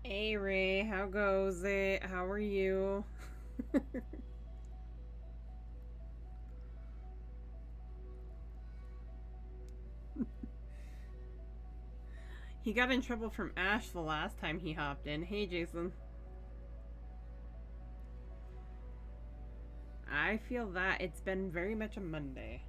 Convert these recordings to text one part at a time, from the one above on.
Hey Ray, how goes it? How are you? He got in trouble from Ash the last time he hopped in. Hey Jason. I feel that it's been very much a Monday.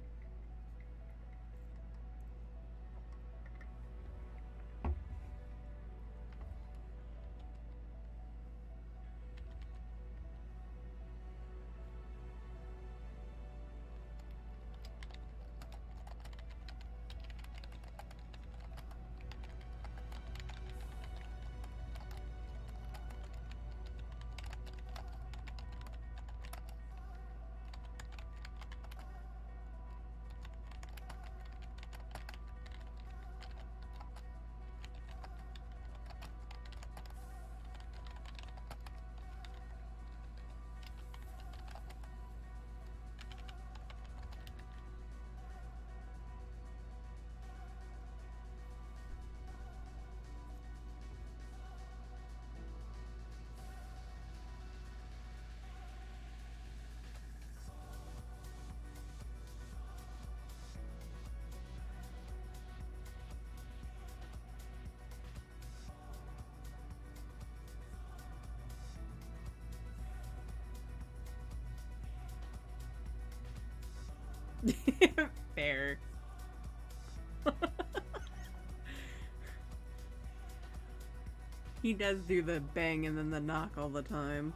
Fair. He does do the bang and then the knock all the time.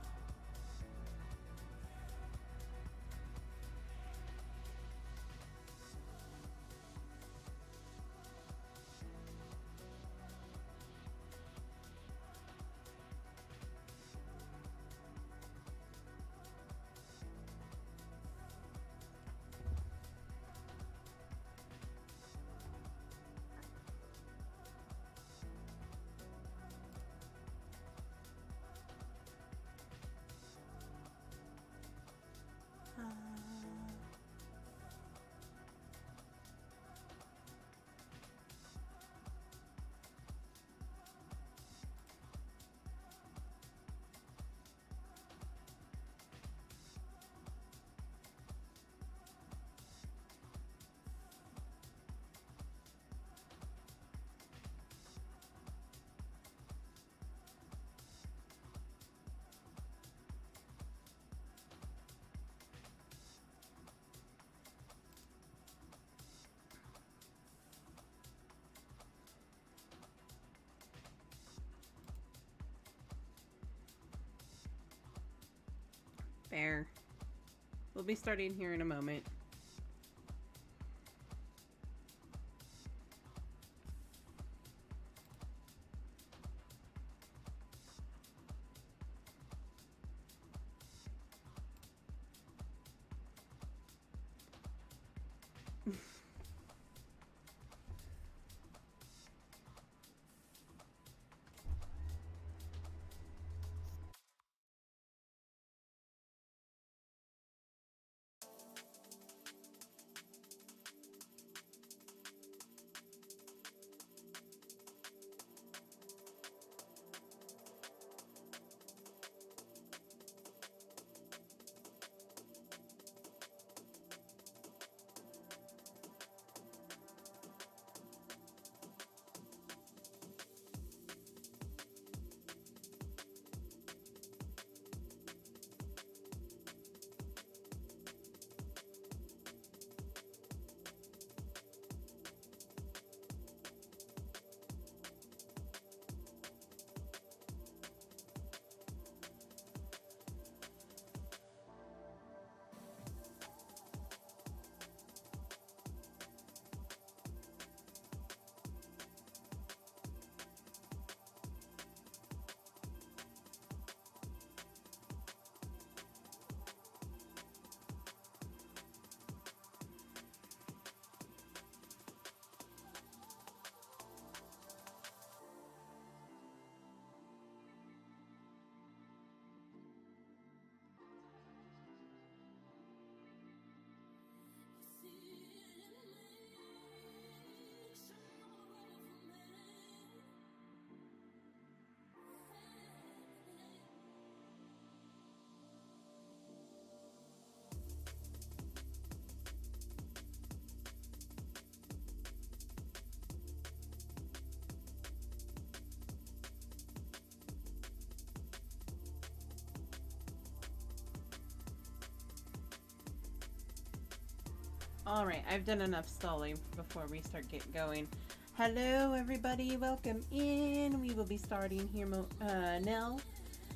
Fair. We'll be starting here in a moment. Alright, I've done enough stalling before we start getting going. Hello everybody, welcome in. We will be starting here now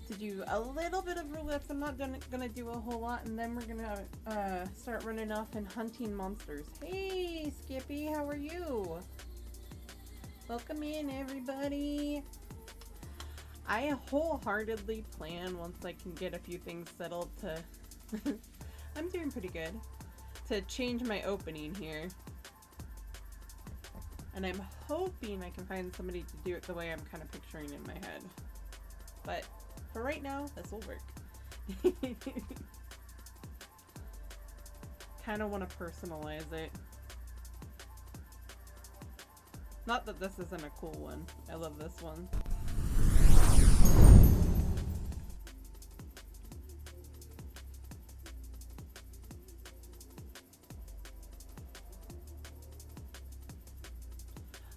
to do a little bit of roulettes. I'm not gonna do a whole lot, and then we're gonna start running off and hunting monsters. Hey Skippy, how are you? Welcome in everybody. I wholeheartedly plan, once I can get a few things settled, to I'm doing pretty good, to change my opening here. And I'm hoping I can find somebody to do it the way I'm kind of picturing in my head. But for right now, this will work. Kind of want to personalize it. Not that this isn't a cool one. I love this one.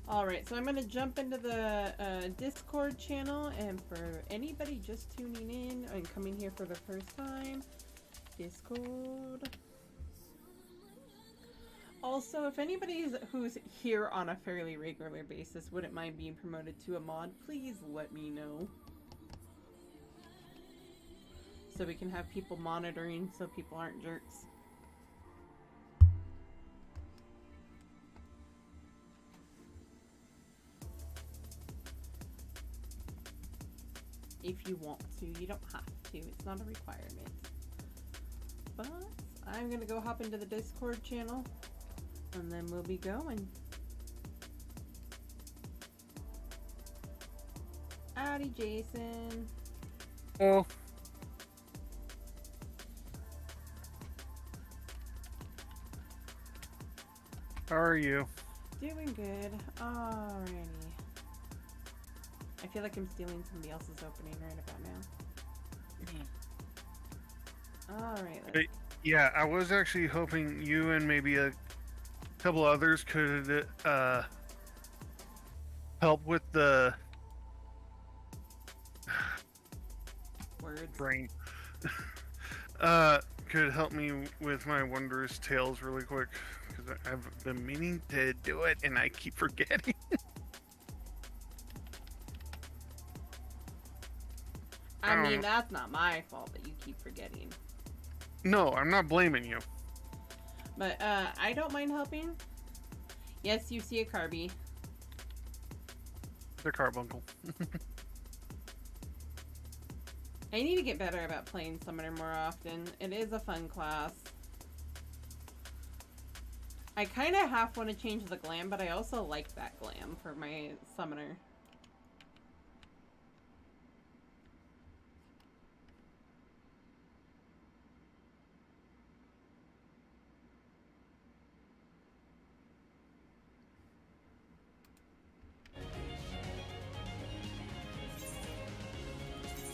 Alright, so I'm going to jump into the Discord channel, and for anybody just tuning in and coming here for the first time, Discord. Also, if anybody who's here on a fairly regular basis wouldn't mind being promoted to a mod, please let me know. So we can have people monitoring so people aren't jerks. If you want to, you don't have to. It's not a requirement. But I'm gonna go hop into the Discord channel, and then we'll be going. Howdy, Jason. Oh. How are you? Doing good. Alrighty. I feel like I'm stealing somebody else's opening right about now. Alright. Yeah, I was actually hoping you and maybe a couple others could help with the words. Brain. Could help me with my wondrous tales really quick, because I've been meaning to do it and I keep forgetting. I mean, that's not my fault that you keep forgetting. No, I'm not blaming you. But, I don't mind helping. Yes, you see a Carby. The carbuncle. I need to get better about playing Summoner more often. It is a fun class. I kind of half want to change the glam, but I also like that glam for my Summoner.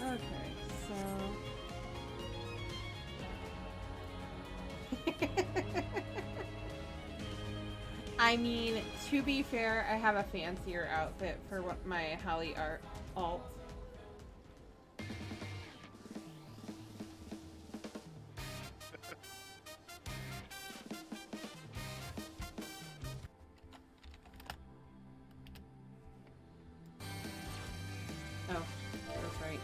Okay, so... I mean, to be fair, I have a fancier outfit for what my Holly art alt. Oh, that's right.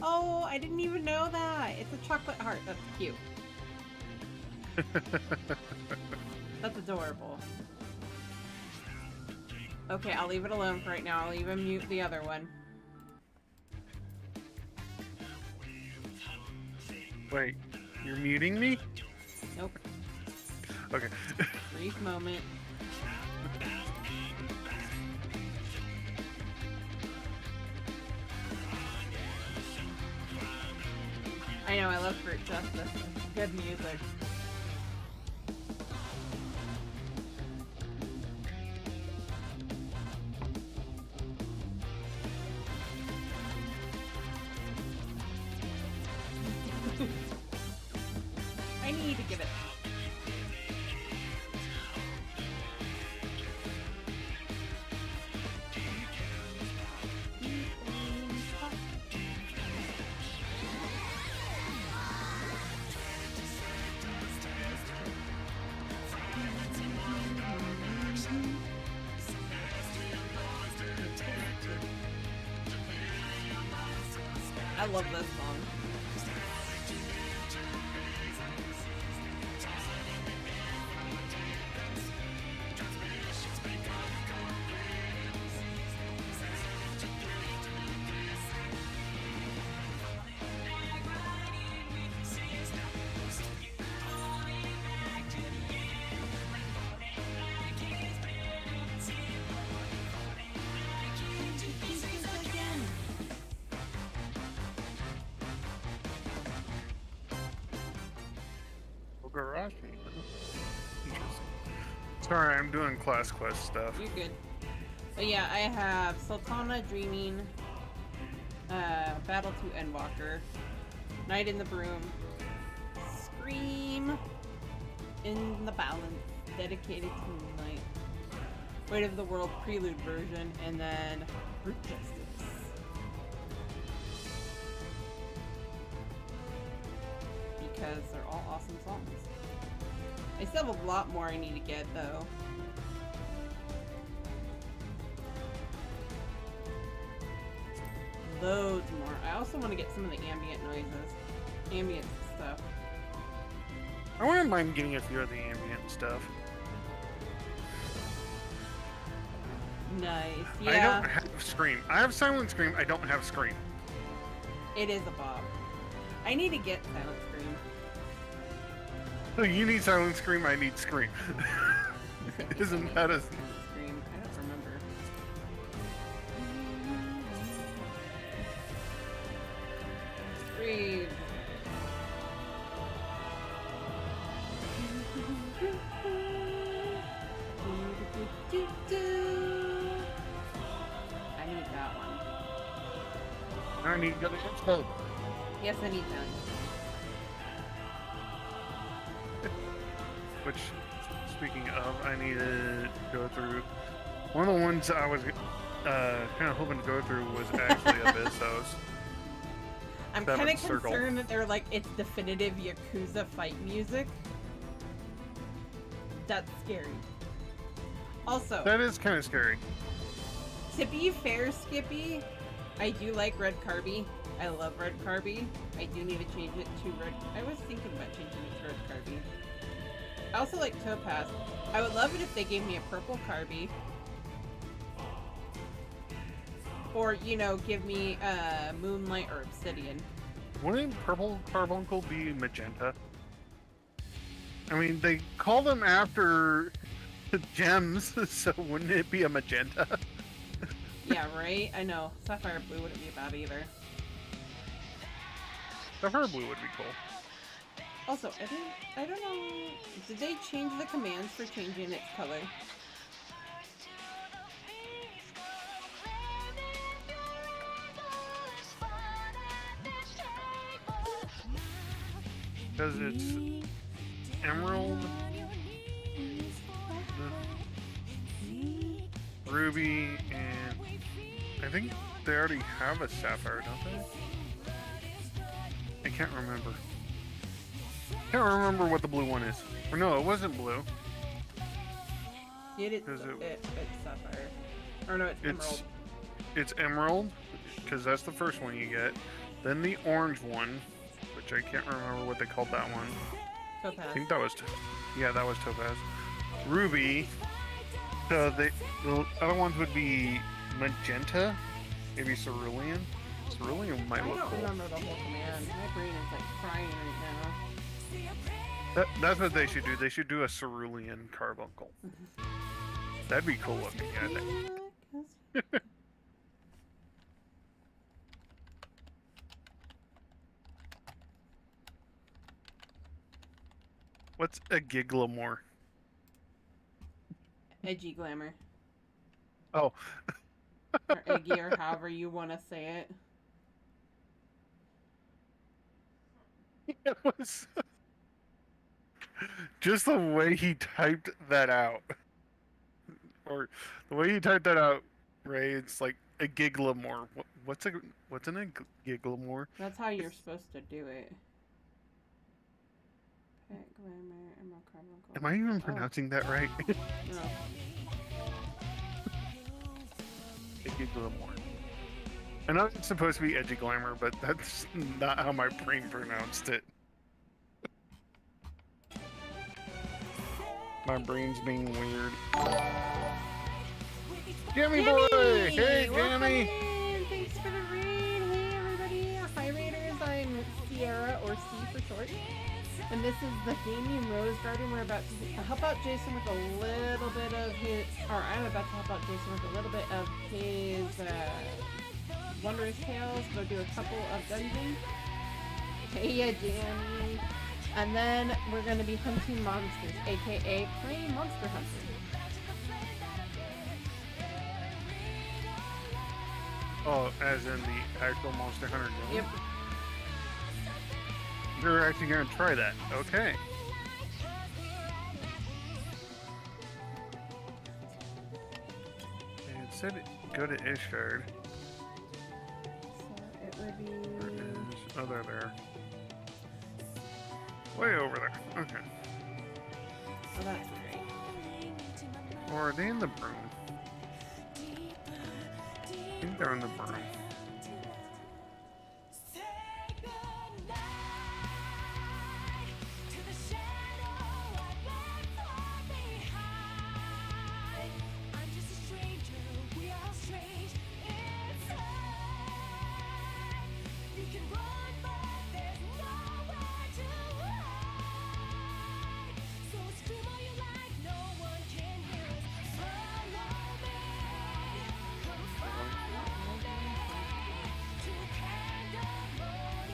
Oh, I didn't even know that. It's a chocolate heart. That's cute. That's adorable. Okay, I'll leave it alone for right now. I'll even mute the other one. Wait, you're muting me? Nope. Okay. Brief moment. I know, I love Fruit Justice. Good music. I need to give it. I love this song. Garage. Interesting. Sorry, I'm doing class quest stuff. You're good. But yeah, I have Sultana Dreaming, Battle to Endwalker, Night in the Broom, Scream, In the Balance, Dedicated to Moonlight, Weight of the World Prelude version, and then Brute Justice. Because they're all awesome songs. I still have a lot more I need to get though. Loads more. I also want to get some of the ambient noises. Ambient stuff. I wouldn't mind getting a few of the ambient stuff. Nice. I Yeah. don't have Scream. I have Silent Scream. I don't have Scream. It is a bob. I need to get Silent Scream. So you need Silent Scream. I need Scream. Isn't that a... Scream? I don't remember. Scream. I need that one. I need to go to head. Yes, I need that. Which, speaking of, I need to go through. One of the ones I was kind of hoping to go through was actually Abyssos. I'm kind of Seventh Circle. concerned that they're like, it's definitive Yakuza fight music. That's scary. Also, That is kind of scary. to be fair, Skippy, I do like Red Carby. I love Red Carby. I do need to change it to Red... I was thinking about changing it to Red Carby. I also like Topaz. I would love it if they gave me a purple Carby. Or, you know, give me Moonlight or Obsidian. Wouldn't Purple Carbuncle be magenta? I mean, they call them after gems, so wouldn't it be a magenta? Yeah, right? I know. Sapphire Blue wouldn't be bad either. Sapphire Blue would be cool. Also, I don't know... Did they change the commands for changing its color? Because it's Emerald, Ruby, and I think they already have a Sapphire, don't they? I can't remember. Can't remember what the blue one is. Or no, it wasn't blue. It's Sapphire. Or no, it's Emerald. It's Emerald, because that's the first one you get. Then the orange one, which I can't remember what they called that one. Topaz. I think that was, yeah, that was Topaz. Ruby. So the other ones would be Magenta, maybe Cerulean. Cerulean might look I don't cool. remember the whole command. My brain is like frying right now. That's what they should do. They should do a Cerulean Carbuncle. That'd be cool looking, I think. What's a Giglamore? Edgy glamour. Oh. Or Eggy, or however you want to say it. It was just the way he typed that out, or the way he typed that out, Ray. It's like a Giglamore. What's in a Giglamore? That's how you're supposed to do it. Pet glamour, emerald carbuncle. Am I even pronouncing that right? No. A Giglamore. I know it's supposed to be edgy glamour, but that's not how my brain pronounced it. My brain's being weird. Jimmy boy! Hey, Jimmy! Thanks for the raid. Hey, everybody. Hi, Raiders. I'm Sierra, or C for short. And this is the Gaming Rose Garden. We're about to help out Jason with a little bit of his... Or I'm about to help out Jason with a little bit of his Wondrous Tales. Go do a couple of dungeons. Hey, yeah, Jammy. And then we're going to be hunting monsters, aka playing Monster Hunter. Oh, as in the actual Monster Hunter game? Yep. You're actually going to try that. Okay. It said go to Ishgard. So it would be... Where is... Oh, they're there. Way over there. Okay. Oh, that's great. Or are they in the broom? I think they're in the broom.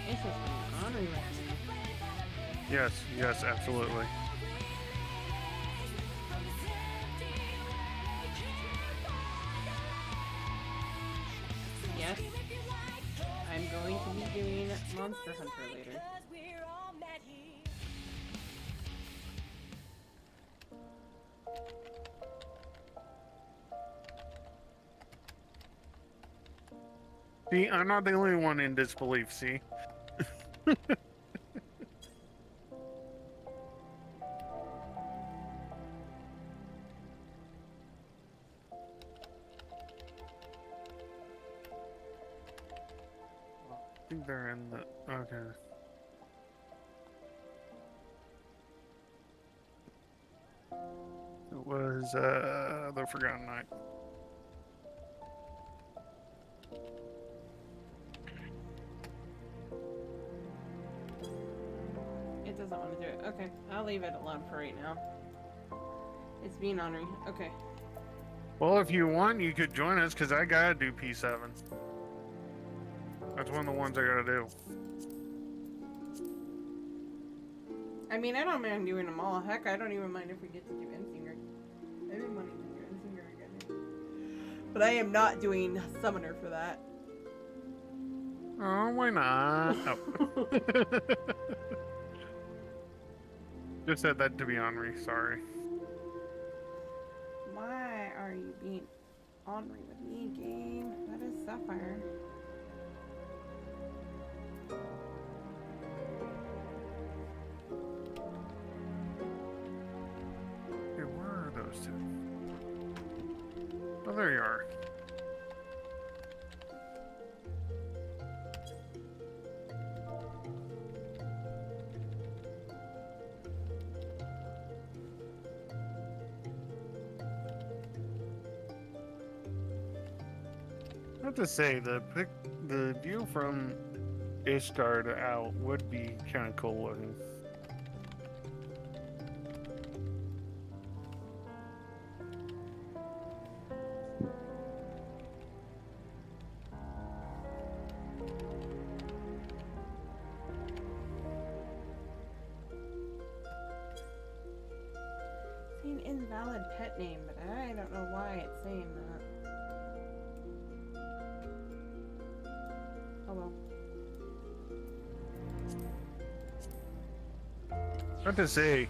It's just an honorary record. Yes, yes, absolutely. Yes. I'm going to be doing Monster Hunter later. See, I'm not the only one in disbelief, see? I think they're in the... Okay. It was, the Forgotten Night. It doesn't want to do it. Okay, I'll leave it alone for right now. It's being honoring. Okay. Well, if you want, you could join us, because I gotta do P7. That's one of the ones I gotta do. I mean, I don't mind doing them all. Heck, I don't even mind if we get to do Ensinger. I don't mind to do Ensinger again. But I am not doing Summoner for that. Oh, why not? Oh. Just said that to be ornery, sorry. Why are you being ornery with me, game? That is Sapphire. Okay, where are those two? Oh, there you are. I have to say, the view from Ishgard out would be kind of cool looking. It's an invalid pet name, but I don't know why it's saying that. Oh well. I have to say,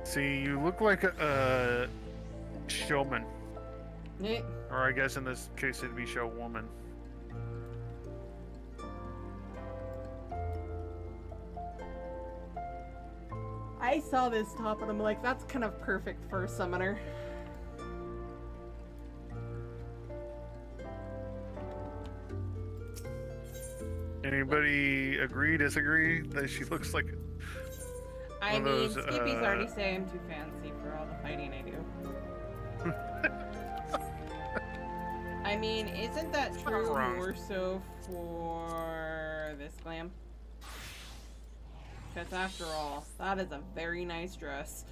see, you look like a showman. Eh. Or I guess in this case it'd be showwoman. I saw this top and I'm like, that's kind of perfect for a summoner. Anybody agree, disagree that she looks like I one mean, of those, Skippy's already saying I'm too fancy for all the fighting I do. I mean, isn't that true more so for this glam? Because after all, that is a very nice dress.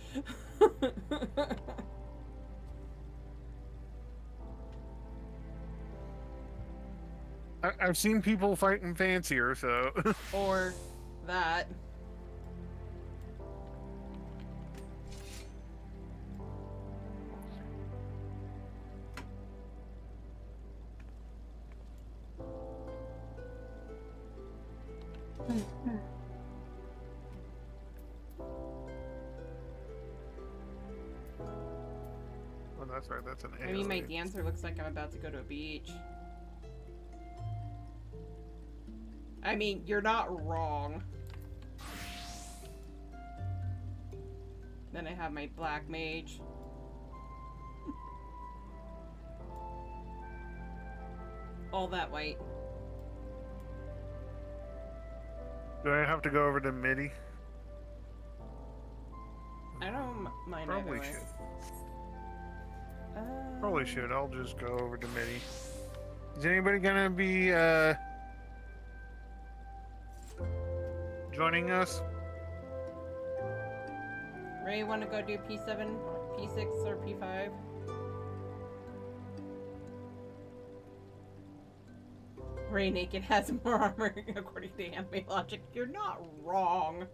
I've seen people fighting fancier, so. Or that. Oh, that's right. That's an A. I mean, my dancer looks like I'm about to go to a beach. I mean, you're not wrong. Then I have my black mage. All that white. Do I have to go over to MIDI? I don't mind Probably either way. should. Probably should. I'll just go over to MIDI. Is anybody gonna be joining us? Ray, want to go do P7, P6, or P5? Ray naked has more armor according to anime logic. You're not wrong.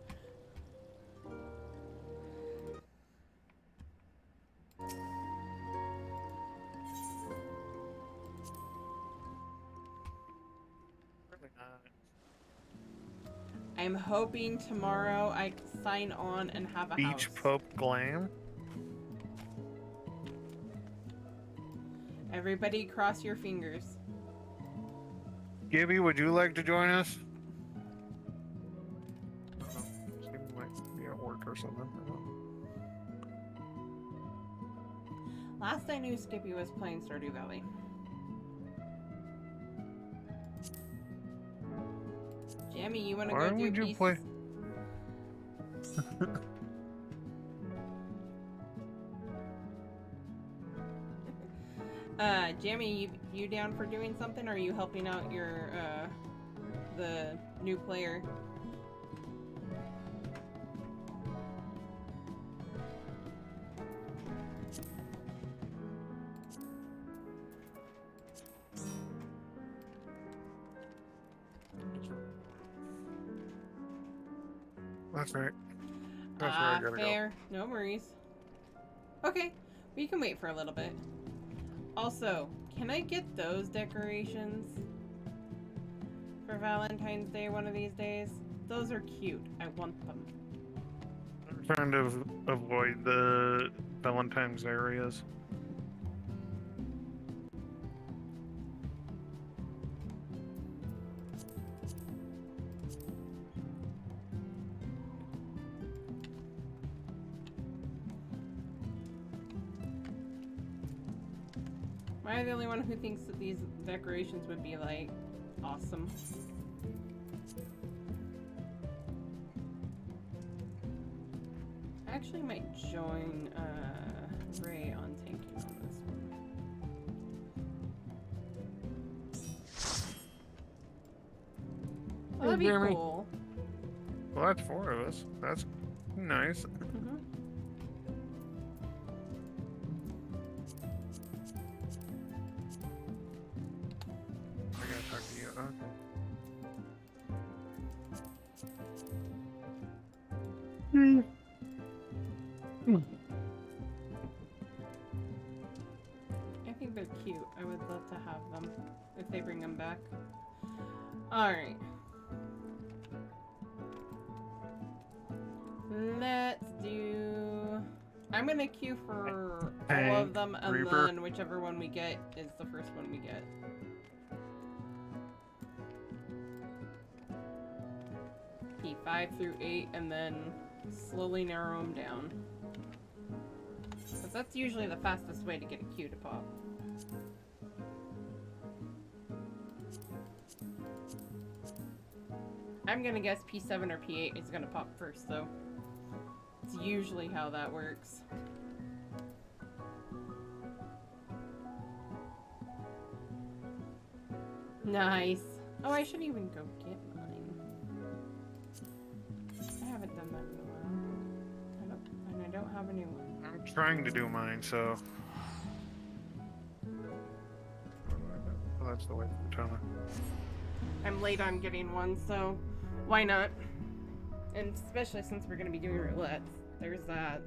I'm hoping tomorrow I sign on and have a Beach house. Pope Glam? Everybody cross your fingers. Gibby, would you like to join us? She might be at work or something. Last I knew, Skippy was playing Stardew Valley. Jamie, you want to Why go do would you P6? play? Jamie, you down for doing something, or are you helping out your, the new player? That's right. That's where I gotta Fair. No worries. Okay, we can wait for a little bit. Also, can I get those decorations for Valentine's Day one of these days? Those are cute. I want them. I'm trying to avoid the Valentine's areas. Am I the only one who thinks that these decorations would be, like, awesome? I actually might join, Ray on tanking on this one. Oh, that'd be Jeremy. cool. Well, that's 4 of us. That's nice. Mhm. I gotta talk to you. I think they're cute. I would love to have them if they bring them back. Alright. Let's do... I'm gonna queue for all of them, and Reaper. then whichever one we get is the first one we get. P5 through 8, and then slowly narrow them down. Because that's usually the fastest way to get a queue to pop. I'm gonna guess P7 or P8 is gonna pop first, though. It's usually how that works. Nice. Oh, I shouldn't even go get mine. I haven't done that in a while. And I don't have a new one. I'm trying to do mine, so. Oh, that's the way for Toma. I'm late on getting one, so why not? And especially since we're gonna be doing roulettes. There's that.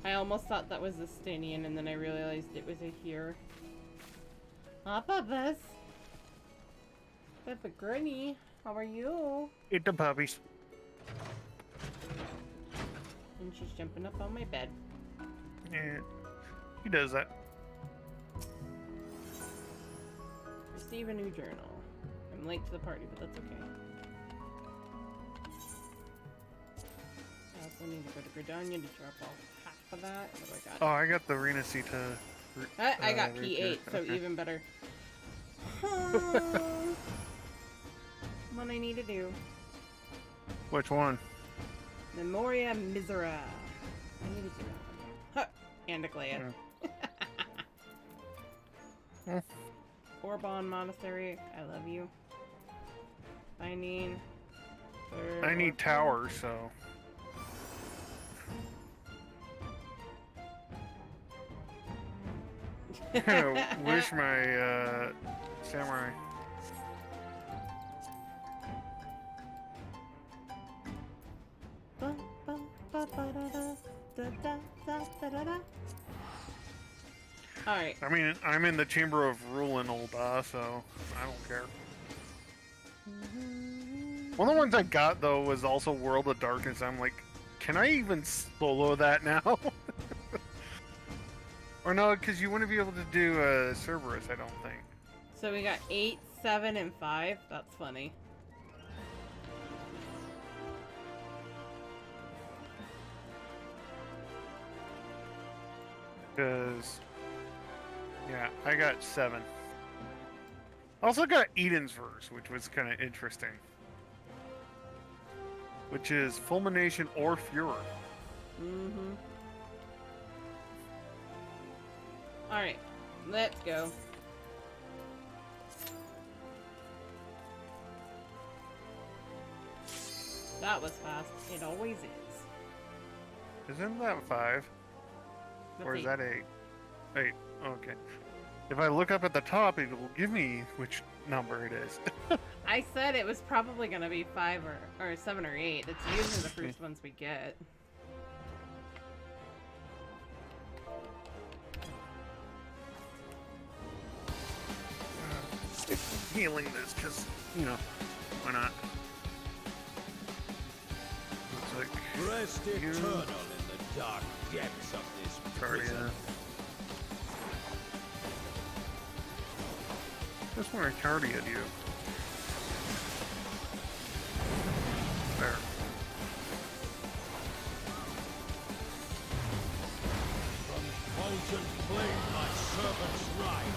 I almost thought that was a Stinian, and then I realized it was a here. Ah, Papas. Peppa Granny, how are you? Eat the puppies. And she's jumping up on my bed. Yeah, he does that. Receive a new journal. I'm late to the party, but that's okay. I also need to go to Gridania to drop off half of that. What do I got? Oh, I got the Rena Sita. I got P8, so okay. even better. What I need to do. Which one? Memoria Misera. I need to do that one. Huh. And Aglaia. Yeah. Orbon Monastery, I love you. Binding. I need towers, so. Wish my samurai. Alright. I mean, I'm in the Chamber of Ruin, so I don't care. One of the ones I got, though, was also World of Darkness. I'm like, can I even solo that now? Or no, because you wouldn't be able to do Cerberus, I don't think. So we got 8, 7, and 5. That's funny. Because, yeah, I got 7. Also got Eden's Verse, which was kind of interesting. Which is Fulmination or Furor. Mm-hmm. Alright, let's go. That was fast. It always is. Isn't that 5? That's Or is 8. that 8? 8, okay. If I look up at the top, it will give me which number it is. I said it was probably going to be 5 or 7 or 8. It's usually the first ones we get. Healing this, because, you know, why not? Looks like Rest eternal in the dark depths of this prison. Just want to Cardia you. There. From fountain flame my servants rise.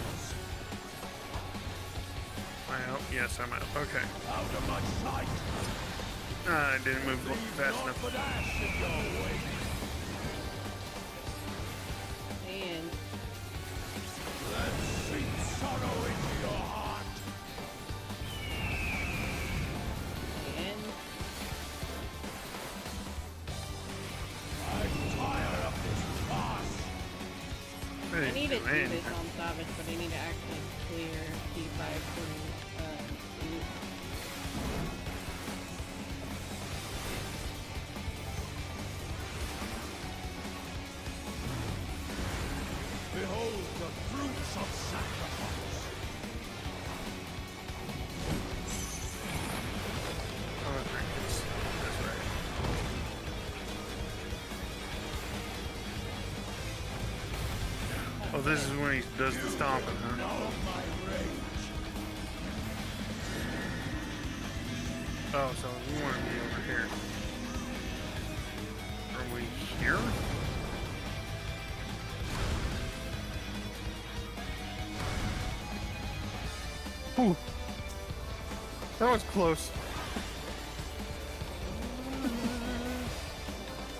Yes, I'm out. Okay. Out of my sight. I didn't move fast enough. But ash in your way. And Let's sink sorrow into your heart. and I'm tired of this farce. I need to do this on Savage, but I need to actually clear P5 for Behold the fruits of sacrifice. Oh, that's right. Oh, this is when he does the stomping, huh? Know my rage. Oh, so we want to be over here. Are we here? Ooh. That was close.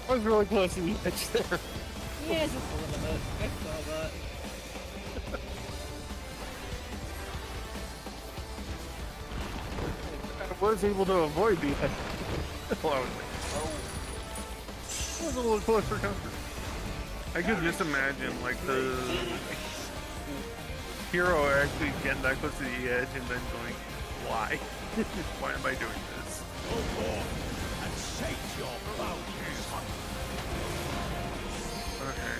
I was really close to the edge there. Yeah, just a little bit. I saw that. I was able to avoid the edge. Well, I was like, oh. I was a little close for comfort. I could just imagine, like, the hero actually getting that close to the edge and then going, why? Why am I doing this? Go forth and shake your boundaries. Okay.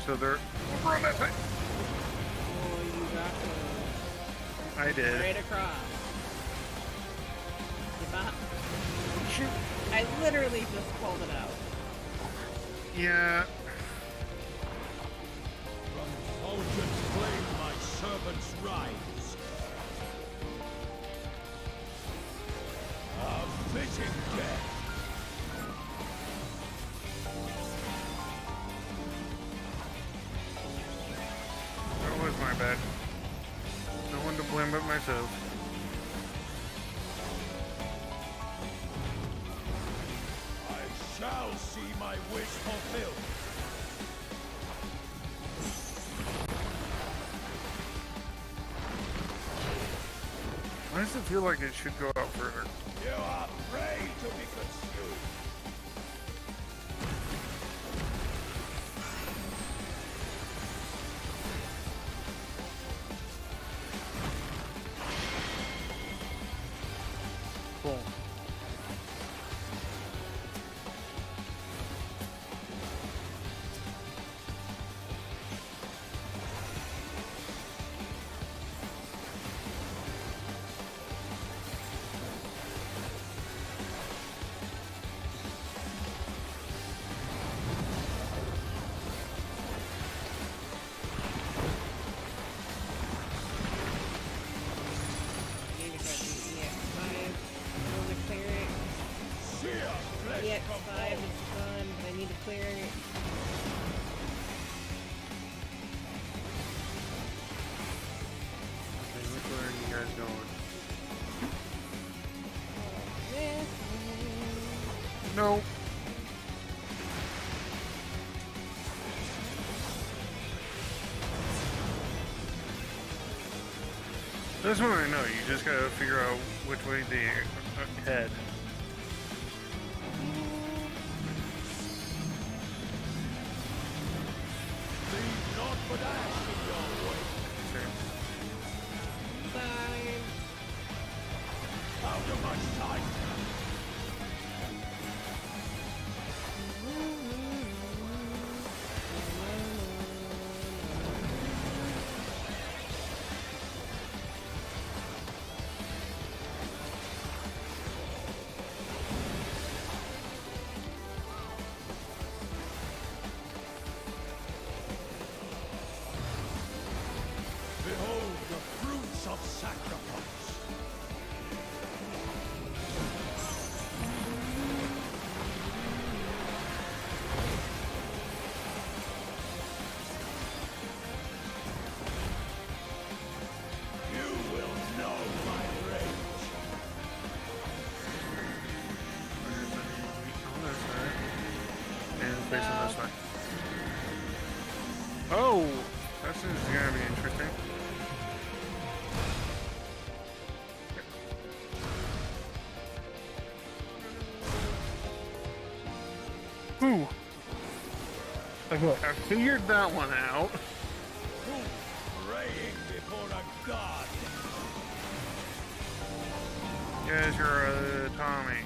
So they're over on that side. Oh, you got to I did. straight across. Shoot. I literally just pulled it out. Yeah. From Fulgen's flame my servants rise. A fitting death. That was my bad. No one to blame but myself. I shall see my wish fulfilled. Why does it feel like it should go out further? You are prey to be consumed. Cool. I need to go do EX5. I want to clear it. Seer flesh EX5 is done, but I need to clear it. Okay, which way are you guys going? This No. This one I know, you just gotta figure out which way to head. leave not but ash in your way. Okay. side. Out of my sight. Behold the fruits of sacrifice. You will know my rage. On this side. And facing this way. Oh! This is gonna be interesting. Ooh! I figured that one out. Who praying before a god? Yes, you're Tommy.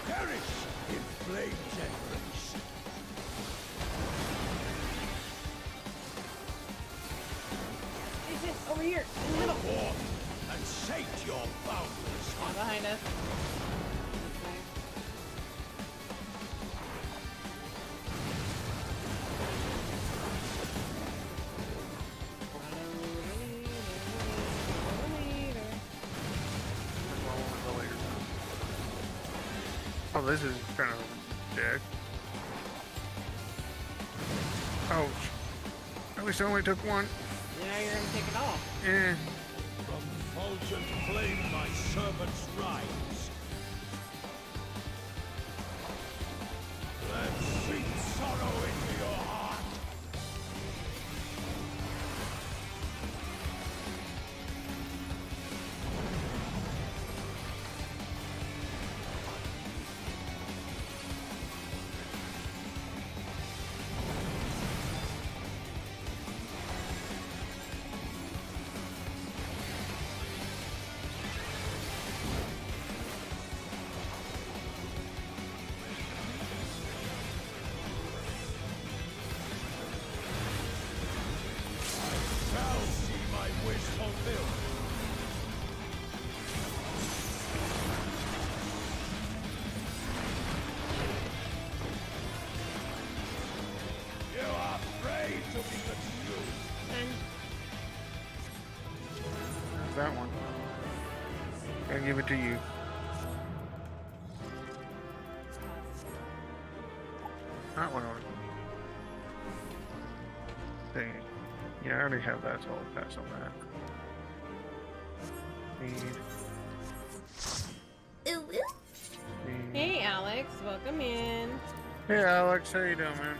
Perish in flame generation. Is it over here? In the middle. Forth and sate your boundless Oh, hunger. behind us. Oh, this is kind of dick. Ouch. At least I only took one. Yeah, you're gonna take it all. Eh. From fulgent flame my servants rise. Let's sink sorrow into your heart. Shall see my wish fulfilled. You are afraid to be consumed. And There's that one. I'll give it to you. That one over. Dang. Yeah, I already have that, so I'll pass on that. Need. hey, Alex, welcome in. Hey, Alex, how you doing, man?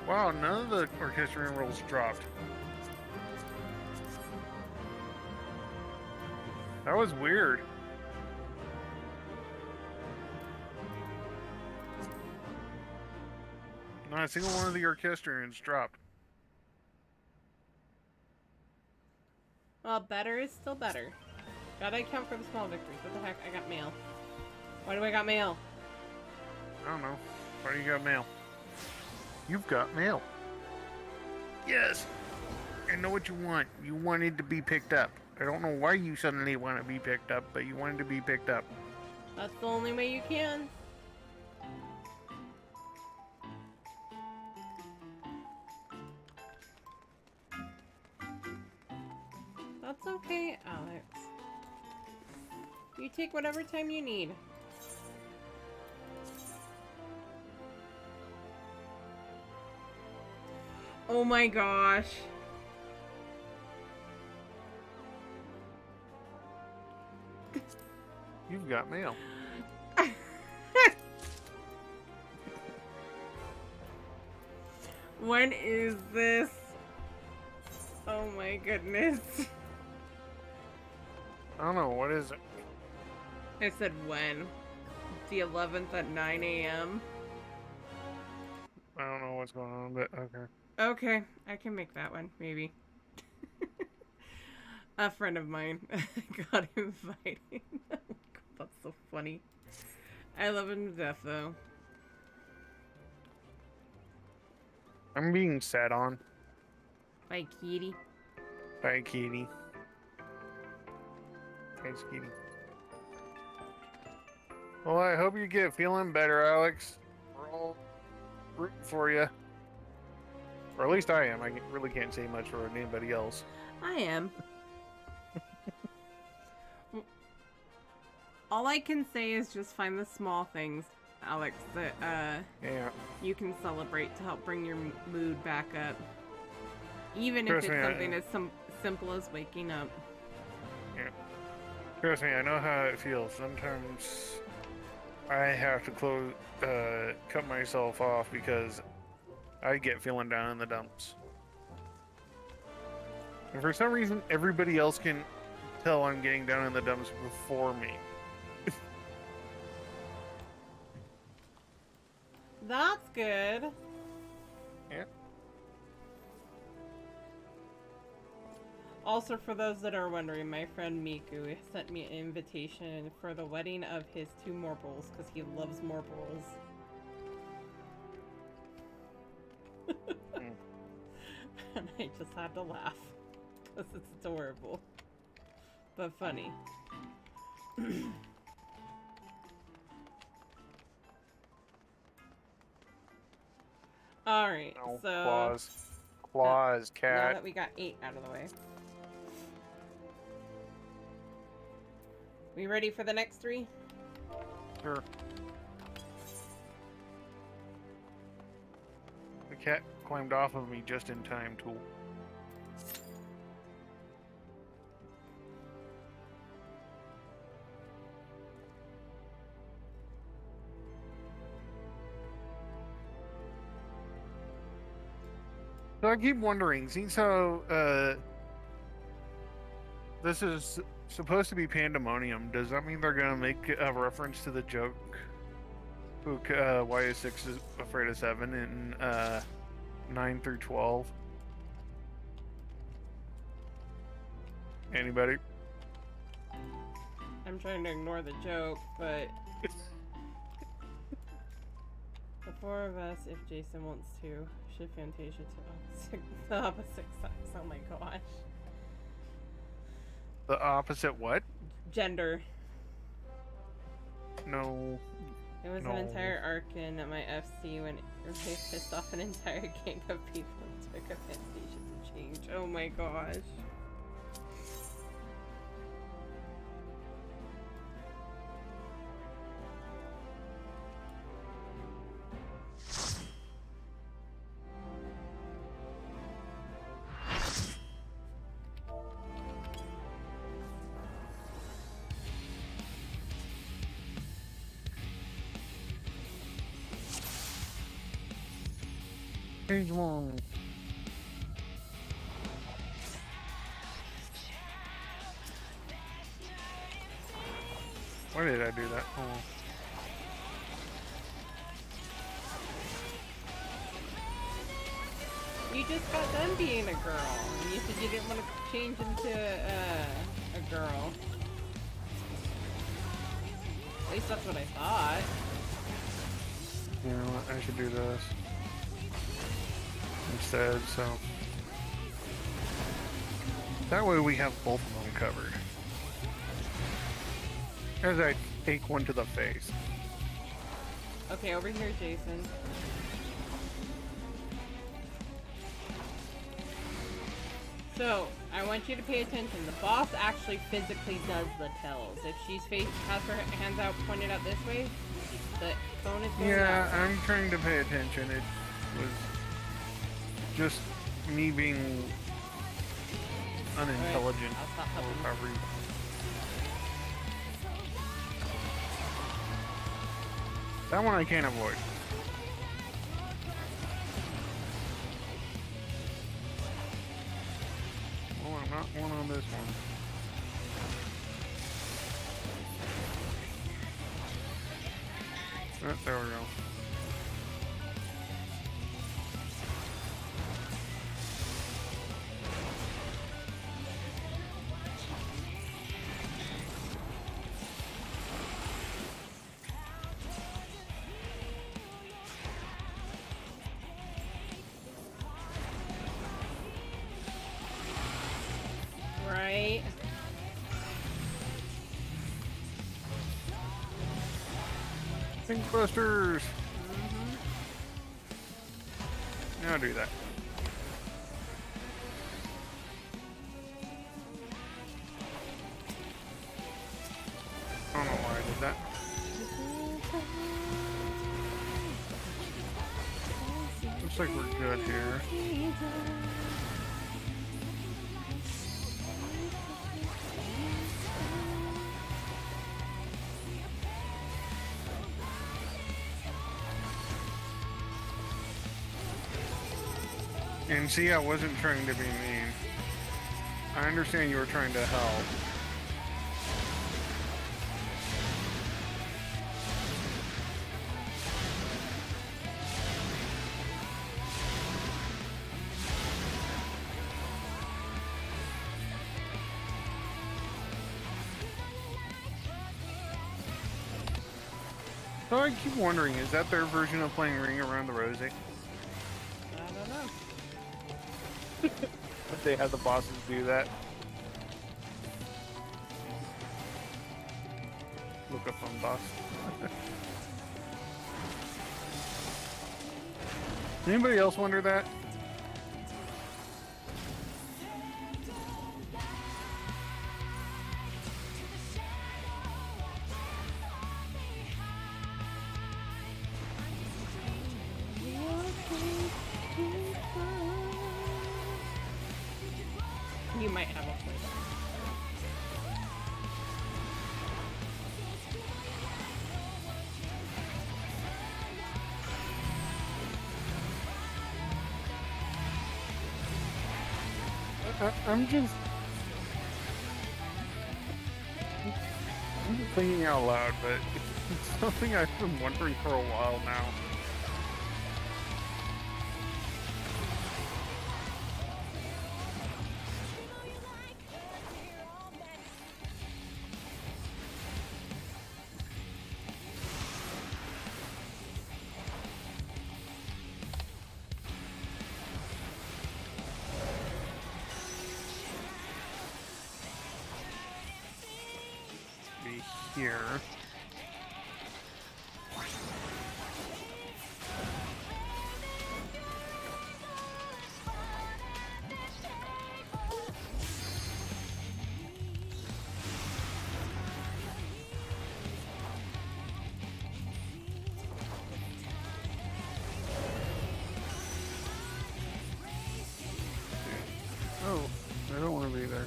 Wow, none of the orchestrion rolls dropped. That was weird. Not a single one of the orchestrions dropped. Well, better is still better. Gotta account for the small victories. What the heck? I got mail. Why do I got mail? I don't know. Why do you got mail? You've got mail. Yes. I know what you want. You wanted to be picked up. I don't know why you suddenly want to be picked up, but you wanted to be picked up. That's the only way you can. That's okay, Alex. You take whatever time you need. Oh my gosh. You've got mail. When is this? Oh my goodness. I don't know. What is it? I said when. The 11th at 9 a.m. I don't know what's going on, but okay. Okay, I can make that one, maybe. A friend of mine got invited. That's so funny. I love him to death, though. I'm being sat on Bye, kitty. by Kitty. Thanks, Kitty. Well, I hope you get feeling better, Alex. We're all rooting for you. Or at least I am. I really can't say much for anybody else. I am. All I can say is just find the small things, Alex, that Yeah. you can celebrate to help bring your mood back up. Even if Trust it's me, something as simple as waking up. Yeah. Trust me, I know how it feels. Sometimes I have to cut myself off because I get feeling down in the dumps. And for some reason, everybody else can tell I'm getting down in the dumps before me. That's good. Yeah. Also, for those that are wondering, my friend Miku sent me an invitation for the wedding of his 2 morbals because he loves morbals. And I just had to laugh because it's adorable, but funny. Alright, Oh, so claws, now cat. that we got 8 out of the way. We ready for the next 3? Sure. The cat climbed off of me just in time, Tool. So I keep wondering, since how this is supposed to be pandemonium, does that mean they're gonna make a reference to the joke? Why is 6 is afraid of 7 in 9 through 12? Anybody? I'm trying to ignore the joke, but the 4 of us, if Jason wants to, should Fantasia to the opposite sex. Oh my gosh. The opposite what? Gender. No. It was No. an entire arc in my FC when they pissed off an entire gang of people and took a Fantasia to change. Oh my gosh. Page 1. Why did I do that? Oh. You just got done being a girl, and you said you didn't want to change into a girl. At least that's what I thought. You know what? I should do this instead, so that way we have both of them covered. As I take one to the face. Okay, over here, Jason. So, I want you to pay attention. The boss actually physically does the tells. If she's has her hands out pointed out this way, the phone is going Yeah, that way. I'm trying to pay attention. It was just me being unintelligent. I'll stop helping. Or however you- That one I can't avoid. Oh, I'm not one on this one. Oh, there we go. Right. Thinkbusters! Now do that. I don't know why I did that. Looks like we're good here. And see, I wasn't trying to be mean. I understand you were trying to help. So I keep wondering, is that their version of playing Ring Around the Rosie? I don't know. But they have the bosses do that. Look up on boss. Anybody else wonder that? You might have a point. I'm just thinking out loud, but it's something I've been wondering for a while now. Be here. Oh, I don't want to be there.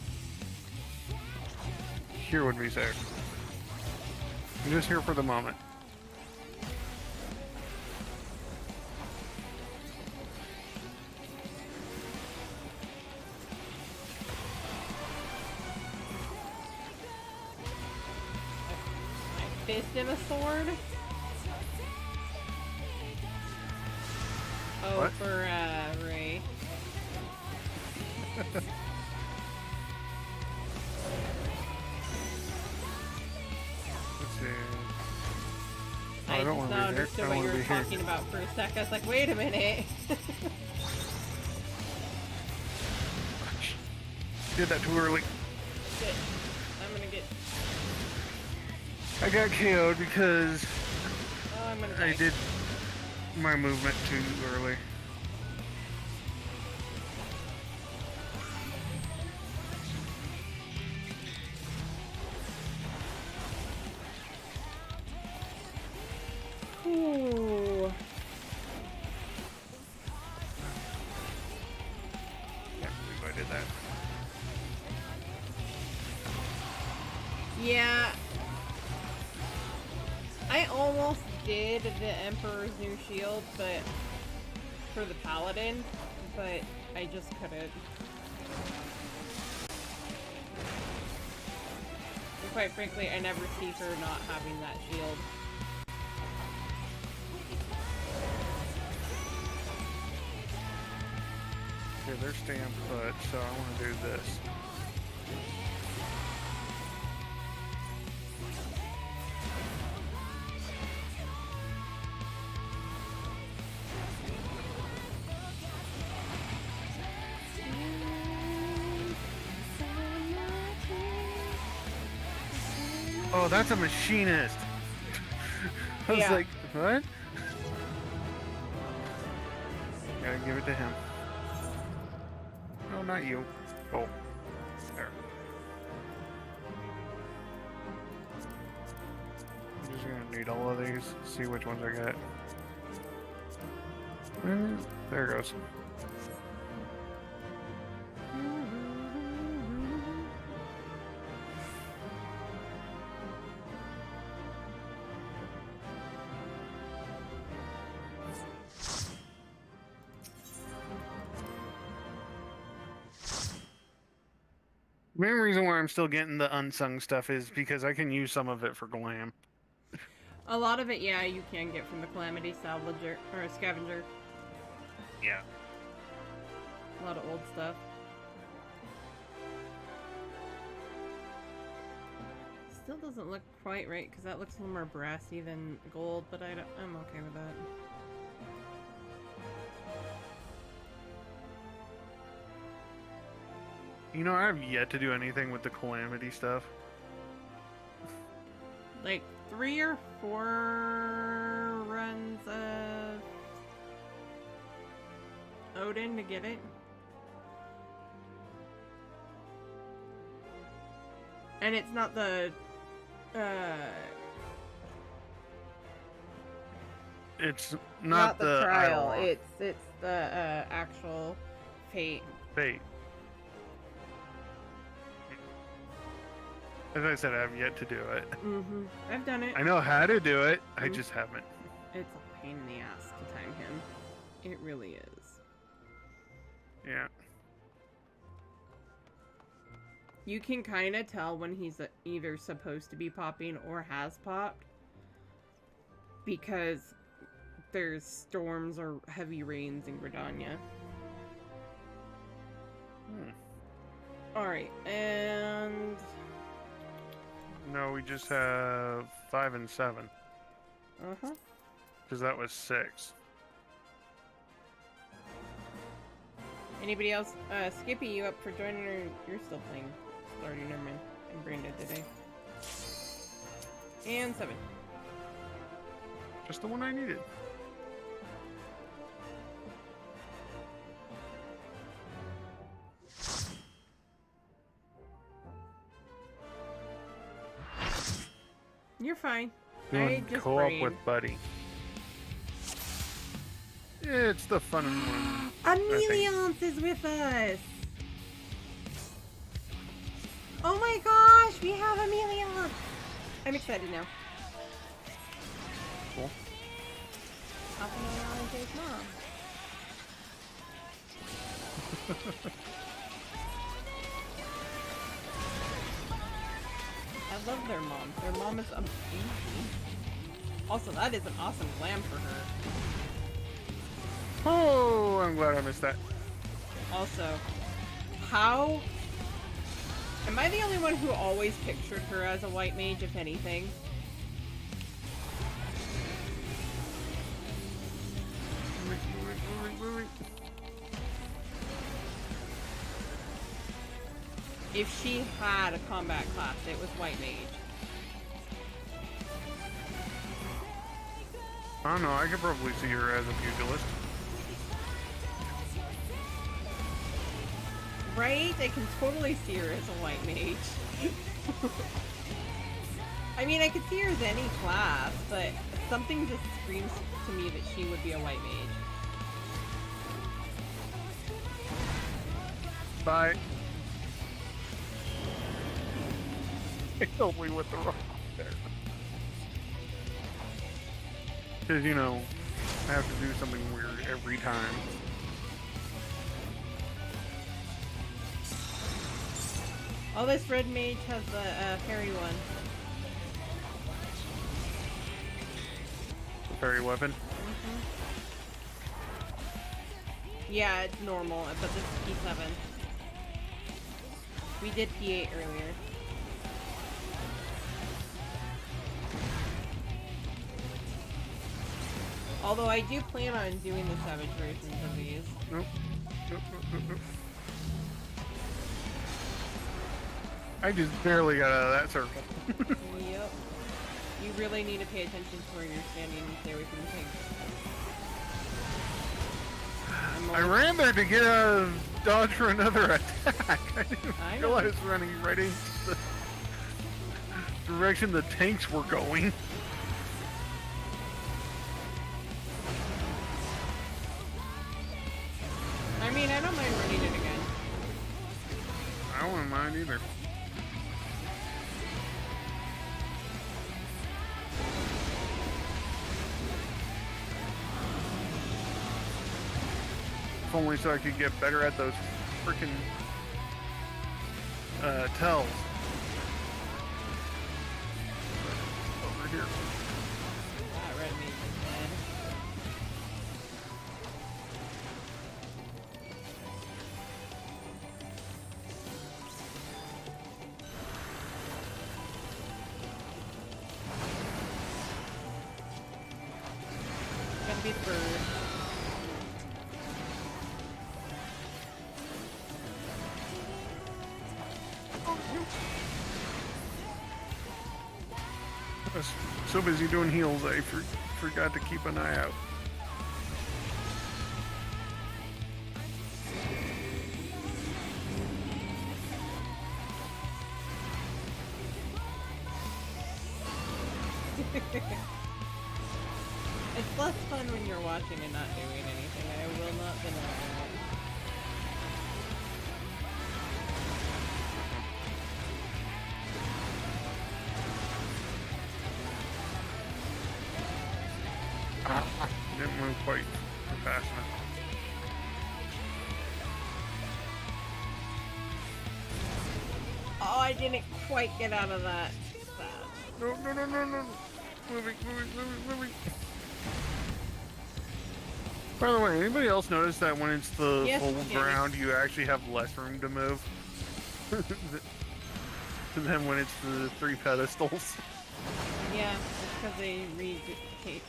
Here would be safe. I'm just here for the moment. I fist him a sword. Oh, What? for Ray. Let's see. I I don't just want now to be there. understood I what want you to were be here. talking about for a sec. I was like, wait a minute. Did that too early. Shit. I'm gonna get. I got KO'd because Oh, I'm gonna I die. did my movement too early. Ooh. Can't believe I did that. Yeah. I almost did the Emperor's New Shield, but for the Paladin, but I just couldn't. And quite frankly, I never see her not having that shield. Okay, they're staying put, so I want to do this. Oh, that's a machinist. I was Yeah. like, what? Gotta give it to him. No, not you. Oh, there. I'm just gonna need all of these, see which ones I get. There it goes. The main reason why I'm still getting the unsung stuff is because I can use some of it for glam. A lot of it, yeah, you can get from the Calamity Salvager, or Scavenger. Yeah. A lot of old stuff. Still doesn't look quite right, because that looks a little more brassy than gold, but I'm okay with that. You know, I've yet to do anything with the Calamity stuff. Like 3 or 4 runs of Odin to get it. And it's not the It's not the trial. Iowa It's the actual fate. fate. As I said, I have yet to do it. Mm-hmm. I've done it. I know how to do it. I just haven't. It's a pain in the ass to time him. It really is. Yeah. You can kind of tell when he's either supposed to be popping or has popped. Because there's storms or heavy rains in Gridania. Alright, and... No, we just have 5 and 7. Uh-huh. Because that was 6. Anybody else? Skippy, you up for joining, or you're still playing Starting Nerman and Brandon today? And 7. Just the one I needed. You're fine. Doing I just co-op brain. with Buddy. It's the fun one. Ameliance is with us! Oh my gosh, we have Ameliance! I'm excited now. Cool. Half Ameliance's mom. I love their mom. Their mom is amazing. Also, that is an awesome glam for her. Oh, I'm glad I missed that. Also, how... Am I the only one who always pictured her as a white mage, if anything? If she had a combat class, it was white mage. I don't know, I could probably see her as a pugilist. Right? I can totally see her as a white mage. I mean, I could see her as any class, but something just screams to me that she would be a white mage. Bye. I totally went the wrong there. Because, you know, I have to do something weird every time. Oh, this red mage has the fairy one. The fairy weapon. Mm-hmm. Yeah, it's normal, but this is P7. We did P8 earlier. Although I do plan on doing the savage versions of these. Nope. Nope, nope, nope, nope. I just barely got out of that circle. Yep. You really need to pay attention to where you're standing and stay away from the tanks. I ran there to get out of dodge for another attack. I didn't I know. realize running right into the direction the tanks were going. I mean, I don't mind running it again. I wouldn't mind either. If only so I could get better at those freaking tells. Over here. That red mage is dead. Gotta be the bird. I was so busy doing heals, I forgot to keep an eye out. It's less fun when you're watching and not doing anything. I will not deny that. quite fast enough. Oh, I didn't quite get out of that. No, no, no, no, no. Moving, moving, moving, moving. By the way, anybody else notice that when it's the Yes, full Jamie. ground, you actually have less room to move? Than when it's the 3 pedestals. Yeah, it's because they redo it.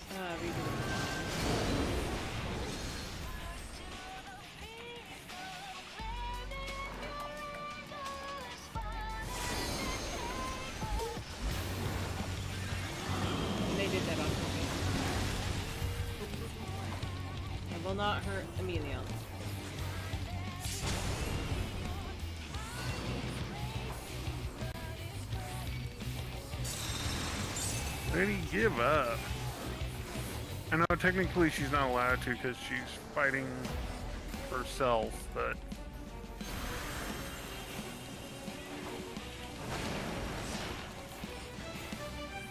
They did that on purpose. It will not hurt Amelia. Lady, give up. I know technically she's not allowed to because she's fighting herself, but...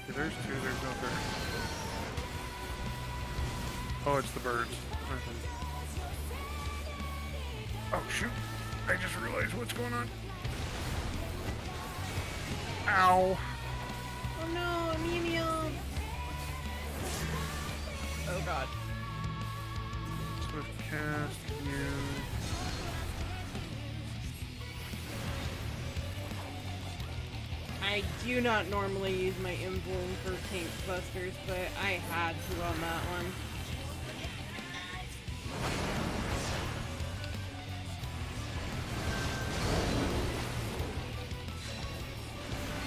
Okay, there's 2, there's no 3. Oh, it's the birds. Okay. Oh, shoot. I just realized what's going on. Ow. Oh no, Amelia! Oh god. Swift cast, you. I do not normally use my emblem for tank busters, but I had to on that one.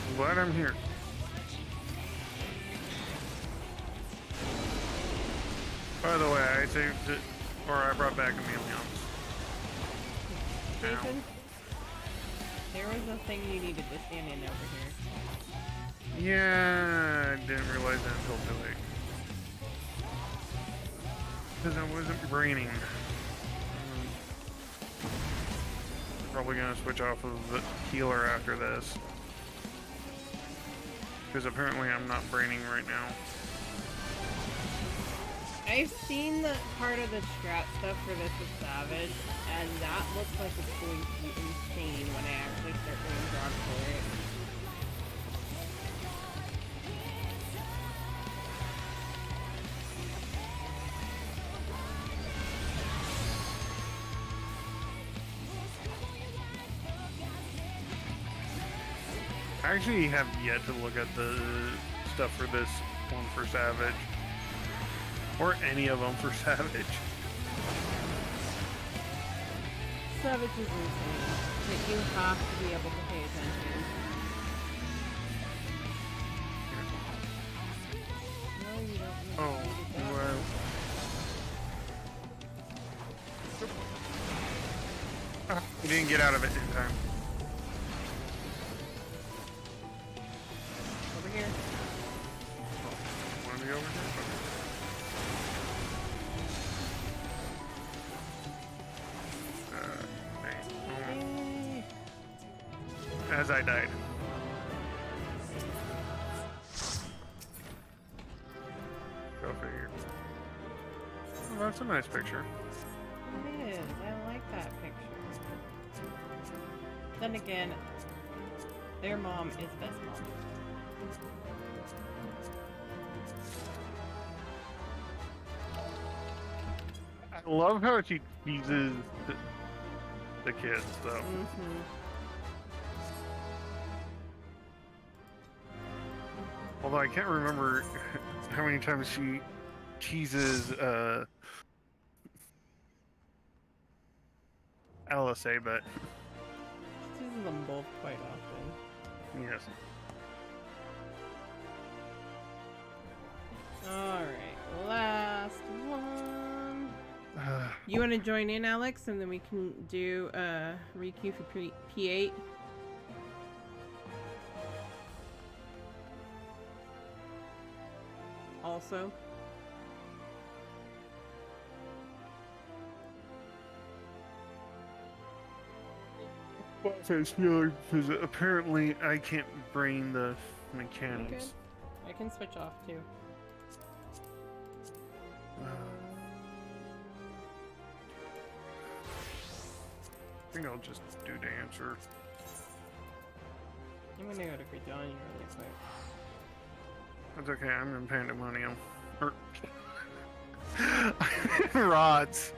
I'm glad I'm here. By the way, I saved it, or I brought back Emilions. Jason, there was a thing you needed to stand in over here. Yeah, I didn't realize that until too late. Because I wasn't braining. Probably gonna switch off of the healer after this. Because apparently I'm not braining right now. I've seen the part of the strat stuff for this with Savage, and that looks like it's going to be insane when I actually start doing drop for it. I actually have yet to look at the stuff for this one for Savage. Or any of them for Savage. Savage is insane, but you have to be able to pay attention. No, you don't. Oh, wow. Ah, you didn't get out of it in time. Over here. Want to be over here? As I died. Go figure. Oh, that's a nice picture. It is. I like that picture. Then again, their mom is best mom. I love how she teases the kids, though. Mm-hmm. Although I can't remember how many times she teases LSA, but She uses them both quite often. yes. Alright, last one. You want to join in, Alex, and then we can do Riku for P8? Also. Because apparently I can't brain the mechanics. I can switch off too. think I'll just do dance or. I'm gonna go to Virginia really quick. That's okay, I'm in Pandemonium. Or. Rods.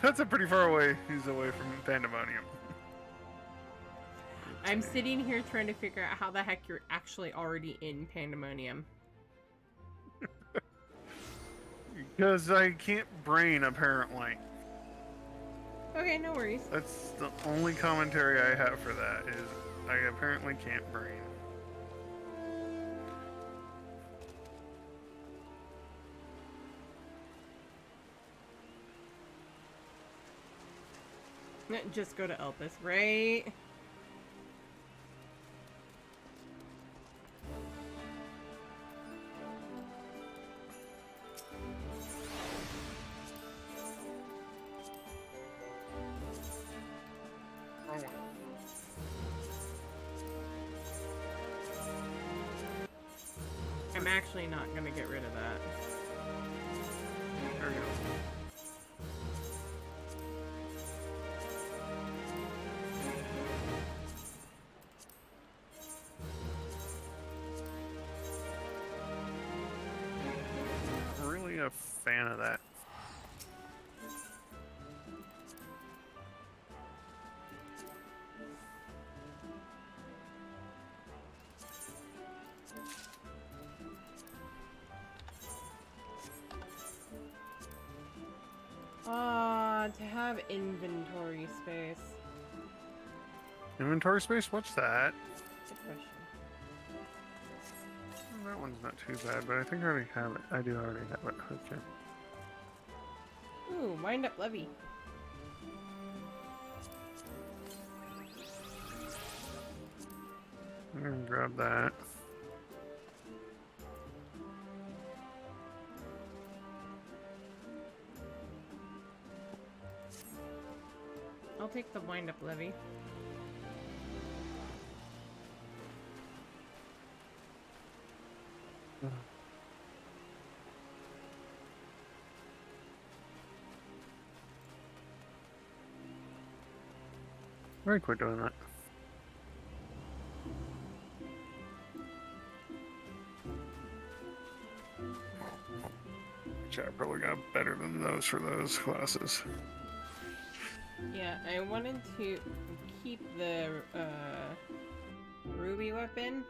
That's a pretty far away. He's away from Pandemonium. I'm sitting here trying to figure out how the heck you're actually already in Pandemonium. Because I can't brain, apparently. Okay, no worries. That's the only commentary I have for that, is I apparently can't brain. Just go to Elpis, right? I'm actually not gonna get rid of that. There we go. Not really a fan of that. To have inventory space. Inventory space? What's that? Good question. Well, that one's not too bad, but I think I already have it. I do already have it. Okay. Ooh, wind up levy. I'm gonna grab that. I'll take the wind up levy. Very quit doing that. Which I probably got better than those for those classes. Yeah, I wanted to keep the ruby weapon.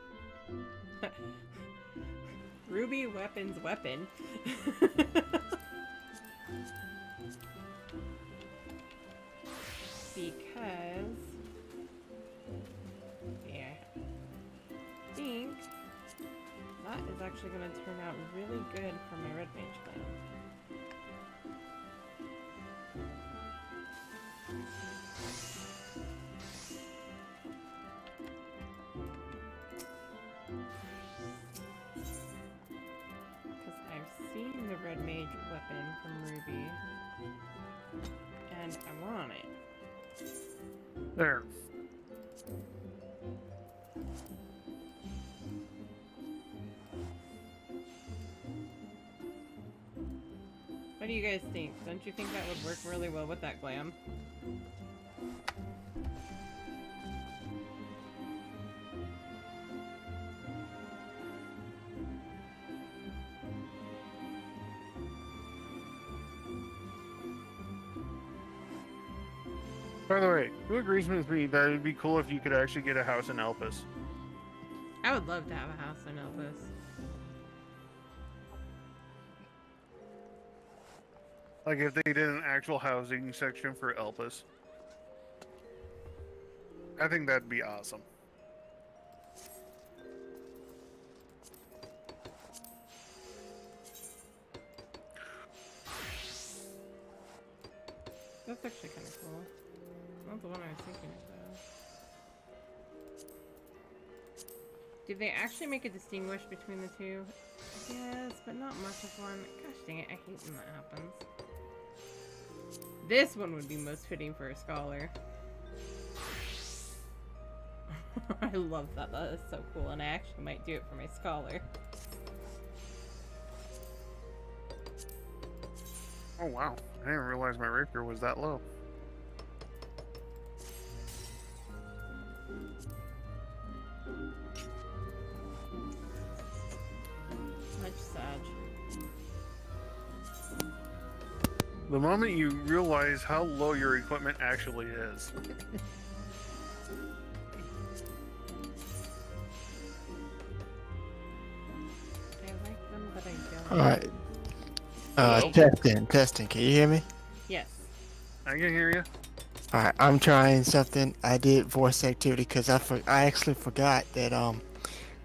Ruby weapon's weapon. Because yeah, I think that is actually going to turn out really good for my red mage clan. Because I've seen the red mage weapon from Ruby, and I want it. There. What do you guys think? Don't you think that would work really well with that glam? By the way, who agrees with me that it'd be cool if you could actually get a house in Elpis? I would love to have a house in Elvis. Like if they did an actual housing section for Elpis. I think that'd be awesome. That's actually kind of cool. Not the one I was thinking of, though. Did they actually make a distinguish between the two? Yes, but not much of one. Gosh dang it, I hate when that happens. This one would be most fitting for a scholar. I love that. That is so cool, and I actually might do it for my scholar. Oh wow, I didn't realize my rapier was that low. Much Sag. The moment you realize how low your equipment actually is. I like them, but I don't. Alright. Hello? Testing. Can you hear me? Yes. I can hear you. Alright, I'm trying something. I did voice activity because I actually forgot that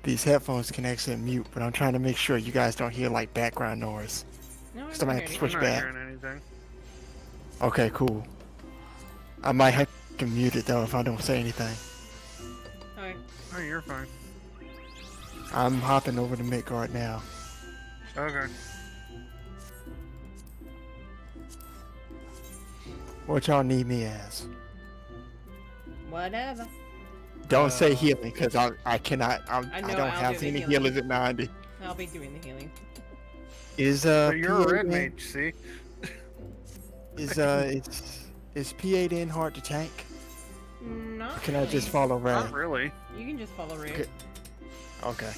these headphones can actually mute, but I'm trying to make sure you guys don't hear like background noise. No, I don't Somebody hear have to anything. switch I'm not back. hearing anything. Okay, cool. I might have to mute it though if I don't say anything. Okay. Oh, you're fine. I'm hopping over to Midgard now. Okay. What y'all need me as? Whatever. Don't say healing because I cannot. I I know, don't I'll have do the any healing. healers at 90. I'll be doing the healing. Is So you're a PA red then- mage, see? is PA then hard to tank? Not Or can I just really. follow Ray? Not really. You can just follow Ray. Okay. Okay.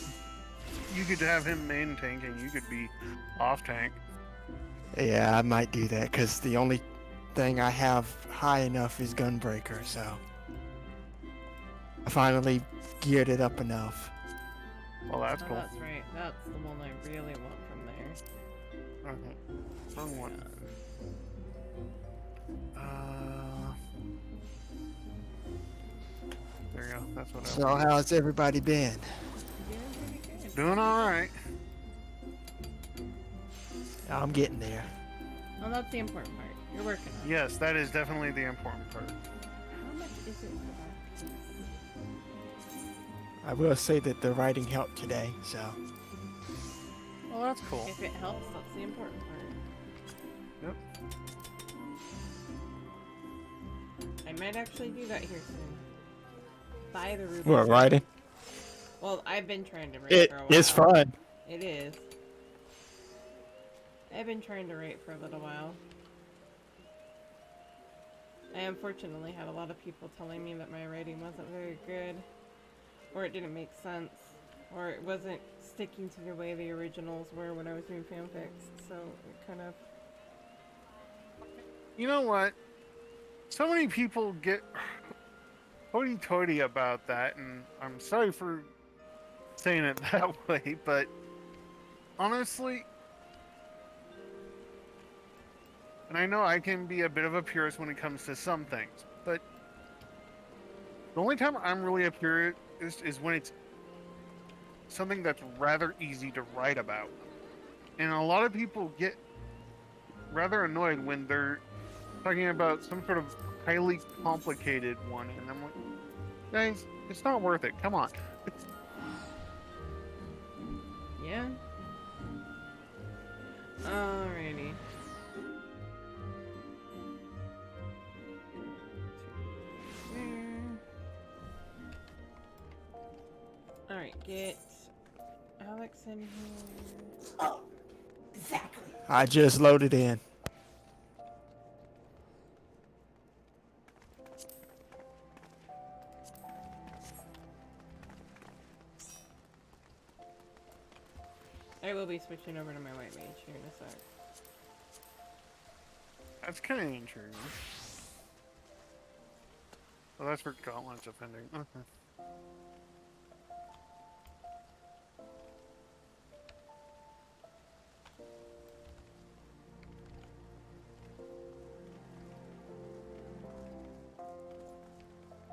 You could have him main tank and you could be off tank. Yeah, I might do that because the only thing I have high enough is Gunbreaker, so I finally geared it up enough. Well, that's Oh, cool. that's right. That's the one I really want from there. Okay. Wrong one. There you go. That's what I So was how's everybody been? Yeah, pretty good. doing. All right. I'm getting there. Well, that's the important part. You're working on it. Yes, that is definitely the important part. How much is it for that piece? I will say that the writing helped today, so Well, that's cool. If it helps, that's the important part. Yep. I might actually do that here soon. Buy the ruby. what writing? Well, I've been trying to rate for a while. It's fun. It is. I've been trying to rate for a little while. I unfortunately had a lot of people telling me that my writing wasn't very good, or it didn't make sense, or it wasn't sticking to the way the originals were when I was doing fanfics, so it kind of... You know what? So many people get hoity-toity about that, and I'm sorry for saying it that way, but honestly, and I know I can be a bit of a purist when it comes to some things, but the only time I'm really a purist is when it's something that's rather easy to write about. And a lot of people get rather annoyed when they're talking about some sort of highly complicated one, and I'm like, guys, it's not worth it. Come on. Yeah. Alrighty. Alright, get Alex in here. I just loaded in. I will be switching over to my white mage here in a sec. That's kind of intriguing. Well, that's for Gauntlet's offending. Okay.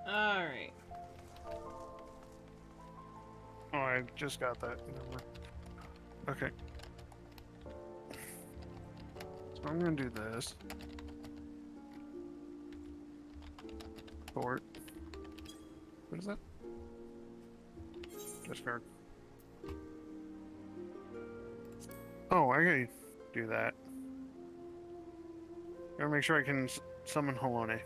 Alright. Oh, I just got that. Never mind. Okay. So I'm gonna do this. Sort. What is that? Discard. Oh, I gotta do that. Gotta make sure I can summon Halone.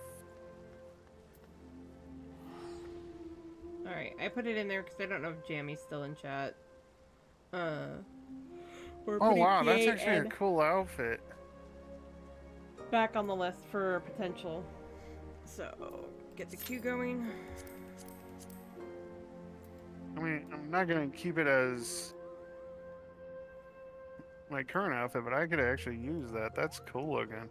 Alright, I put it in there because I don't know if Jammy's still in chat. We're Oh putting wow, that's PA actually a and cool outfit. back on the list for potential. So, get the queue going. not gonna keep it as my current outfit, but I could actually use that. That's cool looking.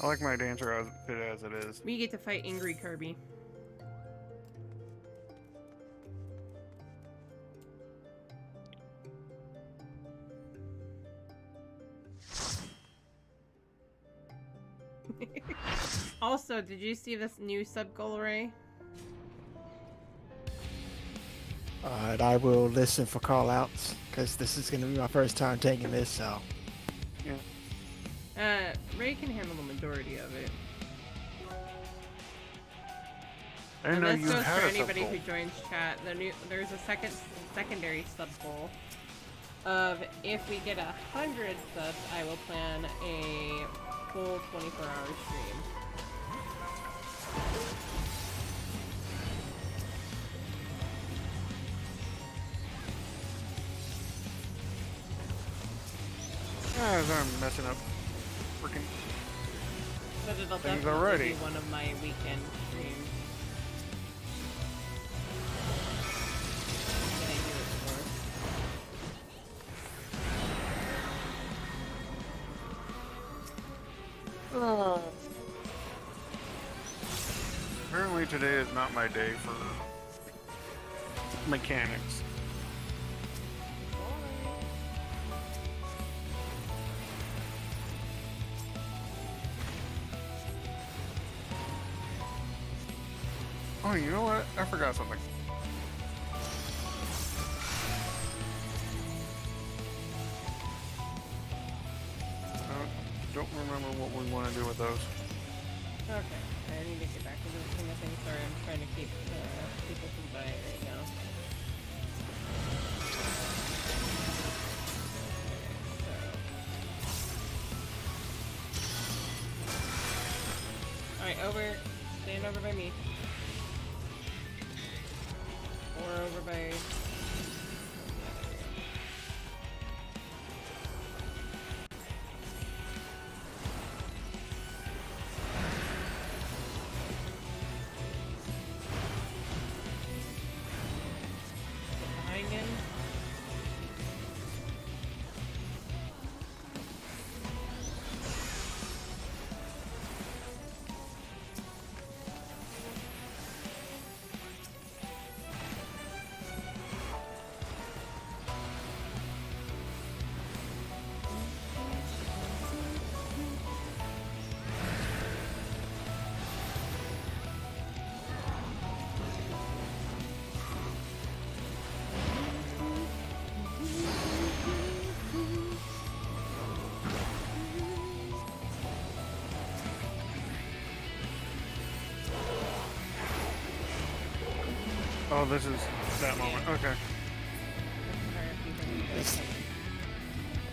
I like my dancer outfit as it is. We get to fight Angry Kirby. Also, did you see this new sub-goal array? And I will listen for call-outs, because this is going to be my first time taking this, so... Yeah. Ray can handle the majority of it. I didn't know And you this goes had for a anybody sub-goal. who joins chat. There's a secondary sub-goal of if we get 100 subs, I will plan a full 24-hour stream. I'm messing up. Freaking. But it'll Things definitely already. be one of my weekend streams. That I do it for. Apparently today is not my day for mechanics. Oh, you know what? I forgot something. Don't remember what we want to do with those. Okay, I need to get back into the swing of things. Sorry, I'm trying to keep people from dying right now. Alright, stand over by me. Or over by... behind him. Oh, this is that moment. Okay.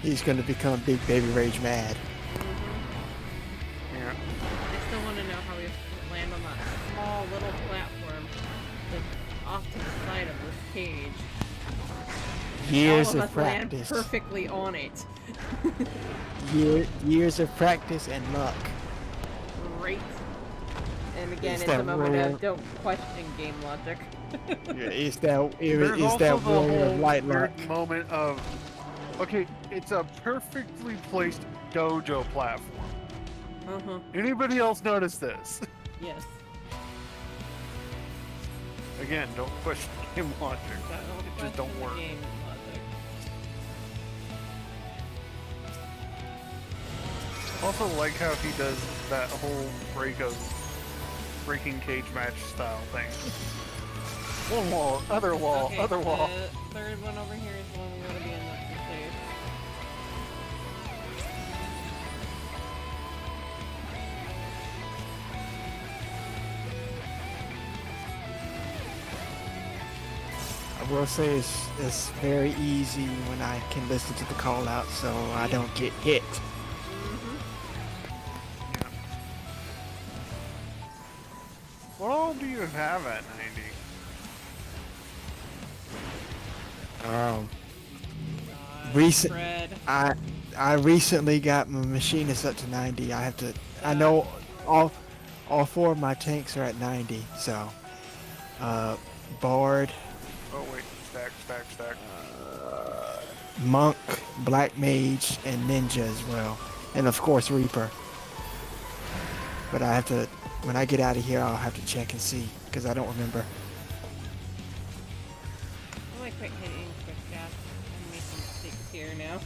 He's going to become Big Baby Rage mad. Yeah. I still want to know how we land on that small little platform that's off to the side of this cage. Years All of of us land practice. perfectly on it. Years of practice and luck. Great. And again, It's it's a that moment rule. of don't question game logic. Yeah, it's that There's it's also that the warrior whole of light weird luck. moment of, okay, it's a perfectly placed dojo platform. Uh-huh. Anybody else notice this? Yes. Again, don't question game logic. It just don't question work. Game logic. Also like how he does that whole breaking cage match style thing. One wall, other wall, Okay, other wall. the third one over here is the one we want to be in the place. I will say it's very easy when I can listen to the call out, so I don't get hit. What all do you have at 90? Recent, Fred. I recently got my machinist up to 90. I know all four of my tanks are at 90, so Bard, Oh wait, stack. Monk, Black Mage, and Ninja as well. And of course Reaper. But I have to, when I get out of here, I'll have to check and see, because I don't remember. Oh, I quit hitting quick gas. I'm making mistakes here now.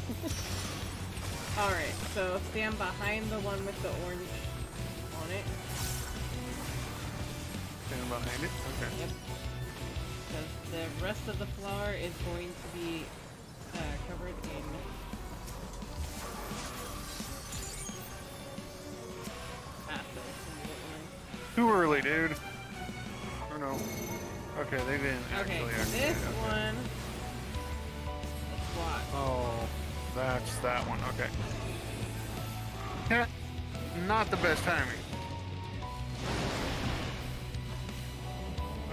Alright, so stand behind the one with the orange on it. Stand behind it. Okay. Yep. Because the rest of the floor is going to be covered in acid. Too early, dude. Oh no. Okay, they didn't Okay, actually this activate it. one. What? Oh, that's that one. Okay. Yeah, not the best timing.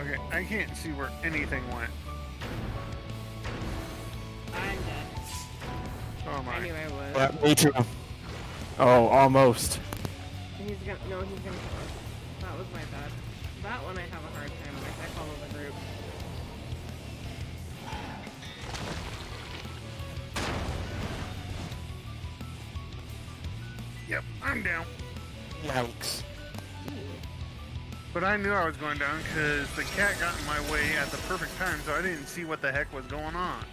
Okay, I can't see where anything went. I'm dead. Oh am I I? knew I was. Yeah, me too. Oh, almost. He's gonna kill us. That was my bad. That one I have a hard time with. I follow the group. Yep, I'm down. Yikes. But I knew I was going down because the cat got in my way at the perfect time, so I didn't see what the heck was going on.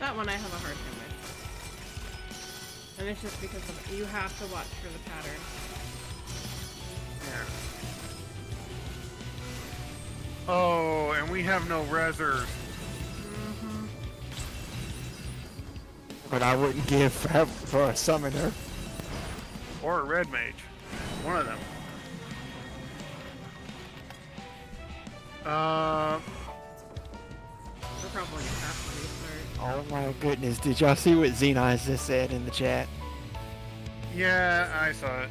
That one I have a hard time with. And it's just because you have to watch for the pattern. Yeah. Oh, and we have no rezzers. Mm-hmm. But I wouldn't give for a summoner. Or a red mage. One of them. We're probably gonna have to restart. Oh my goodness, did y'all see what Xenons just said in the chat? Yeah, I saw it.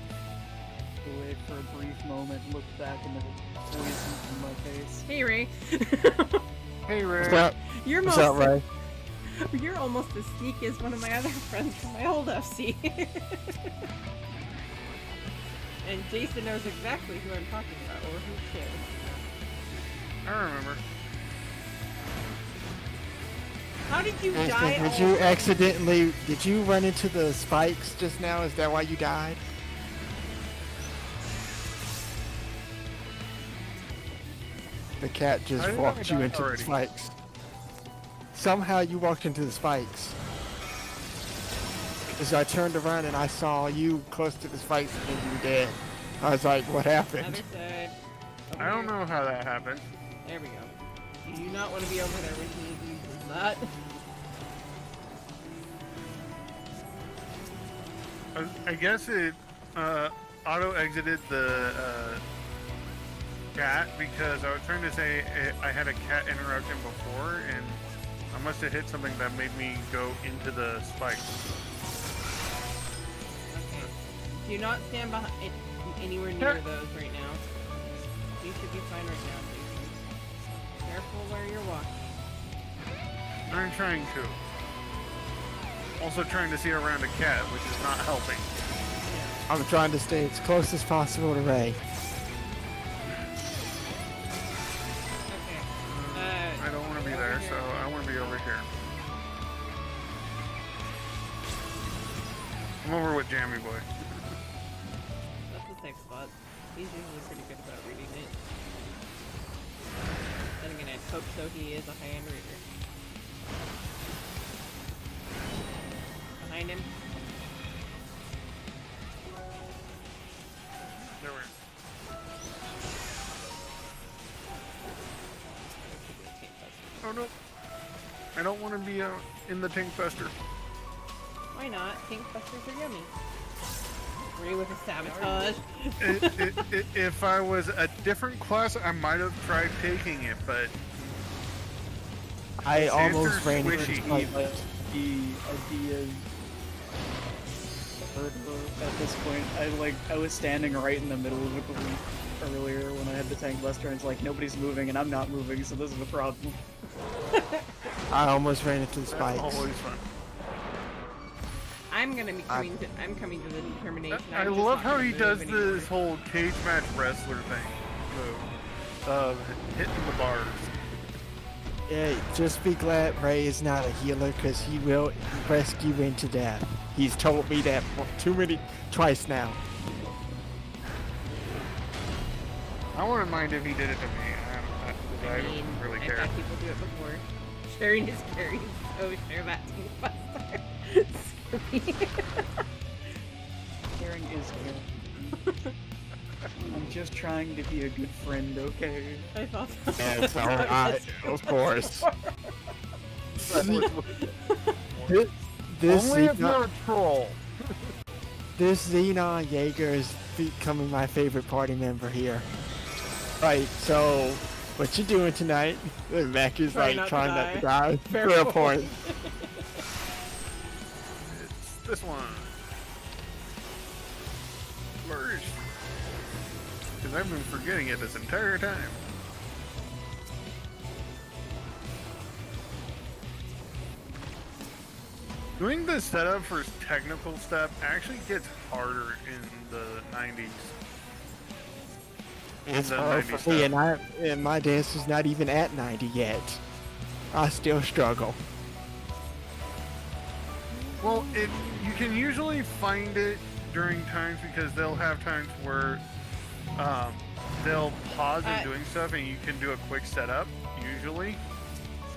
Wait for a brief moment, look back in the poison in my face. Hey Ray. Hey, Ray. What's up? You're What's up, Ray? You're almost as sneaky as one of my other friends from my old FC. And Jason knows exactly who I'm talking about, or who cares. I remember. How did you Jason, die? did you accidentally, did you run into the spikes just now? Is that why you died? The cat I just didn't walked know you I into died the already. spikes. Somehow you walked into the spikes. Because I turned around and I saw you close to the spikes and you were dead. I was like, what happened? Other side. Over I don't here. know how that happened. There we go. You do not want to be over there when he uses that. I guess it auto-exited the cat because I was trying to say I had a cat interaction before and I must have hit something that made me go into the spike. Okay. Do not stand behind anywhere near those right now. You should be fine right now, Jason. Careful where you're walking. I'm trying to. Also trying to see around a cat, which is not helping. I'm trying to stay as close as possible to Ray. Okay. I don't want to be over there, here. so I want to be over here. I'm over with Jammy Boy. That's a safe spot. He's usually pretty good about reading it. Then again, I'd hope so. He is a high-end reader. Behind him. There we Oh no. I don't want to be in the tank buster. Why not? Pink busters are yummy. Ray with a sabotage. If I was a different class, I might have tried taking it, but I Sander's almost ran into squishy. the spike. Like, the idea at this point, I was standing right in the middle of a group earlier when I had the tank buster, and it's like nobody's moving and I'm not moving, so this is a problem. I almost ran into the that's spikes. always fun. I'm gonna be coming to. I'm coming to the determination. I I'm just love not how gonna he move does anymore. this whole cage match wrestler thing. of hitting the bars. Yeah, just be glad Ray is not a healer, because he will rescue you into death. He's told me that twice now. I wouldn't mind if he did it to me. I mean, don't really I've care. had people do it before. Sharing his carries. Oh, share that too, Buster. Caring is caring. I'm just trying to be a good friend, okay? I thought so. That's alright, of course. This Only if Xenon- you're a troll. This Xenon Jaeger is becoming my favorite party member here. Right, so what you doing tonight? Mac is Try like not to trying not to die. Fair Fair point. point. It's this one. Flourish. Because I've been forgetting it this entire time. Doing the setup for technical stuff actually gets harder in the 90s. It's The hard 90s for me, stuff. and my dance is not even at 90 yet. I still struggle. Well, you can usually find it during times because they'll have times where they'll pause in doing stuff and you can do a quick setup, usually.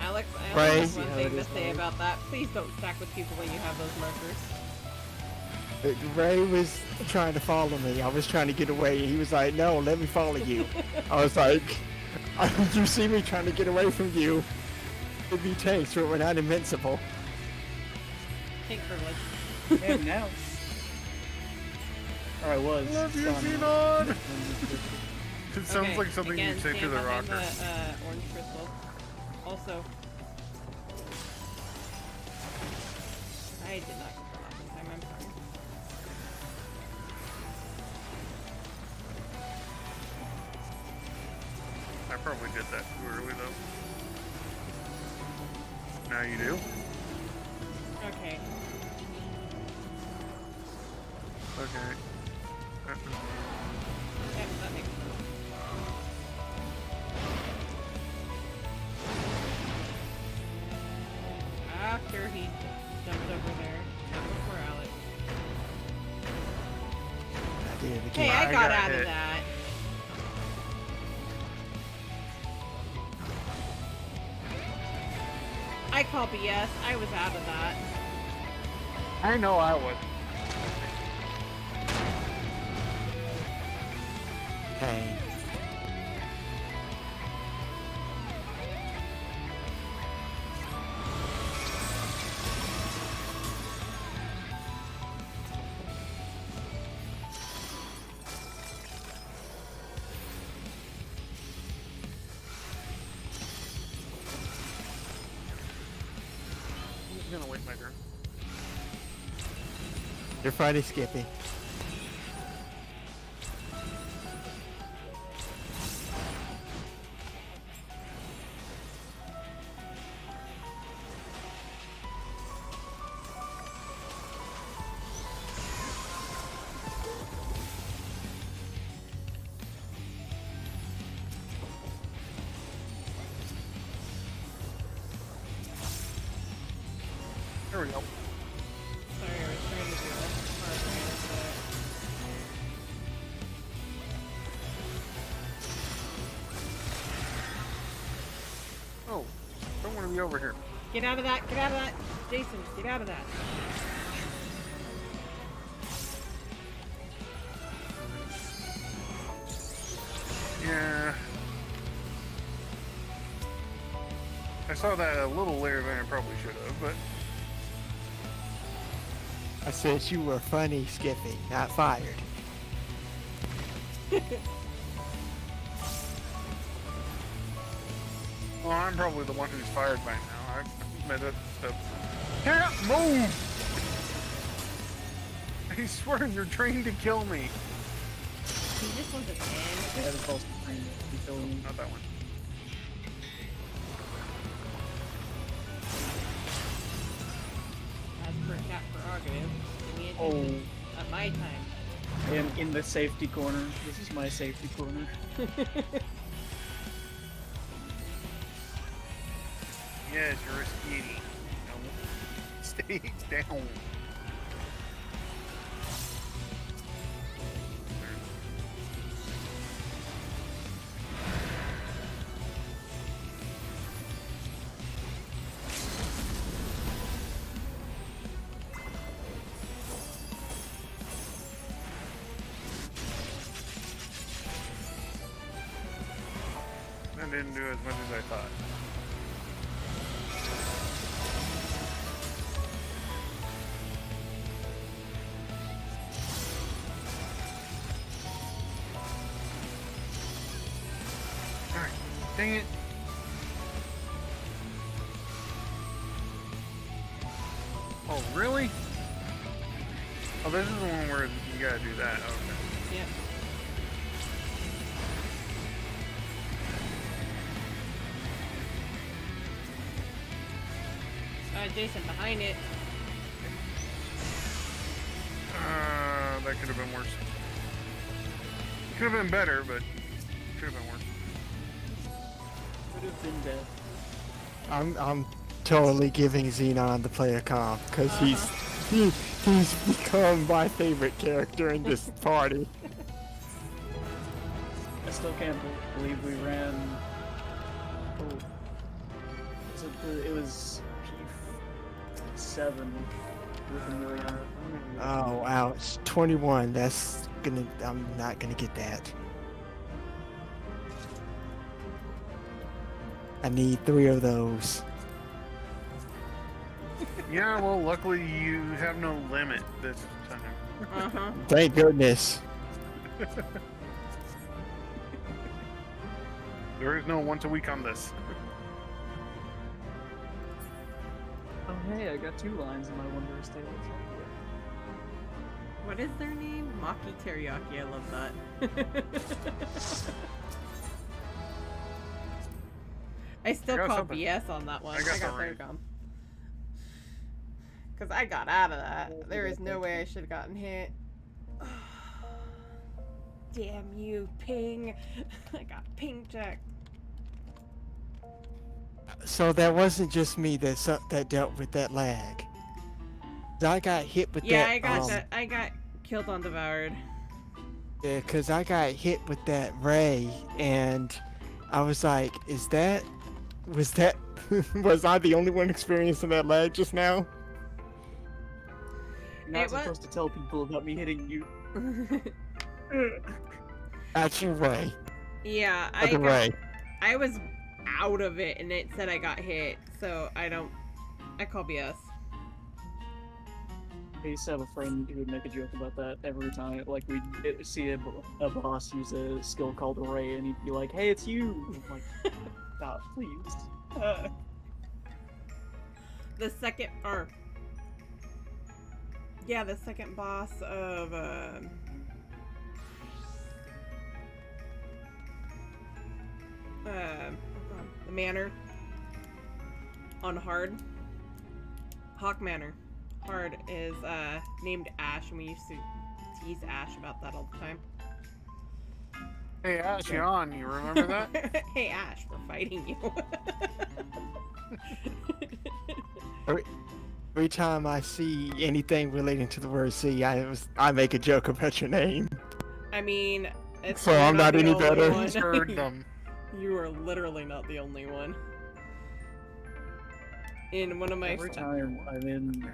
Alex, I Right. only have See one how thing it to is, say right? about that. Please don't stack with people when you have those markers. Ray was trying to follow me. I was trying to get away, and he was like, "No, let me follow you." I was like, "You see me trying to get away from you? It'd be tanks, but we're not invincible." Take privilege. And now. Or I was. Love you, Son. Xenon! It sounds Okay, like something again, you'd say to stand the behind rocker. The, orange crystal. Also, I did not control that one time. I'm sorry. I probably did that too early, though. Now you do? Okay. Okay. Yep, that makes sense. After he jumped over there, not before Alex. I did it Hey, again. I I got got out of hit. that. I call BS. I was out of that. I know I would. Hey. I'm just gonna wait my turn. You're Friday Skippy. There we go. Sorry, I was trying to do a hard man, Oh, don't want to be over here. but get out of that! Get out of that! Jason, get out of that! Yeah. I saw that a little later than I probably should have, but I said you were funny, Skippy, not fired. well, I'm probably the one who's fired by now. I've made it. Can't move! I swear you're trying to kill me. He just wants a Yeah, man. that's also trying to kill me. Not that one. As per cat prerogative, give me Oh, attention at my time. I am in the safety corner. This is my safety corner. Yes, you're a skinny. Stay down. That didn't do as much as I thought. Alright, dang it. Oh, really? Oh, this is the one where you gotta do that. Okay. Yep. Jason behind it. That could have been worse. Could have been better, but could have been worse. Could have been dead. I'm totally giving Xenon the player comp because he's become my favorite character in this party. I still can't believe we ran. Oh, it was P7 with Amelia. Oh, ouch. 21. That's gonna. I'm not gonna get that. I need 3 of those. Yeah, well, luckily you have no limit this time. Uh-huh. Thank goodness. There is no once a week on this. Oh hey, I got 2 lines in my Wondrous Tales. What is their name? Maki Teriyaki. I love that. I still got call something. BS on that one. I got the their ring. gum. Because I got out of that. There is no way I should have gotten hit. Damn you, ping. I got ping checked. So that wasn't just me that dealt with that lag. I got hit with Yeah, that. I got that. I got killed on Devoured. Yeah, because I got hit with that ray, and I was like, was I the only one experiencing that lag just now? You're not It was- supposed to tell people about me hitting you. That's your ray. Yeah, Other ray. I was out of it and it said I got hit, so I call BS. I used to have a friend who would make a joke about that every time. Like, we'd see a boss use a skill called Array, and he'd be like, hey, it's you! I'm like, stop, please. The second boss of the manor on hard. Hawk Manor. Hard is named Ash, and we used to tease Ash about that all the time. Hey, Ash, you on? You remember that? Hey Ash, we're fighting you. Every time I see anything relating to the word C, I make a joke about your name. I mean, So you're I'm not the any only better. one. Heard them. You are literally not the only one. In one of my Every time I'm in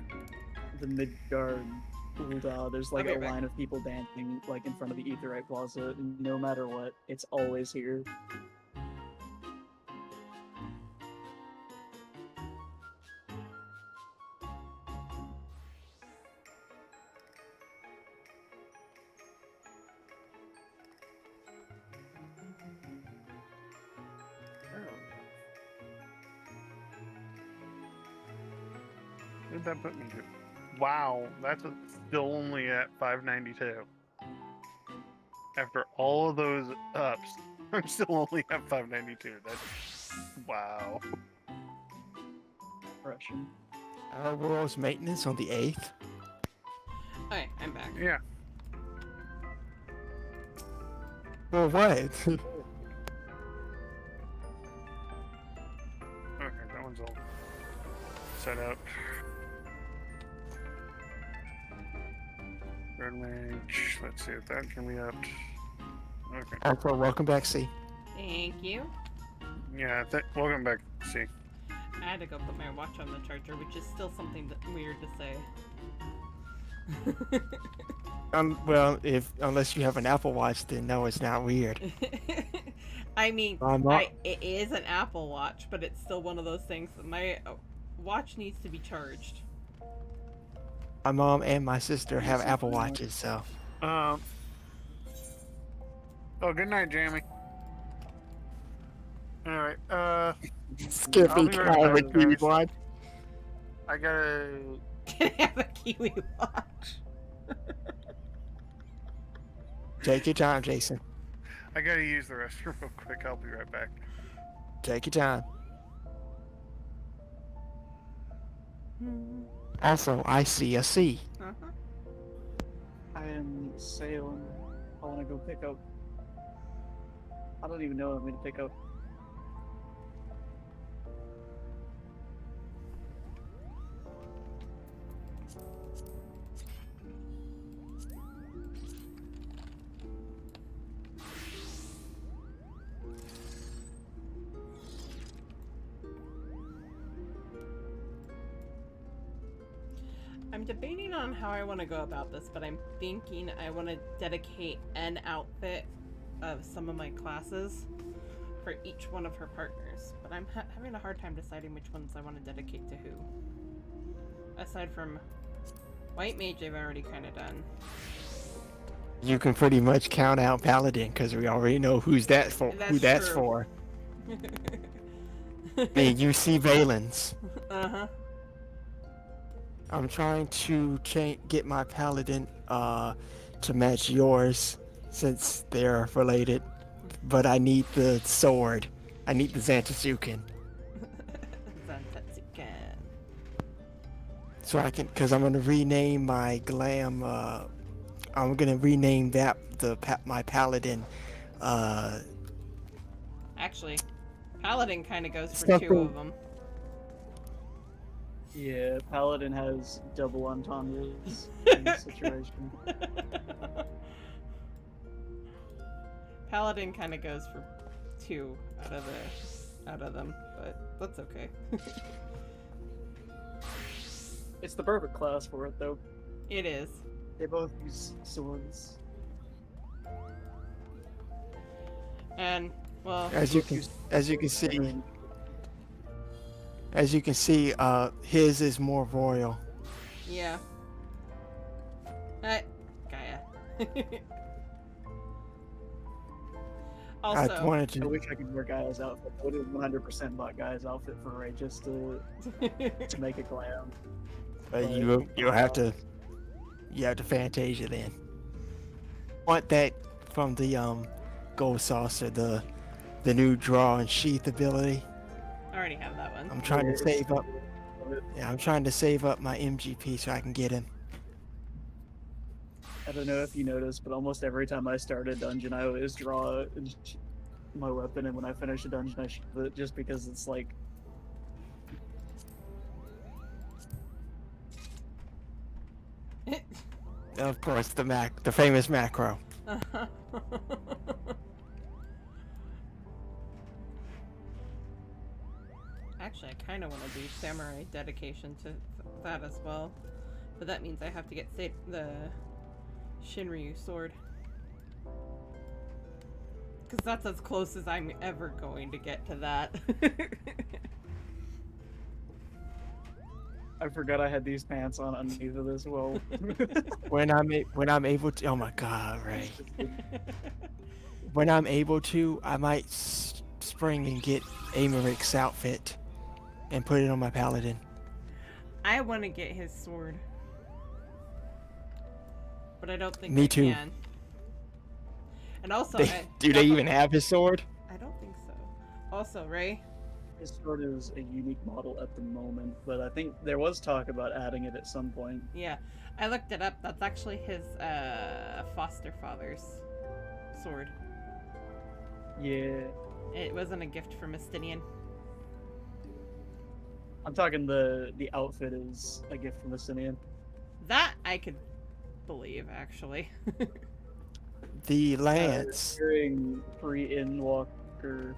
the Midgard Ulda, there's like I'll a be right back. line of people dancing like in front of the Aetheryte Plaza, and no matter what, it's always here. Where did that put me to? Wow, that's still only at 592. After all of those ups, I'm still only at 592. That's wow. Russian. World's maintenance on the 8th. Alright, I'm back. Yeah. For what? Okay, that one's old. set up. Red mage. Let's see if that can be upped. Okay. Also, welcome back, C. Thank you. Yeah, welcome back. See. I had to go put my watch on the charger, which is still something weird to say. Well, unless you have an Apple Watch, then no, it's not weird. I mean, I'm not- it is an Apple Watch, but it's still one of those things that my watch needs to be charged. My mom and my sister have Apple Watches, so. Oh, good night, Jamie. Alright, Skippy, I'll be can right I have a back, Kiwi guys. Watch? I gotta. Can I have a Kiwi watch? Take your time, Jason. I gotta use the restroom real quick. I'll be right back. Take your time. Also, I see a C. Uh-huh. I am sailing. I want to go pick up. I don't even know what I'm going to pick up. I'm debating on how I want to go about this, but I'm thinking I want to dedicate an outfit of some of my classes for each one of her partners. But I'm having a hard time deciding which ones I want to dedicate to who. Aside from White Mage, I've already kind of done. You can pretty much count out Paladin because we already know who that's True. for. Hey, you see Valens. Uh-huh. I'm trying to get my Paladin to match yours since they're related, but I need the sword. I need the Zantetsuken. Zantetsuken. So I can, because I'm gonna rename my glam. I'm gonna rename that my Paladin. Actually, Paladin kind of goes for Something- two of them. Yeah, Paladin has double entendres in this situation. Paladin kind of goes for two out of them, but that's okay. It's the perfect class for it, though. It is. They both use swords. And well, As you can see, his is more royal. yeah. Gaia. I Also, wanted I to. wish I could wear Gaia's outfit. I would have 100% bought Gaia's outfit for Ray just to make it glam. You'll have to. You have to Fantasia then. Want that from the Gold Saucer, the new draw and sheath ability. I already have that one. I'm trying to save up. Yeah, I'm trying to save up my MGP so I can get him. I don't know if you noticed, but almost every time I start a dungeon, I always draw my weapon, and when I finish a dungeon, I sheath it just because it's like. Of course, the famous macro. Actually, I kind of want to do samurai dedication to that as well, but that means I have to get the Shinryu sword, because that's as close as I'm ever going to get to that. I forgot I had these pants on underneath of this. Well, When I'm able to. Oh my God, Ray. When I'm able to, I might spring and get Amarik's outfit and put it on my Paladin. I want to get his sword, but I don't think Me I too. can. And also, Do they even have his sword? I don't think so. Also, Ray, his sword is a unique model at the moment, but I think there was talk about adding it at some point. yeah, I looked it up. That's actually his foster father's sword. Yeah. It wasn't a gift from Estinian. I'm talking the outfit is a gift from Estinian. That I could believe, actually. The lance. During pre-Endwalker,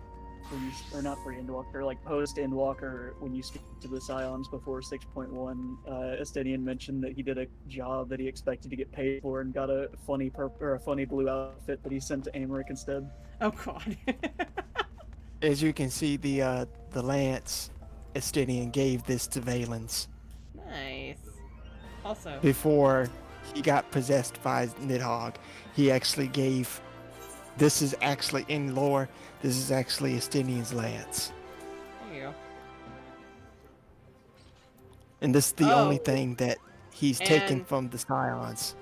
or not pre-Endwalker, like post-Endwalker, when you speak to the Scions before 6.1, Estinian mentioned that he did a job that he expected to get paid for and got a funny or a funny blue outfit that he sent to Amric instead. Oh god. As you can see, the lance, Estinian gave this to Valens Nice. Also, before he got possessed by Nidhogg. He actually gave. This is actually in lore. This is actually Estinian's lance, there you go. and this is the only Oh. thing that he's taken And- from the Scions.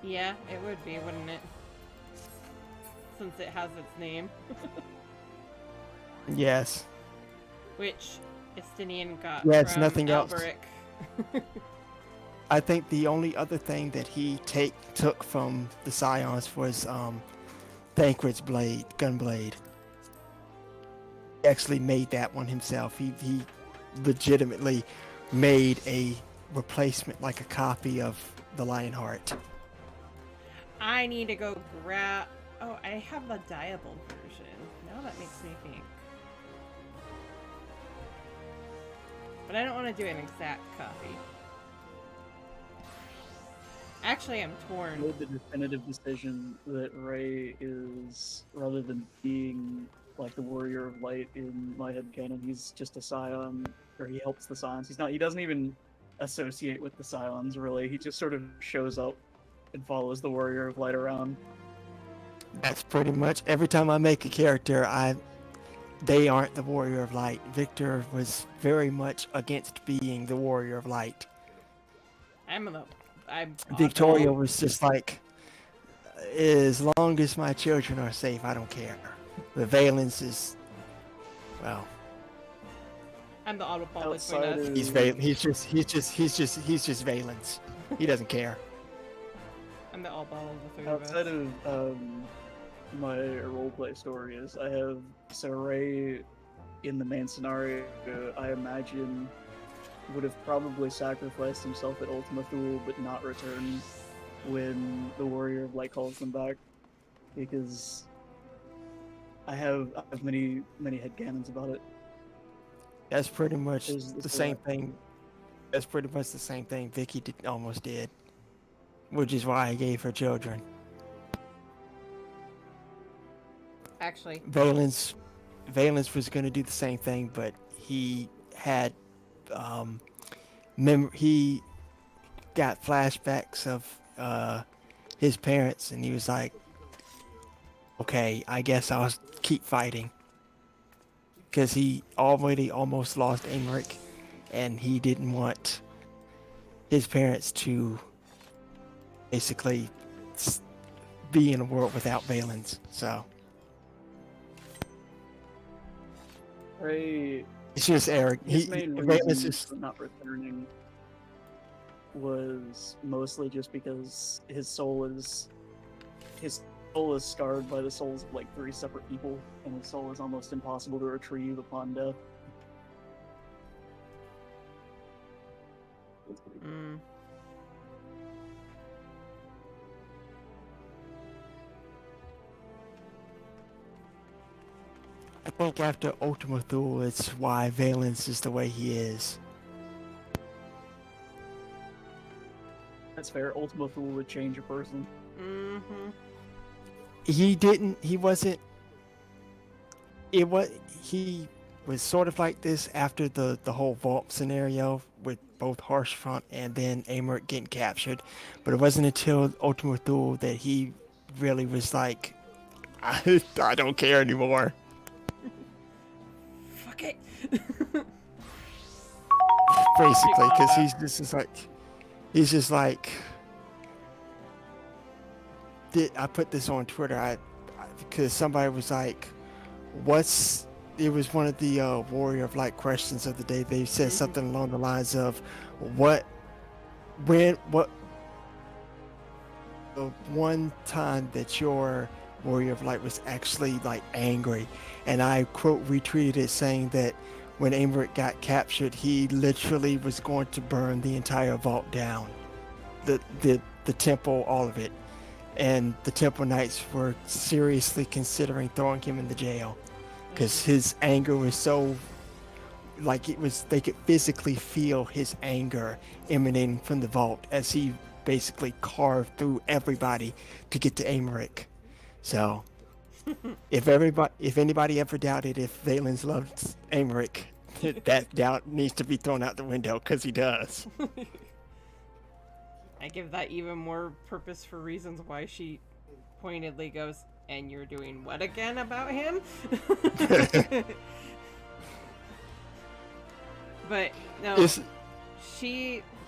Yeah, it would be, wouldn't it? Since it has its name. Yes. Which Estinian got Yeah, it's from nothing else. Alberic. I think the only other thing that he took from the Scions was Thancred's blade, gunblade. He actually made that one himself. He legitimately made a replacement, like a copy of the Lionheart. I need to go grab... Oh, I have the Diable version. Now that makes me think. But I don't want to do an exact copy. Actually, I'm I torn. made the definitive decision that Ray is, rather than being like the Warrior of Light in my headcanon, he's just a Scion, or he helps the Scions. He doesn't even associate with the Scions, really. He just sort of shows up and follows the Warrior of Light around. That's pretty much every time I make a character, they aren't the Warrior of Light. Victor was very much against being the Warrior of Light. I'm Victoria was just like, as long as my children are safe, I don't care. The Valens is, well, I'm the oddball between Outside us. of- he's just Valens. He doesn't care. I'm the oddball of the three of us. Outside of my roleplay story is, I have Ray in the main scenario, I imagine, would have probably sacrificed himself at Ultima Thule but not returned when the Warrior of Light calls them back, because I have many headcanons about it. That's pretty much There's the same thing. That's pretty much the same thing Vicky almost did, which is why I gave her children. Actually, Valens was going to do the same thing, but he had he got flashbacks of his parents, and he was like, okay, I guess I'll keep fighting, because he already almost lost Amric, and he didn't want his parents to basically be in a world without Valens. So Ray, it's just Eric. his main Valens reason is for not returning was mostly just because his soul is scarred by the souls of like 3 separate people, and his soul is almost impossible to retrieve upon death. mm, I think after Ultima Thule, it's why Valens is the way he is. That's fair. Ultima Thule would change a person. mm-hmm. He wasn't. He was sort of like this after the whole vault scenario with both Harshfront and then Amric getting captured. But it wasn't until Ultima Thule that he really was like, I don't care anymore. Fuck it. Basically, because he's just like, I put this on Twitter, because somebody was like, it was one of the Warrior of Light questions of the day. They said something along the lines of, what the one time that your Warrior of Light was actually like angry, and I quote retweeted it saying that when Aymeric got captured, he literally was going to burn the entire vault down, the temple, all of it. And the Temple Knights were seriously considering throwing him in the jail because his anger was so, like, it was, they could physically feel his anger emanating from the vault as he basically carved through everybody to get to Aymeric. So if anybody ever doubted if Valens loved Aymeric, that doubt needs to be thrown out the window because he does. I give that even more purpose for reasons why she pointedly goes, and you're doing what again about him? But no,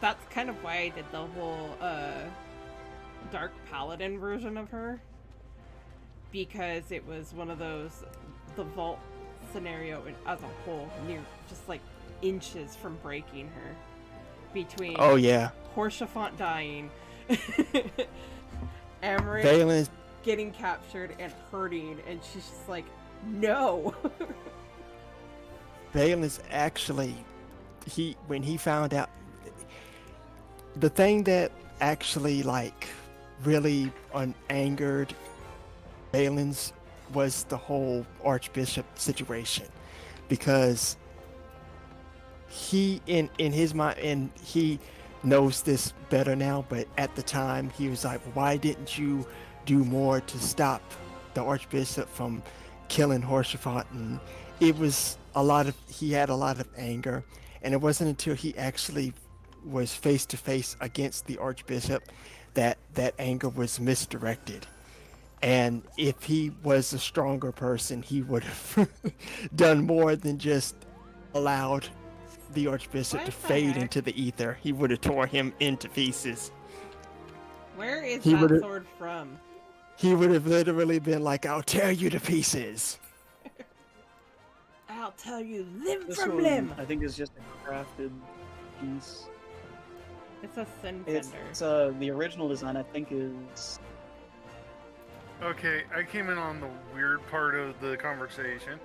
that's kind of why I did the whole Dark Paladin version of her. Because it was one of those, the vault scenario as a whole, near just like inches from breaking her. Between Horsefant dying, Aymeric Valens getting captured and hurting, and she's just like, no. Valens actually, when he found out, the thing that actually like really angered Valens was the whole Archbishop situation, because he in his mind, and he knows this better now, but at the time he was like, why didn't you do more to stop the Archbishop from killing Horsefant? And it was he had a lot of anger, and it wasn't until he actually was face to face against the Archbishop that anger was misdirected. And if he was a stronger person, he would have done more than just allowed the Archbishop to fade into the ether. He would have tore him into pieces. Where is that sword from? He would have literally been like, I'll tear you to pieces. I'll tell you limb This from one, limb. I think, is just a crafted piece. It's a sin fender. It's the original design, I think, is... Okay, I came in on the weird part of the conversation.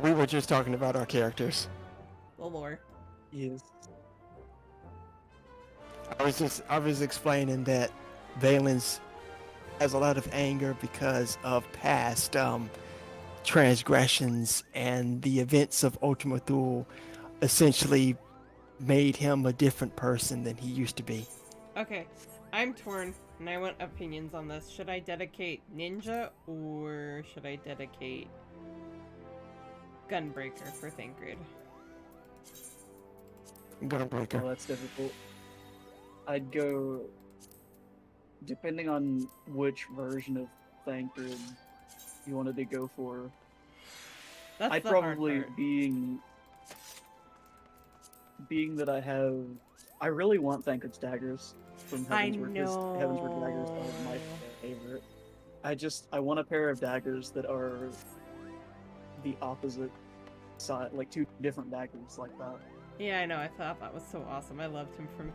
We were just talking about our characters. The lore. Yes. I was explaining that Valens has a lot of anger because of past transgressions, and the events of Ultima Thule essentially made him a different person than he used to be. Okay, I'm torn, and I want opinions on this. Should I dedicate Ninja, or should I dedicate Gunbreaker for Thancred? Gunbreaker. Oh, that's difficult. I'd go... Depending on which version of Thancred you wanted to go for, That's I'd the hard probably, part. being that I really want Thancred's daggers from Heavensward, because Heavensward daggers are my favorite. I want a pair of daggers that are the opposite side, like two different daggers like that. Yeah, I know. I thought that was so awesome. I loved him from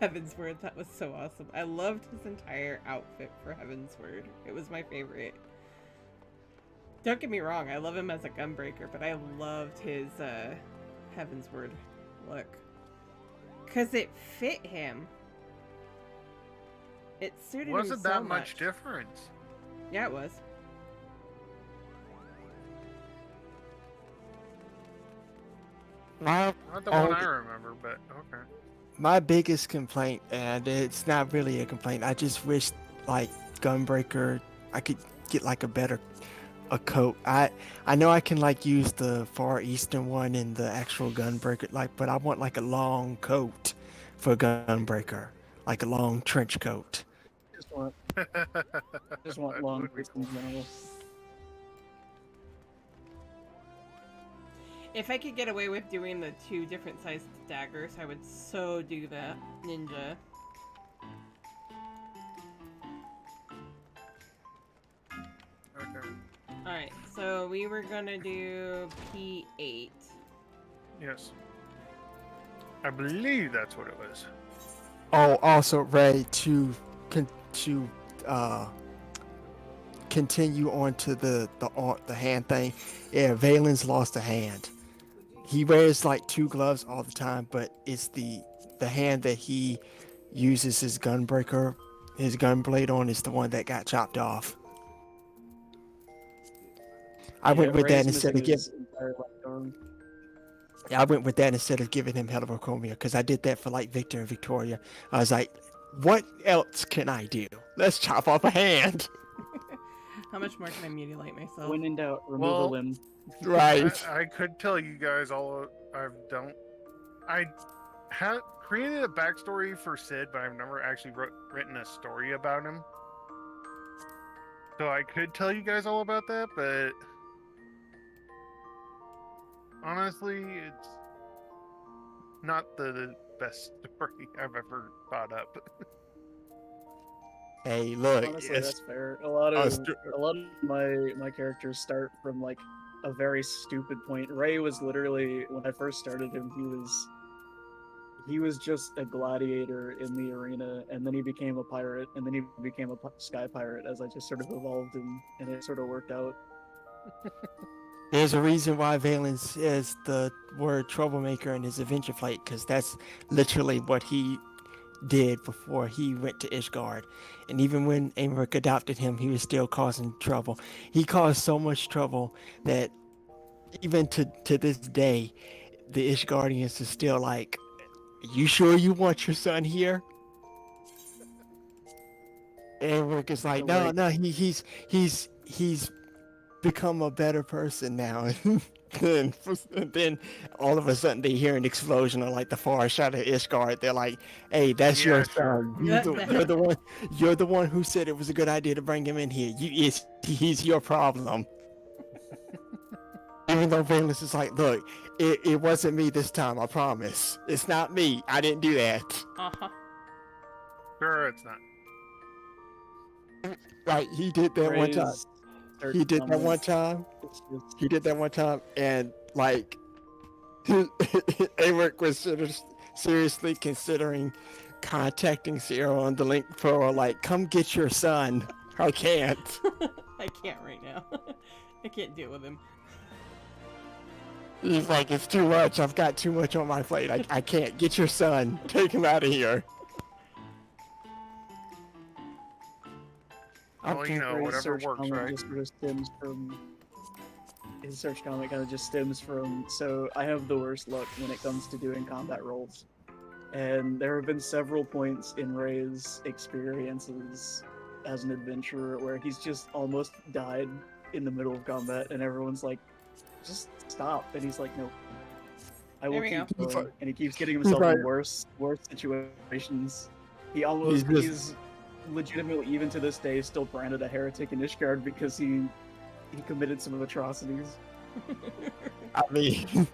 Heavensward. That was so awesome. I loved his entire outfit for Heavensward. It was my favorite. Don't get me wrong. I love him as a Gunbreaker, but I loved his Heavensward look. Because it fit him. It suited him Wasn't so that much difference? Yeah, it was. Not the one I remember, but okay. My biggest complaint, and it's not really a complaint, I just wish, like, Gunbreaker, I could get like a coat. I know I can like use the Far Eastern one in the actual Gunbreaker, like, but I want like a long coat for Gunbreaker, like a long trench coat. Just want long coats in general. If I could get away with doing the two different sized daggers, I would so do that, Ninja. Okay. Alright, so we were gonna do P8. Yes. I believe that's what it was. Oh, also Ray, to continue on to the hand thing, yeah, Valen's lost a hand. He wears like 2 gloves all the time, but it's the hand that he uses his gun blade on is the one that got chopped off. I went with that instead of giving. I went with that instead of giving him Helichromia because I did that for like Victor and Victoria. I was like, what else can I do? Let's chop off a hand. How much more can I mutilate myself? When in doubt, remove Well, a limb. Right. I could tell you guys all I've done. I had created a backstory for Sid, but I've never actually written a story about him. So I could tell you guys all about that, but honestly, it's not the best story I've ever thought up. Hey, look. Honestly, that's fair. A lot of my characters start from like a very stupid point. Ray was literally, when I first started him, he was just a gladiator in the arena, and then he became a pirate, and then he became a sky pirate as I just sort of evolved him, and it sort of worked out. There's a reason why Valen says the word troublemaker in his adventure flight, because that's literally what he did before he went to Ishgard. And even when Amric adopted him, he was still causing trouble. He caused so much trouble that even to this day, the Ishgardians are still like, you sure you want your son here? Amric is like, no, he's become a better person now. And then all of a sudden they hear an explosion on like the far side of Ishgard. They're like, "Hey, that's your son. You're the one who said it was a good idea to bring him in here. He's your problem." Even though Valens is like, "Look, it wasn't me this time. I promise. It's not me. I didn't do that." Sure, it's not. Right? He did that one time. He did that one time. He did that one time, and like, Eric was seriously considering contacting Zero on the link pro, like, come get your son. I can't. I can't right now. I can't deal with him. He's like, it's too much. I've got too much on my plate. I can't. Get your son. Take him out of here. Well, you know, whatever works, right? Just sort of stems from, his search comment kind of just stems from, so I have the worst luck when it comes to doing combat rolls. And there have been several points in Ray's experiences as an adventurer where he's just almost died in the middle of combat, and everyone's like, just stop. And he's like, no, I will keep going. And he keeps getting himself in worse situations. He's legitimately, even to this day, still branded a heretic in Ishgard because he committed some atrocities. I mean,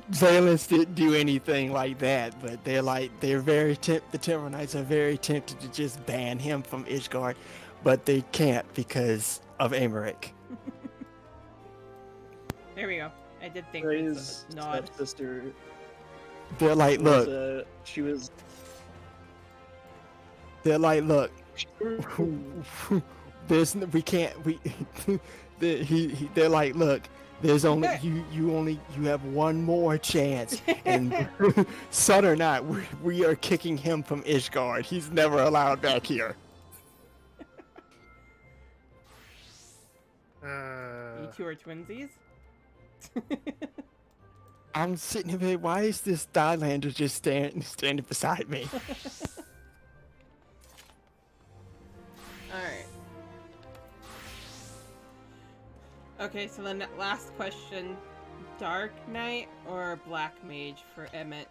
Valens didn't do anything like that, but they're very the Timber Knights are very tempted to just ban him from Ishgard, but they can't because of Amaric. There we go. I did think Ray's it's a nod. stepsister. They're like, look. She was. They're like, look. They're like, look. There's only you have one more chance, and son or not, we are kicking him from Ishgard. He's never allowed back here. You two are twinsies? I'm sitting here. Why is this Thailender just standing beside me? Alright. Okay, so the last question. Dark Knight or Black Mage for Emmett?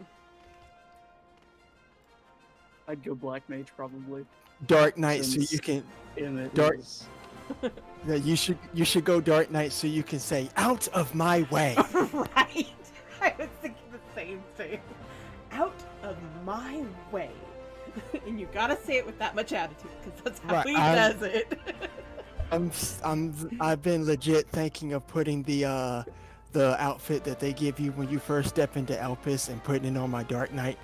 I'd go Black Mage probably. Dark Knight, so you can. Emmett Dark. is... Yeah, you should go Dark Knight so you can say out of my way. Right. I was thinking the same thing. Out of my way. And you gotta say it with that much attitude, because that's how he does it. I've been legit thinking of putting the outfit that they give you when you first step into Elpis and putting it on my Dark Knight.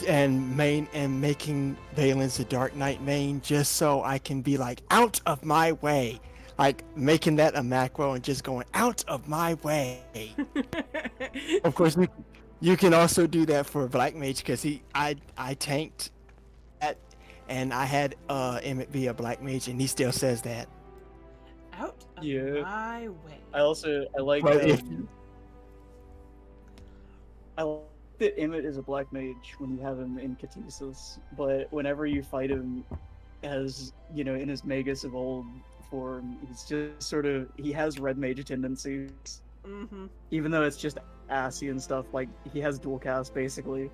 making Valen's the Dark Knight main just so I can be like out of my way, like making that a macro and just going out of my way. Of course, you can also do that for Black Mage because I tanked that and I had Emmett be a Black Mage and he still says that. Out of Yeah. my way. I like But if I like that Emmett is a black mage when you have him in Katisos, but whenever you fight him as, you know, in his Magus of old form, he's just sort of, he has red mage tendencies. Mm-hmm. Even though it's just assy and stuff, like, he has dual cast, basically.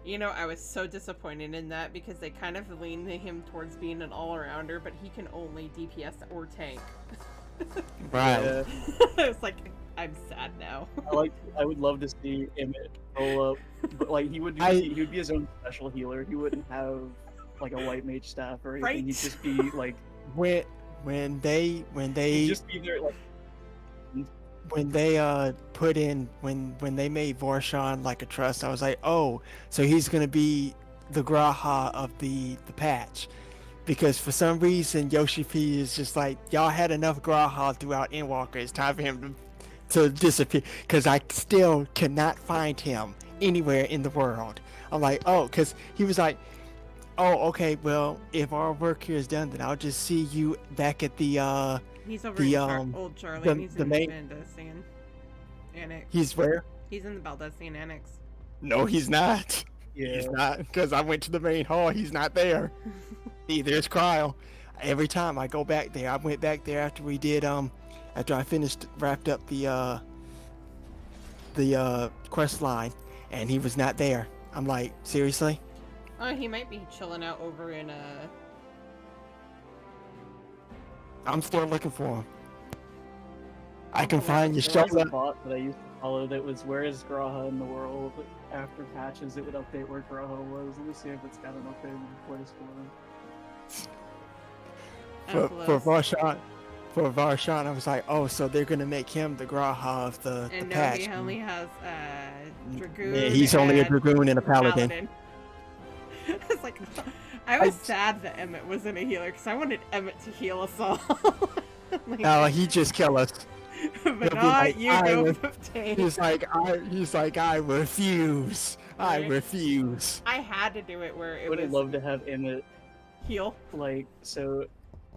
You know, I was so disappointed in that because they kind of leaned him towards being an all-arounder, but he can only DPS or tank. right. Yeah. It's like, I'm sad now. I would love to see Emmett roll up, but, like, he would be his own special healer. He wouldn't have, like, a white mage staff or anything. Right. He'd just be, like... when they He'd just be there, like... when they put in when they made Vorshan like a trust, I was like, oh, so he's gonna be the Graha of the patch, because for some reason Yoshi P is just like, y'all had enough Graha throughout Endwalker. It's time for him to disappear, because I still cannot find him anywhere in the world. I'm like, oh, because he was like, oh, okay, well, if our work here is done, then I'll just see you back at the He's over The, in Old Charlie, the- and he's the in main- the Baldessian Annex. he's where? He's in the Baldessian Annex. No, he's not. Yeah. He's not, because I went to the main hall. He's not there. There's Cryo. Every time I go back there, I went back there after we did after I wrapped up the quest line, and he was not there. I'm like, seriously? Oh, he might be chilling out over in I'm still looking for him. I can Oh, find your There was a shoulder. bot that I used to follow that was, where is Graha in the world? After patches, it would update where Graha was. Let me see if it's got an updated place for him. For Varshan. For Varshan, I was like, oh, so they're gonna make him the Graha of the and no, patch. he only has Dragoon. Yeah, he's only a and Dragoon and a Paladin. It's like, I was sad that Emmett wasn't a healer because I wanted Emmett to heal us all. Like, No, he just kill us. but he'll be not like, you, I go would- 15. He's like, I refuse. I Right. refuse. I had to do it where I it would was love to have Emmett, heal. like, so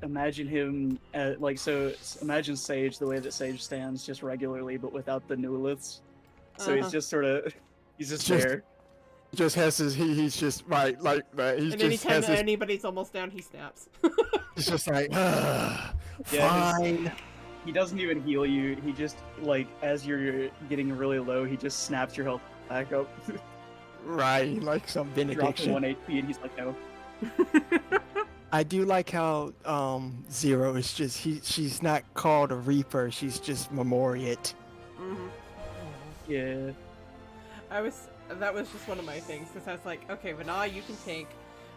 imagine him, imagine Sage the way that Sage stands just regularly, but without the newliths. So he's Uh-huh. just sort of, he's just Just- there. Just has his, he's just right like that. He And just anytime has that his, anybody's almost down, he snaps. he's just like, Yeah, fine. He doesn't even heal you. He just, like, as you're getting really low, he just snaps your health back up. Right, like some Drops to benediction. 1 HP, and he's like, no. I do like how Zero is just she's not called a Reaper. She's just Memoriate. Mhm. Yeah. That was just one of my things because I was like, okay, Vana, you can tank.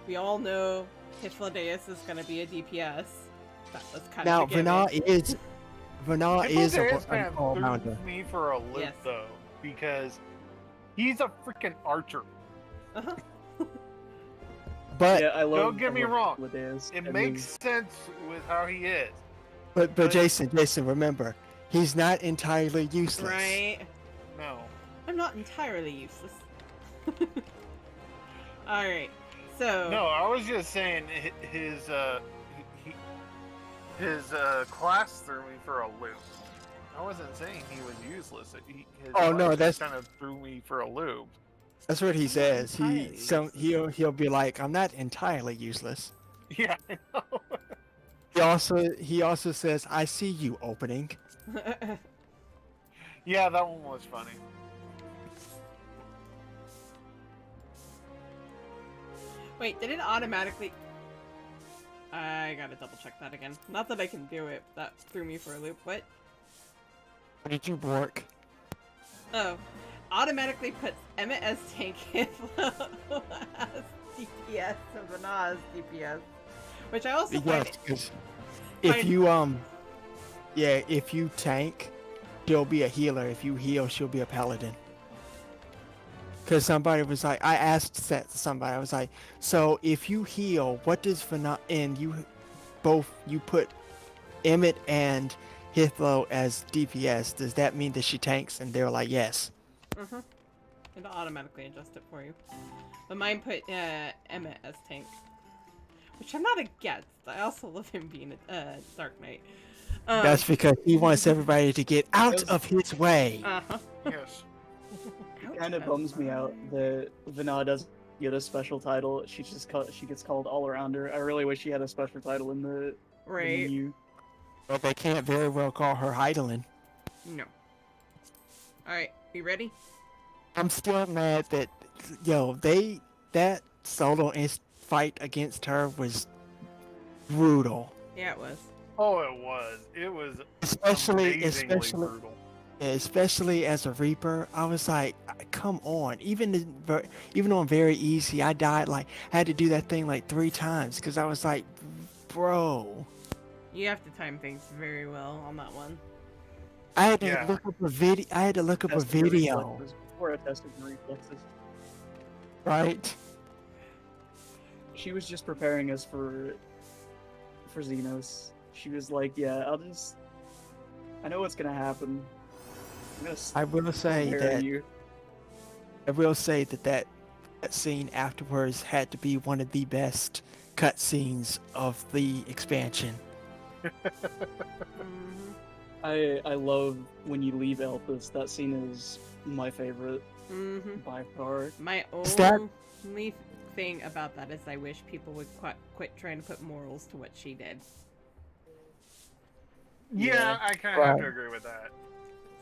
We all know Tifladeus is gonna be a DPS. That was kind Now of a given. Vana is Hippodais kind an of all-rounder. threw me for a loop Yes. though, because he's a freaking archer. Uh-huh. But Yeah, I love. Don't get me wrong. Tifladeus. It I makes mean, sense with how he is. but but- Jason, remember, he's not entirely useless. Right. No. I'm not entirely useless. Alright, so... No, I was just saying his class threw me for a loop. I wasn't saying he was useless. His Oh, no, class that's- kind of threw me for a loop. That's what he says. Entirely He'll be like, I'm not entirely useless. Yeah, I know. He also says, I see you opening. Yeah, that one was funny. Wait, did it automatically... I gotta double check that again. Not that I can do it, that threw me for a loop. What? What did you work? Oh. Automatically puts Emmett as tank and Flo as DPS and Vana as DPS. Which I also find Yes, it... 'cause if Fine. you if you tank, she'll be a healer. If you heal, she'll be a paladin. Because somebody was like, I asked that to somebody. I was like, so if you heal, what does and you put Emmett and Hitlo as DPS? Does that mean that she tanks? And they were like, yes. Uh-huh. It'll automatically adjust it for you. But mine put Emmett as tank. Which I'm not against. I also love him being a Dark Knight. That's because he wants everybody to get out of his way. Uh-huh. Yes. It kind of bums me out that Vana doesn't get a special title. She gets called all arounder. I really wish she had a special title in the Right. menu. Well, they can't very well call her Heidelin. No. Alright, you ready? I'm still mad that, that solo fight against her was brutal. Yeah, it was. Oh, it was. It was Especially brutal. especially as a Reaper, I was like, come on. Even on very easy, I died I had to do that thing 3 times because I was like, bro. You have to time things very well on that one. I had to look up a video. I had to look up a video. Before I tested the reflexes. Right. She was just preparing us for Xenos. She was like, yeah, I know what's gonna happen. I will say that scene afterwards had to be one of the best cutscenes of the expansion. Mm-hmm. I love when you leave Elpis. That scene is my favorite Mm-hmm. by far. My that- only thing about that is I wish people would quit trying to put morals to what she did. Yeah, I kind of have to agree with that.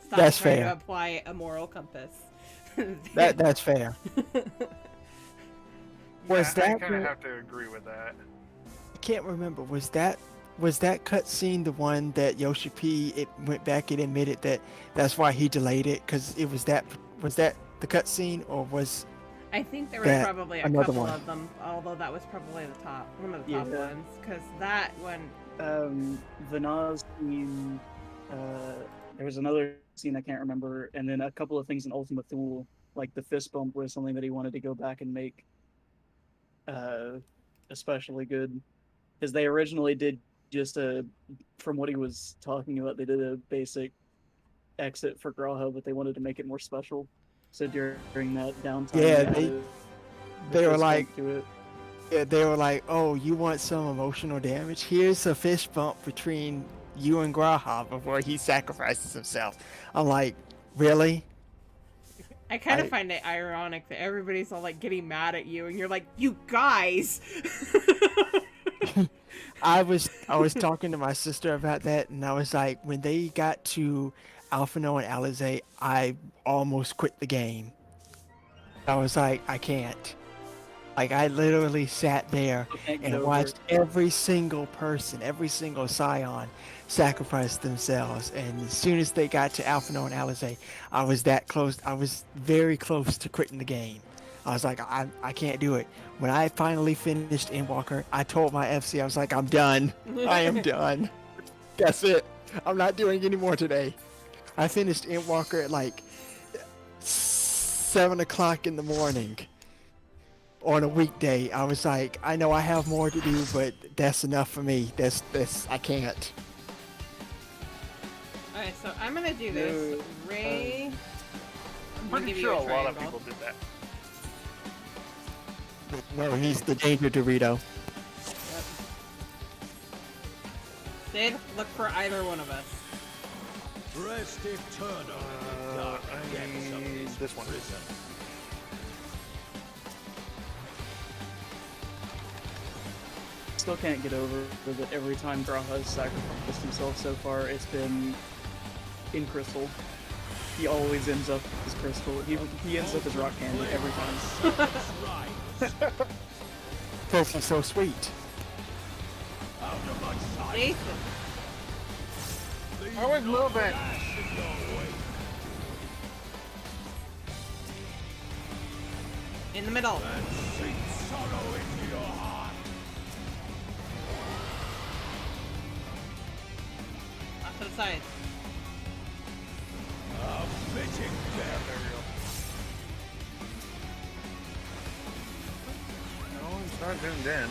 Stop That's trying fair. to apply a moral compass. That's fair. Was I that kind of the- have to agree with that. I can't remember. Was that cutscene the one that Yoshi P went back and admitted that that's why he delayed it because it was that the cutscene or was I think there were that probably a another couple one? of them, although that was probably one of the top Yeah. ones, because that one. Vana's scene, there was another scene I can't remember, and then a couple of things in Ultima Thule, like the fist bump was something that he wanted to go back and make especially good. Because they originally did just from what he was talking about, they did a basic exit for Graha, but they wanted to make it more special. So during that downtime, Yeah, added they the were fist like- bump to it. Yeah, they were like, oh, you want some emotional damage? Here's a fist bump between you and Graha before he sacrifices himself. I'm like, really? I kind of find it ironic that everybody's all like getting mad at you, and you're like, you guys. I was talking to my sister about that, and I was like, when they got to Alphino and Alizé, I almost quit the game. I was like, I can't. Like, I literally sat there Can't get and over watched it. every single person, every single Scion sacrifice themselves. And as soon as they got to Alphino and Alizé, I was that close. I was very close to quitting the game. I was like, I can't do it. When I finally finished Endwalker, I told my FC, I was like, I'm done. I am done. That's it. I'm not doing any more today. I finished Endwalker at like 7 o'clock in the morning on a weekday. I was like, I know I have more to do, but that's enough for me. That's I can't. Alright, so I'm gonna do this. No, Ray. I'm I'll pretty give you sure a a lot of triangle. people did that. No, he's the danger Dorito. Sid, look for either one of us. Rest eternal in the dark depths of this one. prison. Still can't get over that every time Graha has sacrificed himself so far, it's been in crystal. He always ends up as crystal. He ends up as rock candy every time. Because he's so sweet. Jason. I was moving. In the middle. Off to the side. It's not zoomed in.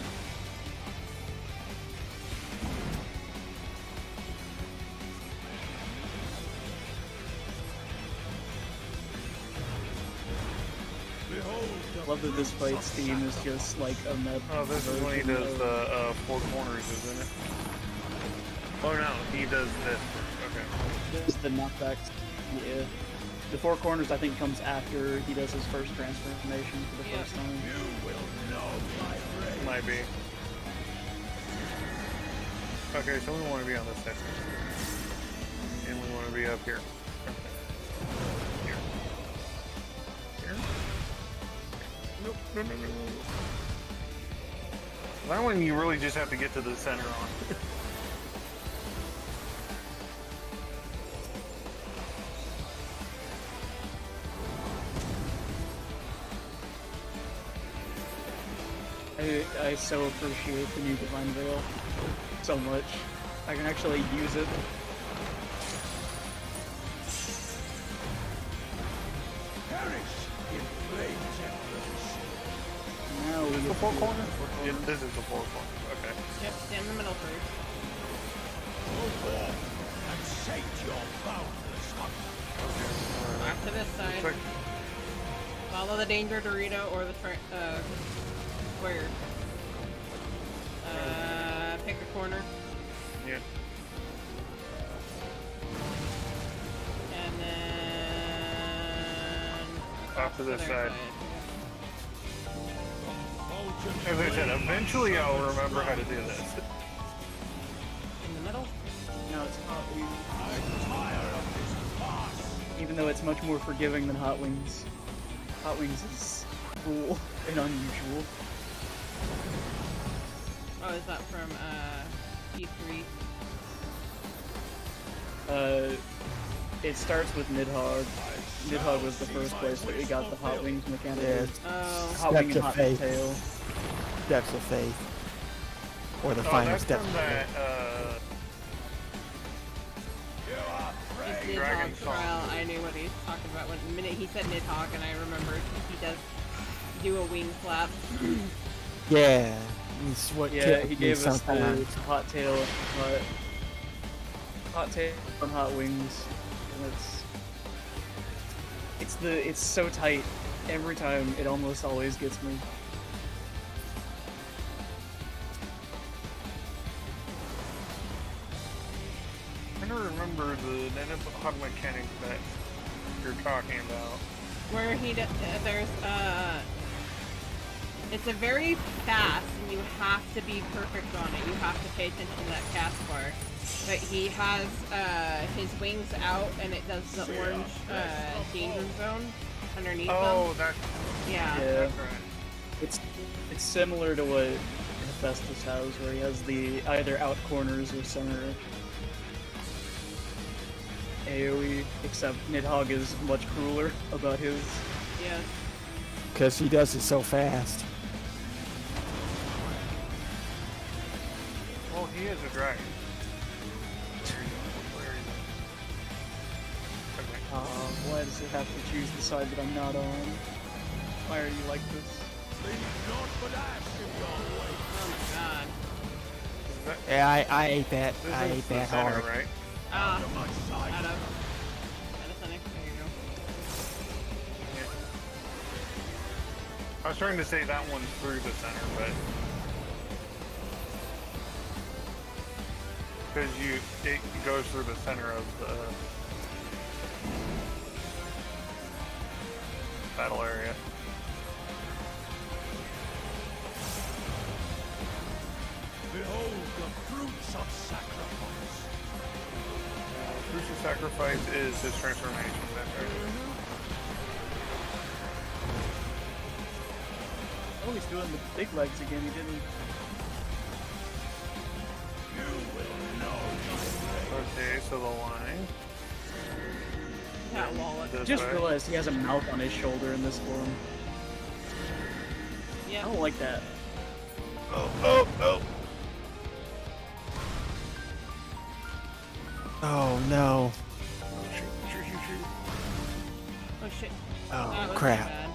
I love that this fight's theme is just like a map. Oh, this is when he version does of- the four corners, isn't it? Oh no, he does this. Okay. This is the knockbacks. Yeah. The four corners I think comes after he does his first transformation for the Yeah. first time. Might be. Okay, so we want to be on this side. And we want to be up here. Here. Here? Nope. No, no, no, no. That one you really just have to get to the center on. I so appreciate the new Divine Veil so much. I can actually use it. Now we The get four to- corners? Yeah, this is the four corners. Okay. Yep, stand in the middle first. Off to this side. Quick. Follow the danger Dorito or the square. Pick a corner. Yeah. And then Off to this their side. As I said, eventually I'll remember how to do this. In the middle. No, it's Hot Wings. Even though it's much more forgiving than Hot Wings. Hot Wings is cool and unusual. Oh, is that from P3? It starts with Nidhogg. Nidhogg was the first place that we got the Hot Wings mechanic. Yeah, Oh, Hot Wing and Steps of Hot Faith. Tail. Depths of Faith. Or the Oh, final that's step. from that, it's Dragon Nidhogg Song. trial. I knew what he was talking about. When the minute he said Nidhogg, and I remembered he does do a wing flap. Yeah. It's what Yeah, killed he me gave us the sometimes. Hot Tail, Hot Tail and Hot Wings, and it's so tight. Every time, it almost always gets me. I don't remember the Nidhogg mechanic that you're talking about. Where there's it's a very fast, and you have to be perfect on it. You have to pay attention to that cast bar. But he has his wings out, and it does the orange danger zone underneath Oh, them. that's, Yeah. Yeah, that's right. it's similar to what Hephaestus has, where he has the either out corners or center AoE, except Nidhogg is much crueler about his. Yeah. Because he does it so fast. Well, he is a dragon. Okay. Why does it have to choose the side that I'm not on? Why are you like this? Oh my god. Is that, Yeah, I ate that. this I is ate the that center, hard. right? Out of center. There you go. I was trying to say that one through the center, but because it goes through the center of the battle area. Behold the fruits of sacrifice. Crucial sacrifice is his transformation. That's right. Oh, he's doing the big legs again. He didn't. Okay, so the line. That wallet. This Just way. realized he has a mouth on his shoulder in this form. I Yep. don't like that. Oh no. Oh shit. Oh That was crap. bad.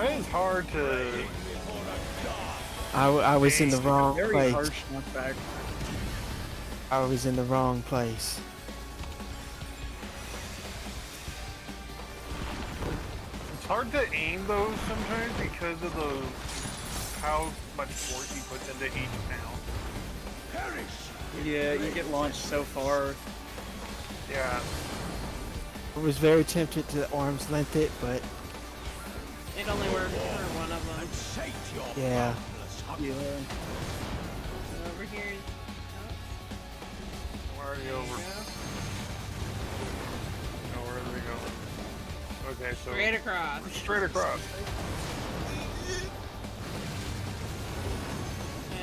It's hard to. I was in the wrong Very place. harsh knockback. I was in the wrong place. It's hard to aim those sometimes because of how much force he puts into each pound. Yeah, you get launched so far. Yeah. I was very tempted to arm's length it, but It only works for one of them. yeah. Yeah. Over here. I'm already over. Oh, where are they going? Okay, so Straight across. straight across.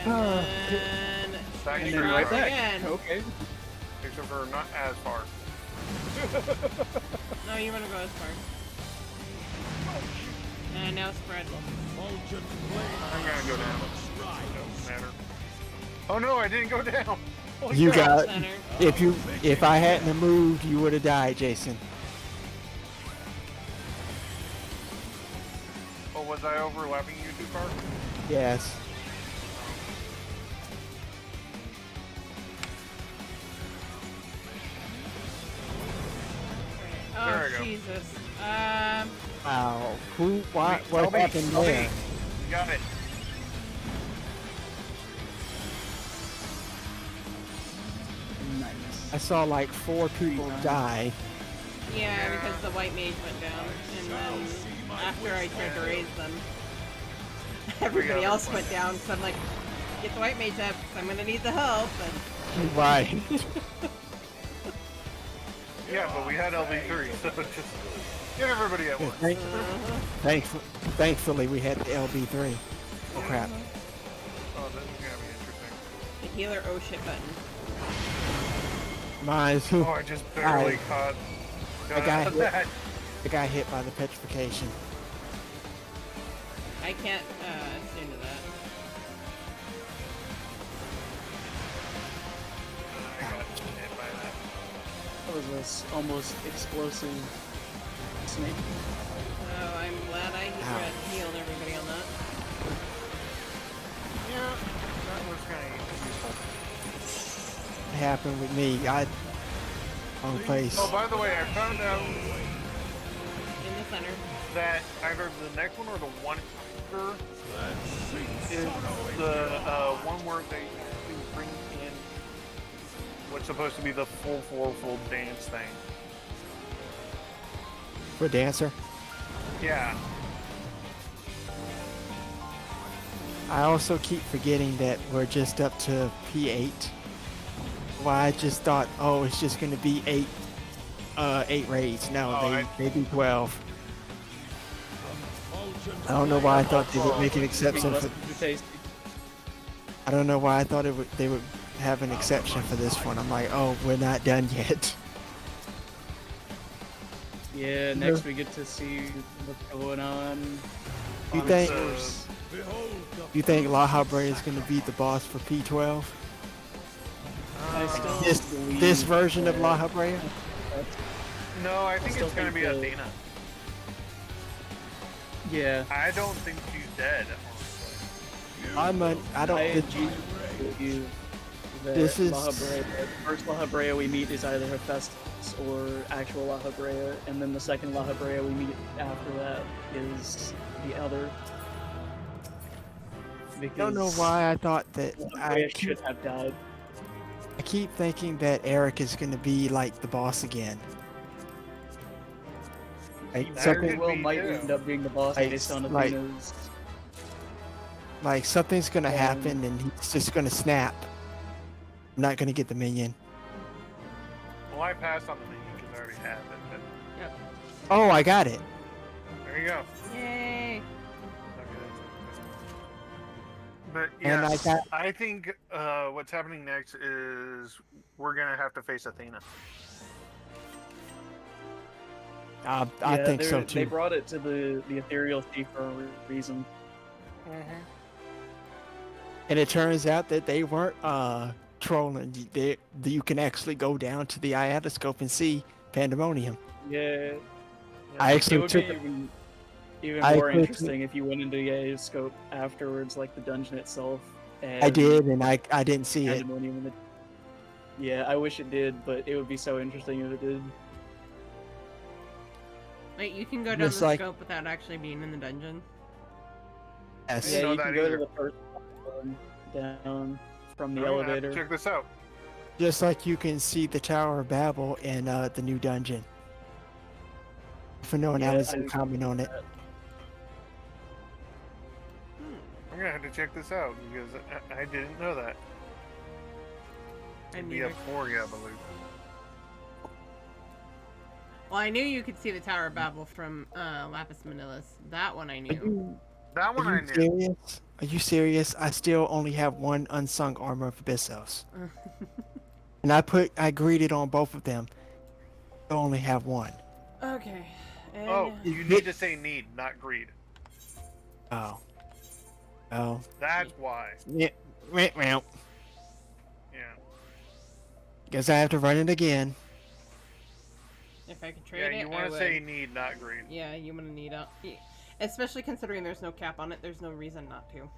And then Back straight and across right back. again. Okay. Except for not as far. No, you want to go as far. And now spread. I'm gonna go down. Doesn't matter. Oh no, I didn't go down. Holy You crap. got Center. if I hadn't have moved, you would have died, Jason. Oh, was I overlapping you too far? Yes. There Oh, we go. Jesus. Wow. What Tell me, happened tell me. there? You got it. Nice. I saw like 4 people die. Yeah, because the white mage went down. And then after I tried to raise them, everybody else went down. So I'm like, get the white mage up, 'cause I'm going to need the help. And Right. Yeah, but we had LB3, so just get everybody at once. Thankfully, we had the LB3. Oh crap. Oh, this is gonna be interesting. the healer oh shit button. Mine. Oh, I just barely caught. I got hit. that. I got hit by the petrification. I can't tune to that. I got hit by that. That was this almost explosive snake. So I'm glad I healed everybody on that. Yeah, that was kind of useful. It happened with me. Wrong place. Oh, by the way, I found out In the center. that either the next one or the one after is the one where they actually bring in what's supposed to be the full dance thing. For dancer. Yeah. I also keep forgetting that we're just up to P8. Why I just thought, oh, it's just gonna be 8 raids. No, Oh, they do 12. I don't know why I thought they would make an exception for. I don't know why I thought they would have an exception for this one. I'm like, oh, we're not done yet. Yeah, next we get to see what's going on. You on think- Source. You think La Habrea is gonna be the boss for P12? I still This believe version of that- La Habrea? No, I think still it's gonna think be that- Athena. Yeah. I don't think she's dead. Honestly. I don't. I do believe that This is- La Habrea, the first La Habrea we meet is either Hephaestus or actual La Habrea, and then the second La Habrea we meet after that is the other. I Because don't know why I thought that. La I Habrea keep, should have died. I keep thinking that Eric is gonna be like the boss again. Like That something, could Will be might too. end up being the boss Like- based on like- Athena's. like something's gonna happen and he's just gonna snap. I'm not gonna get the minion. Well, I passed on the menu because I already have it. Oh, I got it. But there you go. Yay! But And I yes, got- I think what's happening next is we're gonna have to face Athena. I Yeah, think so They too. brought it to the ethereal sea for a reason. And it turns out that they weren't trolling. You can actually go down to the iatoscope and see Pandemonium. Yeah. I It actually would took. be even I more quickly- interesting if you went into the scope afterwards, like the dungeon itself. And I did, and I didn't see it. pandemonium in the... Yeah, I wish it did, but it would be so interesting if it did. Wait, you can go down Just the like- scope without actually being in the dungeon? Yes. didn't Yeah, know you that can go either. to the first one down from the I'm gonna have to elevator. check this out. Just like you can see the Tower of Babel in the new dungeon. For no one Yeah, has I some didn't comment on it. I'm gonna have to check this out because I didn't know that. I It'd be neither. up 40, I believe. Well, I knew you could see the Tower of Babel from Lapis Manilis. That one I knew. That one I Are you knew. serious? Are you serious? I still only have one unsung armor of Abyssos. And I greeted on both of them. I only have one. Okay. And, Oh, you need to say need, not greed. Oh. Oh. That's why. Yeah. Well, Yeah. guess I have to run it again. if I could trade Yeah, it, you I want to would. say need, not greed. Yeah, you want to need a... Especially considering there's no cap on it, there's no reason not to.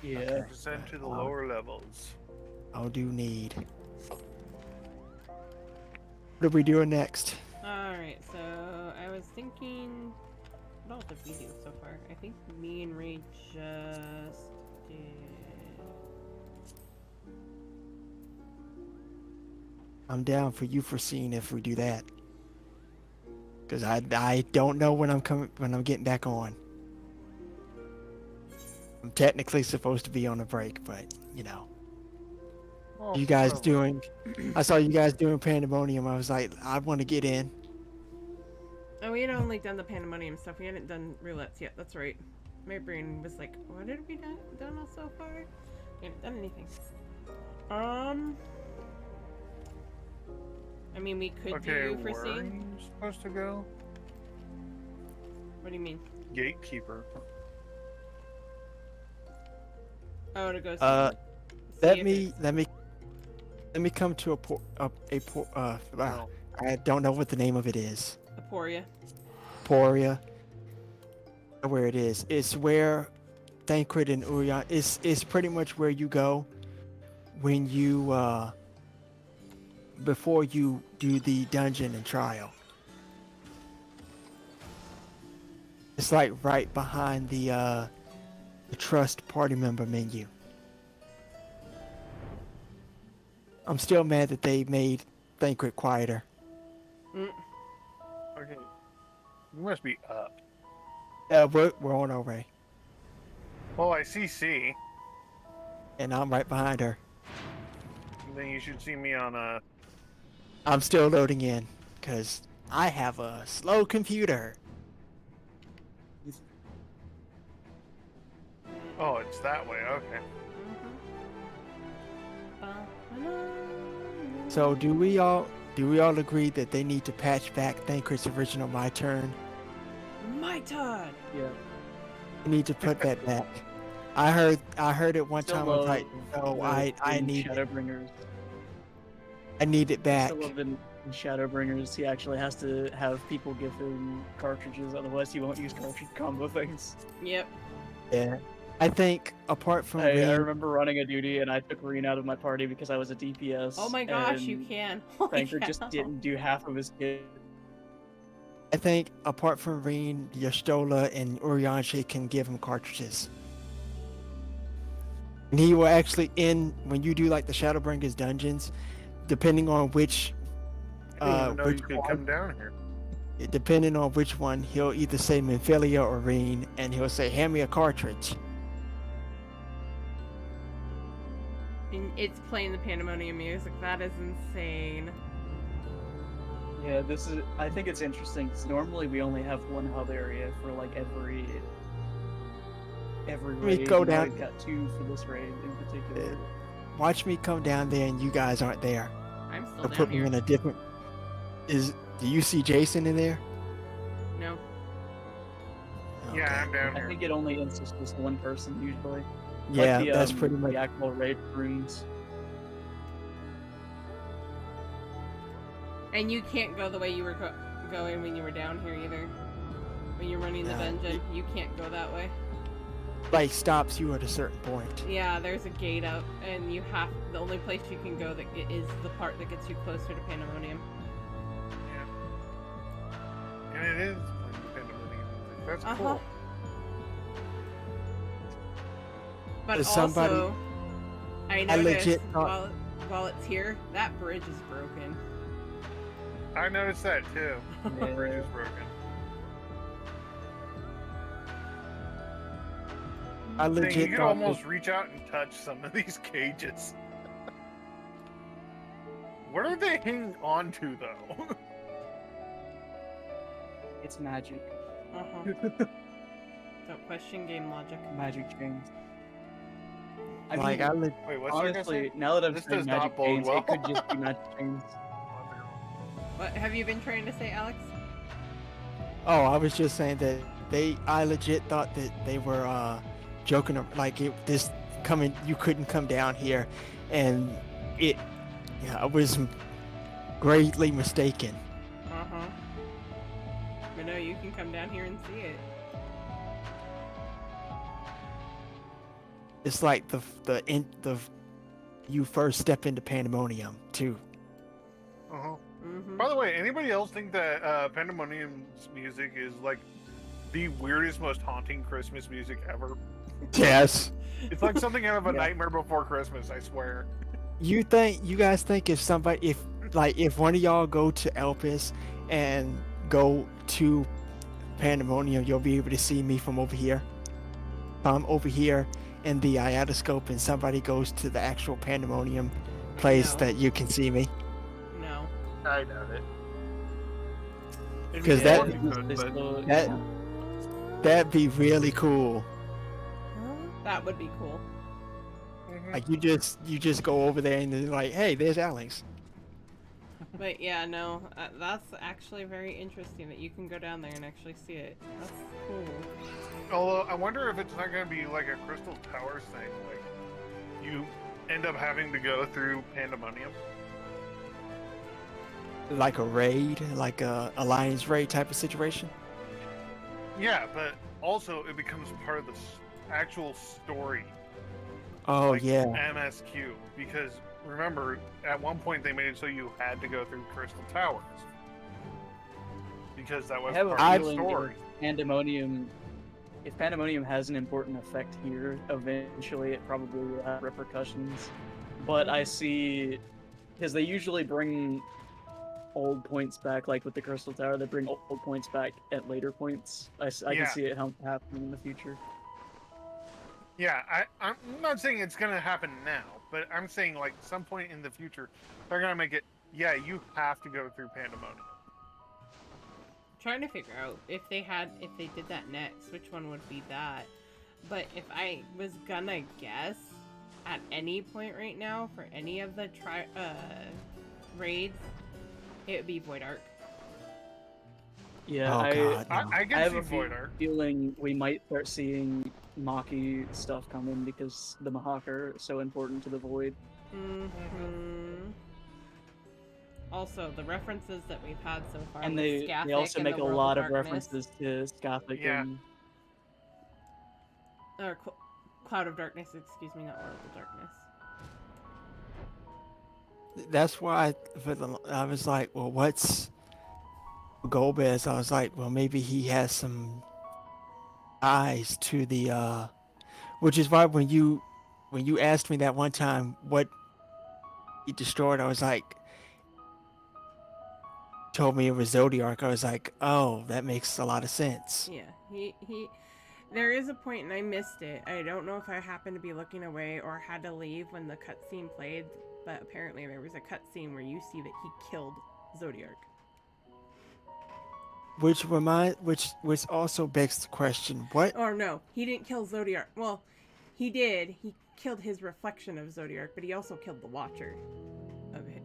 Yeah. Descend to the lower levels. I'll do need. What are we doing next? Alright, so I was thinking... What else did we do so far? I think me and Ray just did... I'm down for you foreseeing if we do that. Cause I don't know when I'm getting back on. I'm technically supposed to be on a break, but you know. Oh, You guys well. doing I saw you guys doing Pandemonium. I was like, I want to get in. Oh, we had only done the Pandemonium stuff. We hadn't done roulettes yet. That's right. My brain was like, what did we done so far? We haven't done anything. I mean, we could Okay, do where are foresee. you supposed to go? What do you mean? Gatekeeper. Oh, to go see. Let if me it's- let me come to wow. Oh. I don't know what the name of it is. Aporia. Poria. Where it is. It's where Thancred and Urian it's pretty much where you go when you before you do the dungeon and trial. It's like right behind the trust party member menu. I'm still mad that they made Thancred quieter. Okay. You must be up. We're on our way. Well, I see C. And I'm right behind her. Then you should see me on a... I'm still loading in, because I have a slow computer. Oh, it's that way. Okay. So do we all agree that they need to patch back Thancred's original My Turn? My turn. Yeah. They need to put that back. I heard it one Still time. I was love like, no, I in need it. Shadowbringers. I need it back. Still love in Shadowbringers. He actually has to have people give him cartridges, otherwise he won't use cartridge combo things. Yep. Yeah. I think apart from I Rin, remember running a duty and I took Reen out of my party because I was a DPS. Oh my gosh, you and can. Holy Thancred just cow. didn't do half of his kit. I think apart from Rin, Yastola and Urianshe can give him cartridges. And he will actually when you do like the Shadowbringers dungeons, depending on which I didn't even know which you could one, come down here. depending on which one, he'll either say Minfilia or Rin, and he'll say, hand me a cartridge. And it's playing the Pandemonium music. That is insane. Yeah, I think it's interesting because normally we only have one hub area for like every me raid. go and now down- We've got two for this raid in particular. Watch me come down there and you guys aren't there. I'm still Or down put me here. in a different... Do you see Jason in there? No. Yeah, Okay. I'm down I here. think it only insists just one person usually. Yeah, like the, that's pretty much... the actual raid rooms. And you can't go the way you were going when you were down here either. When you're running the Yeah. dungeon, you can't go that way. Like stops you at a certain point. Yeah, there's a gate up, and the only place you can go is the part that gets you closer to Pandemonium. Yeah. And it is Pandemonium. That's Uh-huh. cool. But Is also, somebody- I I noticed legit thought- while it's here, that bridge is broken. I noticed that too. The Yeah. bridge is broken. I Dang, legit you could thought almost reach out and touch some of these cages. What are they hanging on to, though? It's magic. Uh-huh. Don't question game logic. Magic chains. I like mean, I Wait, what's your honestly, now that I'm This saying does not magic bode chains, well. it could just be magic chains. What have you been trying to say, Alex? Oh, I was just saying that I legit thought that they were joking, like you couldn't come down here, and I was greatly mistaken. Uh-huh. But no, you can come down here and see it. It's like you first step into Pandemonium too. Uh-huh. Mm-hmm. By the way, anybody else think that Pandemonium's music is like the weirdest, most haunting Christmas music ever? Yes. It's like something out of a Yeah. Nightmare Before Christmas, I swear. You guys think if one of y'all go to Elpis and go to Pandemonium, you'll be able to see me from over here? I'm over here in the iatoscope and somebody goes to the actual Pandemonium place No. that you can see me. No. I doubt it. Because Yeah, that- because could, they but still- that- That'd be really cool. That would be cool. Like you just go over there and they're like, hey, there's Alex. But yeah, no, that's actually very interesting that you can go down there and actually see it. That's cool. Although, I wonder if it's not going to be like a Crystal Towers thing. Like, you end up having to go through Pandemonium. Like a raid, like a alliance raid type of situation. Yeah, but also it becomes part of the actual story. Oh like yeah. MSQ, because remember, at one point they made it so you had to go through Crystal Towers because that was I have a part of the feeling story. if Pandemonium has an important effect here, eventually it probably will have repercussions. But I see, because they usually bring old points back, like with the Crystal Tower, they bring old points back at later points. I Yeah. can see it happening in the future. Yeah, I'm not saying it's gonna happen now, but I'm saying like some point in the future they're gonna make it. Yeah, you have to go through Pandemonium. Trying to figure out if they did that next, which one would be that. But if I was gonna guess at any point right now for any of the raids, it would be Void Ark. Yeah, Oh, I God. I I can have see a Void Ark. feeling we might start seeing Maki stuff coming because the Mahawk are so important to the Void. Mm-hmm. Also, the references that we've had so far, And with they Scathic also and make the a World lot of Darkness, references to Scathic Yeah. and or Cloud of Darkness. Excuse me, not World of Darkness. That's why I was like, well, what's Golbez? I was like, well, maybe he has some eyes to the which is why when you asked me that one time what he destroyed, I was like, told me it was Zodiac. I was like, oh, that makes a lot of sense. Yeah, he. There is a point, and I missed it. I don't know if I happened to be looking away or had to leave when the cutscene played, but apparently there was a cutscene where you see that he killed Zodiac. Which also begs the question, what? Or no, he didn't kill Zodiac. Well, he did. He killed his reflection of Zodiac, but he also killed the Watcher of his.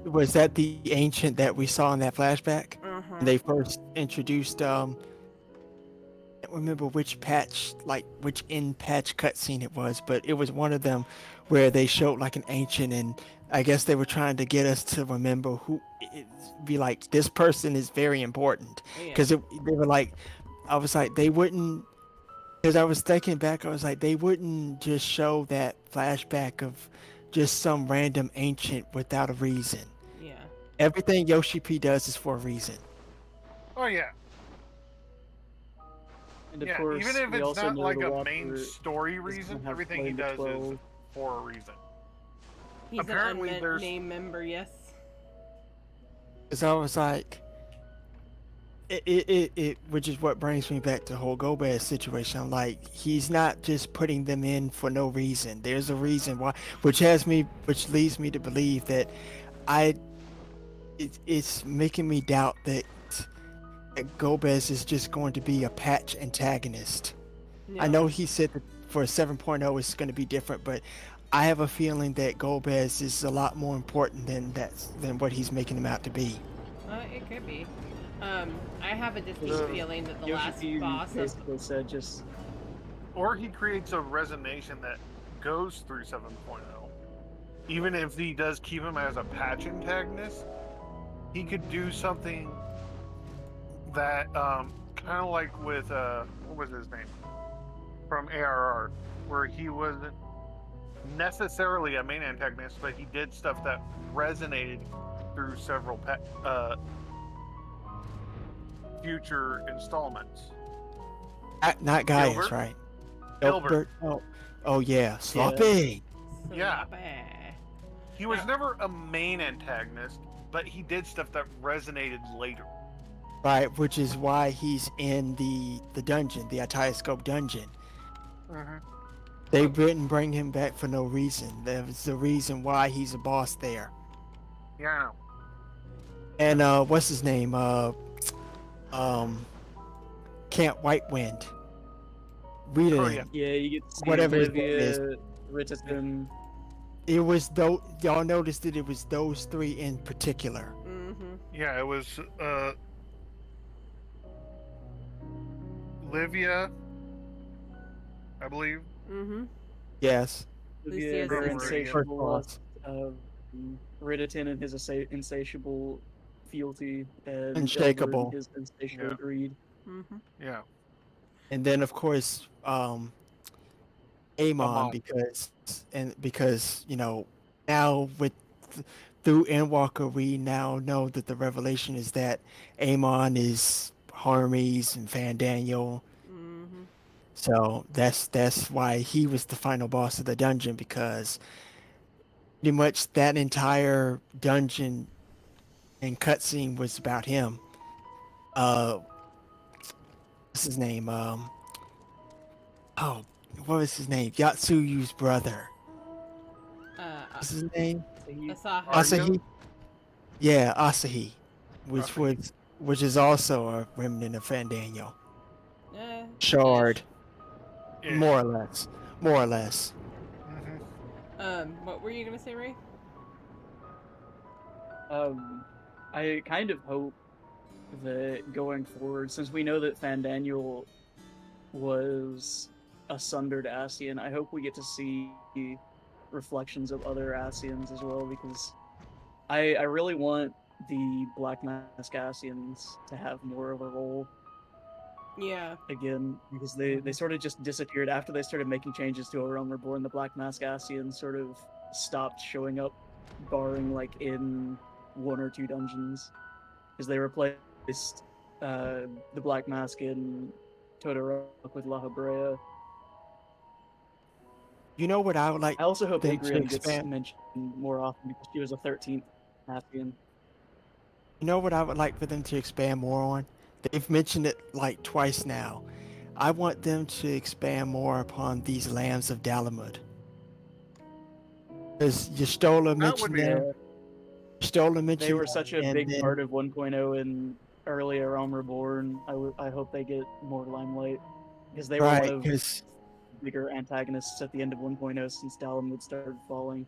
Was that the ancient that we saw in that flashback? Uh-huh. When they first introduced I can't remember which patch, like which in patch cutscene it was, but it was one of them where they showed like an ancient and I guess they were trying to get us to remember be like, this person is very important. Yeah. Because they were like, I was like, they wouldn't, because I was thinking back, I was like, they wouldn't just show that flashback of just some random ancient without a reason. Yeah. Everything Yoshi P does is for a reason. Oh yeah, And of yeah. course, Even if we it's also not know like the a Whopper main story is reason, gonna have everything he flame to does is 12. for a reason. He's Apparently an there's- unnamed member, yes. Because I was like, which is what brings me back to the whole Gomez situation. I'm like, he's not just putting them in for no reason. There's a reason why, which leads me to believe that I, it's making me doubt that Gomez is just going to be a patch antagonist. No. I know he said that for 7.0 it's going to be different, but I have a feeling that Gomez is a lot more important than what he's making him out to be. It could be. I have a distinct The- feeling that the Yoshi last P boss of basically said just Or he creates a resonation that goes through 7.0. Even if he does keep him as a patch antagonist, he could do something that, kind of like with, what was his name? From ARR, where he wasn't necessarily a main antagonist, but he did stuff that resonated through several future installments. Not Gaius, Gilbert? right? Gilbert. Oh yeah, sloppy. Yeah. Sloppy. He was never a main antagonist, but he did stuff that resonated later. Right, which is why he's in the dungeon, the Itioscope dungeon. They didn't bring him back for no reason. There was the reason why he's a boss there. Yeah, I know. And what's his name? Camp Whitewind. Rita. Oh, yeah. yeah, you get to see Whatever his name Olivia, Richardson. It was though y'all noticed that it was those three in particular. Mm-hmm. Yeah, it was Livia, I believe. Mm-hmm. Yes. Olivia, Lucia's their sister. insatiable First lust, Riditon and his insatiable fealty, and Unshakable. Delbert and his insatiable Yeah. greed. Mm-hmm. Yeah. And then of course Amon, Amon. because now through Endwalker we now know that the revelation is that Amon is Hermes and Fandaniel. Mm-hmm. So that's why he was the final boss of the dungeon, because pretty much that entire dungeon and cutscene was about him. What's his name? Oh, what was his name? Yatsuyu's brother. What's his name? So he, Asahi. Asahi. Yeah, Asahi, Asahi. which is also a remnant of Fandaniel. Shard, Yeah. more or less. More or less. What were you gonna say, Ray? I kind of hope that going forward, since we know that Fandaniel was a sundered Ascian, I hope we get to see reflections of other Ascians as well, because I really want the Black Mask Ascians to have more of a role Yeah. again, because they sort of just disappeared after they started making changes to A Realm Reborn. The Black Mask Ascians sort of stopped showing up, barring like in one or two dungeons, because they replaced the Black Mask in Totoro with La Habrea. You know what I would like I also hope them to Adrian gets expand? mentioned more often because she was a 13th Ascian. You know what I would like for them to expand more on? They've mentioned it like twice now. I want them to expand more upon these lambs of Dalamud. Because Yestola That would mentioned be them. Yestola mentioned They were them, such a and big then- part of 1.0 and early A Realm Reborn. I hope they get more limelight because they were right, one of because the bigger antagonists at the end of 1.0 since Dalamud started falling.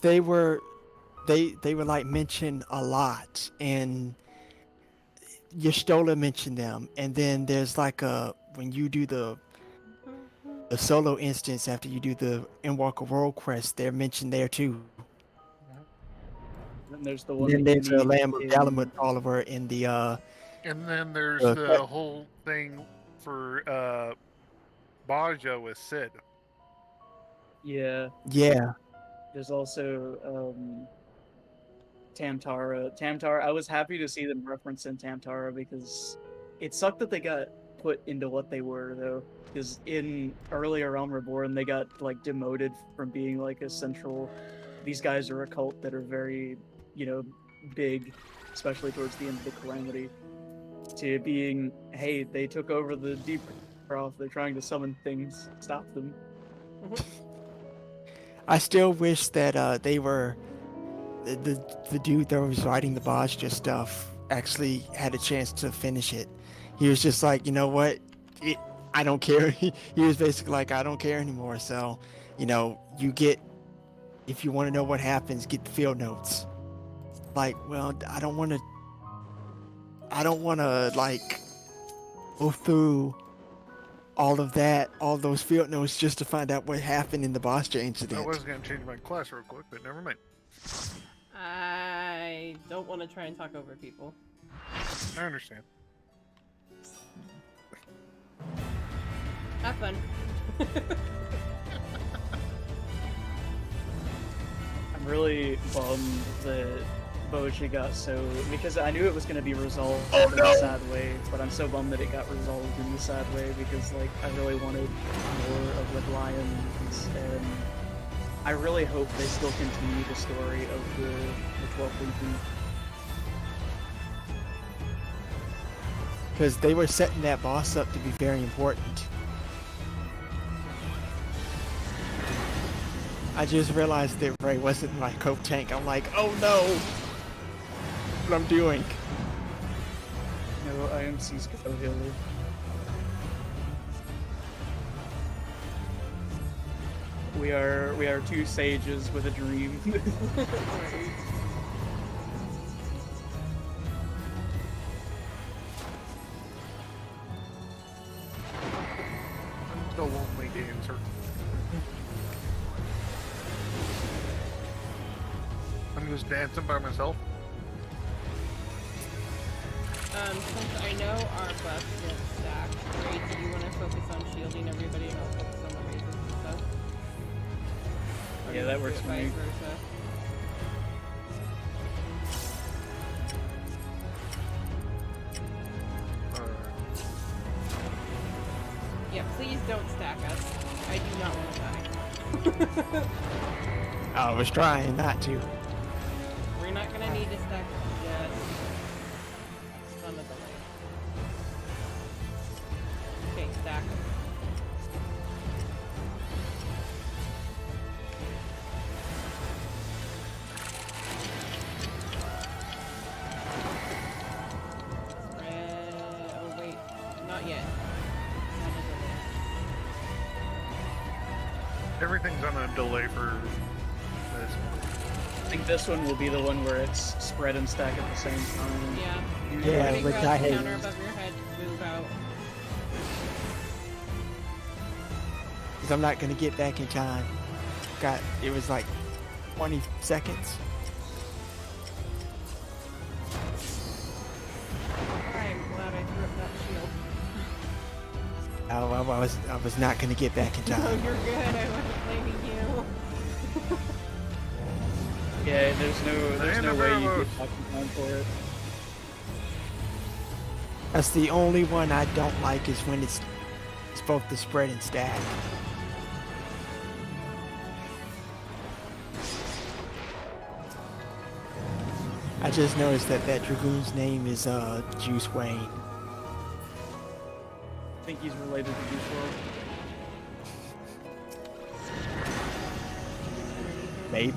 they were like mentioned a lot, and Yestola mentioned them, and then there's like when you do the solo instance after you do the Endwalker World quest, they're mentioned there too. Then there's the And one then that you there's a meet Lamb of in Dalamut follower in the And then there's Uh, the whole thing for Baja with Sid. yeah. yeah. There's also Tamtara. Tamtara. I was happy to see them referencing Tamtara because it sucked that they got put into what they were though. Because in earlier Realm Reborn, they got like demoted from being like a central. These guys are a cult that are very, big, especially towards the end of the Calamity. To being, hey, they took over the Deep Croft. They're trying to summon things. Stop them. I still wish that they were the dude that was writing the Bajja stuff actually had a chance to finish it. He was just like, you know what, I don't care. He was basically like, I don't care anymore. So, you get, if you want to know what happens, get the field notes. Like, well, I don't want to like go through all of that, all those field notes just to find out what happened in the Bajja incident. I was gonna change my class real quick, but never mind. I don't want to try and talk over people. I understand. Have fun. I'm really bummed that Boja got so, because I knew it was going to be resolved in a sad way, but I'm so bummed that it got resolved in the sad way because like I really wanted more of like Lions, and I really hope they still continue the story of the 12th Legion. Because they were setting that boss up to be very important. I just realized that Ray wasn't my cope tank. I'm like, oh no! What I'm doing. No IMC's go healer. We are two sages with a dream. The lonely dancer. I'm just dancing by myself. Since I know our buffs get stacked, Ray, do you want to focus on shielding everybody and I'll focus on the raises and stuff? Or Yeah, do that you works do it for me. vice versa? Yeah, please don't stack us. I do not want to die. I was trying not to. We're not gonna need to stack just on the delay. Okay, stack. Oh wait, not yet. On a delay. Everything's on a delay for this. I think this one will be the one where it's spread and stack at the same time. Yeah. Yeah, Putting which grab I the hate. counter above your head, move out. Because I'm not going to get back in time. It was like 20 seconds. I'm glad I threw up that shield. I was not going to get back in No, time. you're good. I wasn't blaming you. Yeah, there's no way you get back in time for it. That's the only one I don't like is when it's both the spread and stack. I just noticed that Dragoon's name is Juice Wayne. I think he's related to Juice WRLD. Maybe.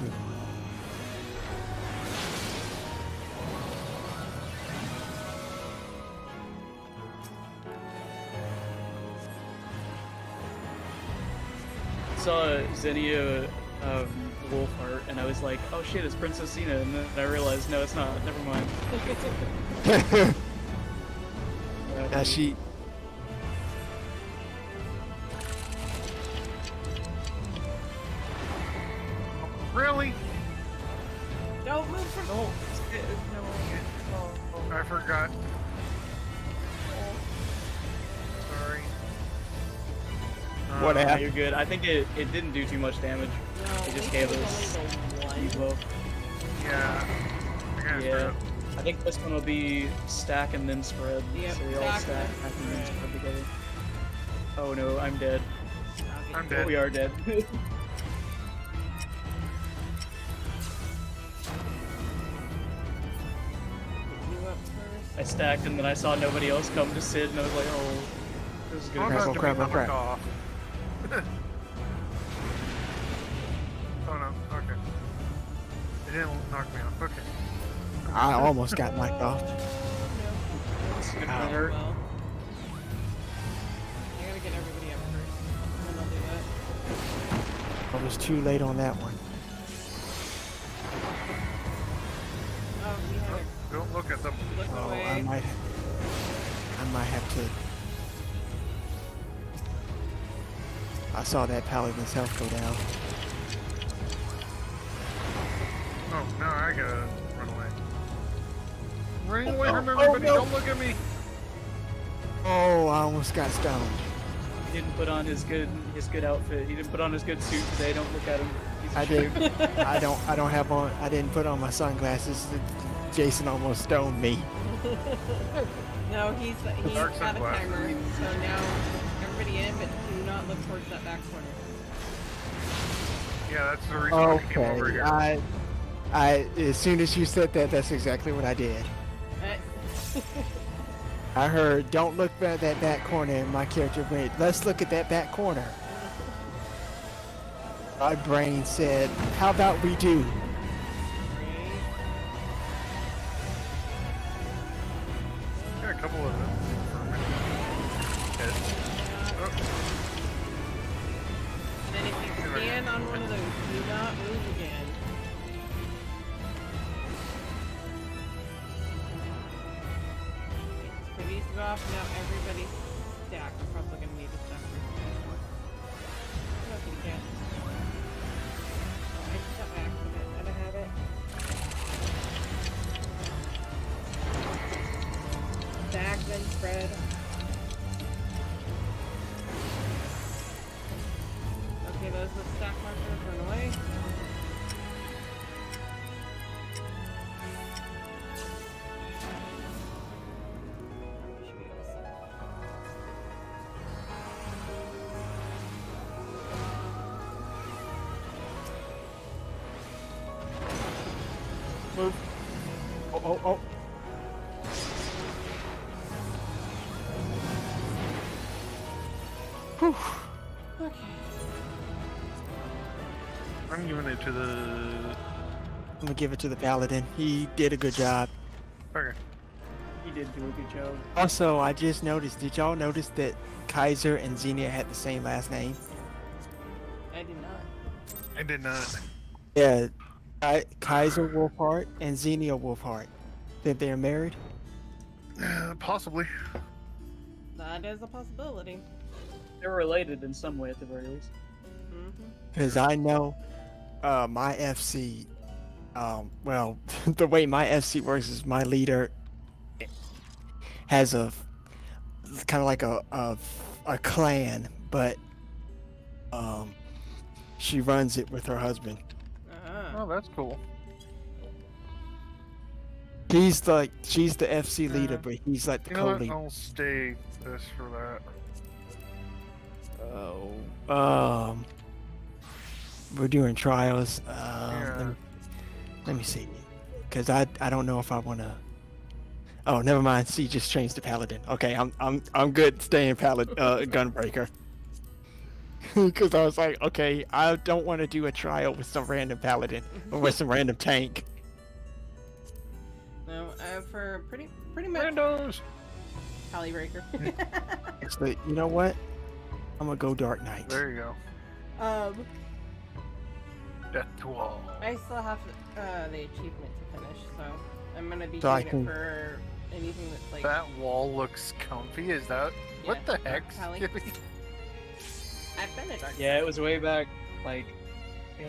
Saw Xenia Wolfheart, and I was like, oh shit, it's Princess Cena, and then I realized, no, it's not, never mind. Now she Really? Don't move from. No, no. I forgot. Sorry. What happened? You're good. I think it didn't do too much damage. No, It just we gave did us only the one. debuff. Yeah. I got Yeah. screwed. I think this one will be stack and then spread. Yep, So we all stack stack and and then spread. spread together. Oh no, I'm dead. I'll get I'm you. dead. We are dead. You up first. I stacked and then I saw nobody else come to sit and I was like, oh, this is I'm gonna about be to crap, be knocked crap. off. Oh no, okay. It didn't knock me off, okay. I almost got knocked off. This is Ow. gonna hurt. Well, I gotta get everybody up first, and then I'll do that. I was too late on that one. Oh, we have a Don't look at them. look Oh, away. I might have to. I saw that paladin's health go down. Oh, no, I gotta run away. Run away from Oh, everybody, no. don't look at me! Oh, I almost got stoned. He didn't put on his good outfit. He didn't put on his good suit today. Don't look at him. He's a I shame. did. I don't have on. I didn't put on my sunglasses. Jason almost stoned me. No, he's Dark got a sunglasses. timer, so now everybody in, but do not look towards that back corner. Yeah, that's the reason why I came over Okay. here. I as soon as you said that, that's exactly what I did. I heard, "Don't look at that back corner," and my character went, "Let's look at that back corner." My brain said, "How about we do?" Got a couple of them. Oh, And then if you stand on one of those, do not move again. For these to go off, now everybody's stacked. We're probably gonna need to stack more. Look, you can. Oh, I just got my accident. I don't have it. Stack, then spread. Okay, those with stack markers run away. We should be able to see. Move. Oh, oh, oh. Whew. Okay. I'm giving it to the... I'm gonna give it to the paladin. He did a good job. Okay. He did do a good job. Also, I just noticed. Did y'all notice that Kaiser and Xenia had the same last name? I did not. I did not. Yeah, Kaiser Wolfheart and Xenia Wolfheart. That they're married. Possibly. That is a possibility. They're related in some way at the very least. Mm-hmm. Because I know my FC, well, the way my FC works is my leader has a kind of like a clan, but she runs it with her husband. Oh, that's cool. She's the FC leader, but he's like the You know what? co-lead. I'll stay this for that. Oh, we're doing trials. Yeah. Let me see, because I don't know if I want to. Oh, never mind. See, just change to paladin. Okay, I'm good staying paladin gunbreaker. Because I was like, okay, I don't want to do a trial with some random paladin or with some random tank. No, for pretty much Randos! Callybreaker. Actually, you know what? I'm gonna go Dark Knight. There you go. Death to all. I still have the achievement to finish, so I'm gonna be So I doing can- it for anything that's like. That wall looks comfy. Is that... What Yeah, the heck? Callie. I finished. Yeah, it was way back, like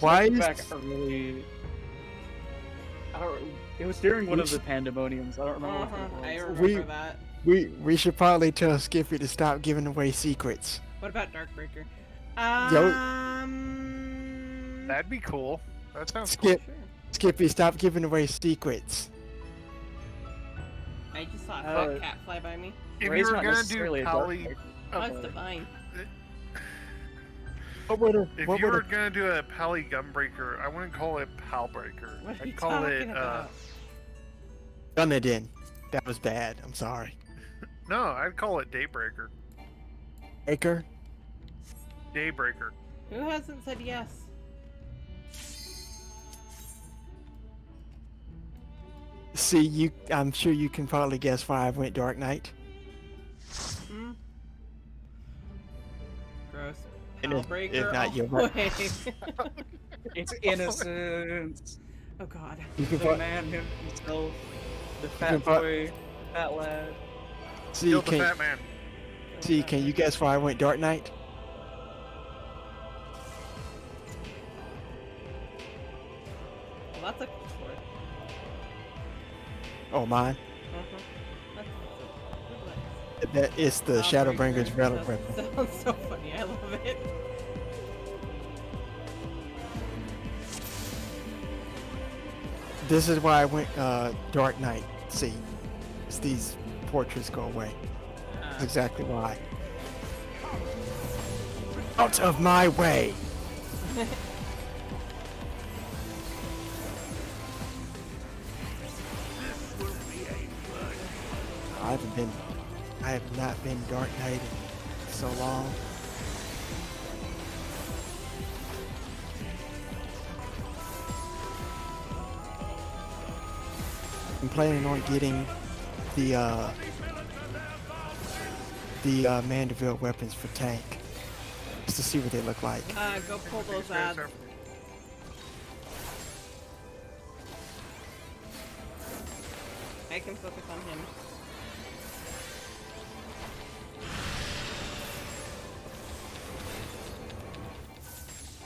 Why Back is- a really... I don't... It was during one of the pandemoniums. I don't remember what I it was. remember that. we should probably tell Skippy to stop giving away secrets. What about Darkbreaker? That'd be cool. That sounds Skip, Sure. Skippy, stop giving away secrets. I just saw a Uh, fat cat fly by me. If Ray's you were not gonna necessarily do a dark Pally, breaker. Oh, it's divine. What would a, if what you would were a, gonna do a Pally Gunbreaker, I wouldn't call it Pal Breaker. What are you I'd call it. talking about? done it in? That was bad. I'm sorry. No, I'd call it Daybreaker. Acre. Daybreaker. Who hasn't said yes? See, you. I'm sure you can probably guess why I went Dark Knight. Hmm? Gross. And if Breaker. not, you're oh, right. wait. It's innocence. Oh god. You can The pro- man himself. The can fat pro- boy. Fat lad. see. Killed the Can Fat Man. see? Can you guess why I went Dark Knight? Well, that's a cool sword. Oh, mine. That's That is the Shadowbringer's relic weapon. Sounds so funny. I love it. This is why I went Dark Knight. See, it's these portraits go away. That's exactly why. Out of my way! I have not been Dark Knight in so long. I'm planning on getting the Mandeville weapons for tank, just to see what they look like. Go pull those ads. I can focus on him.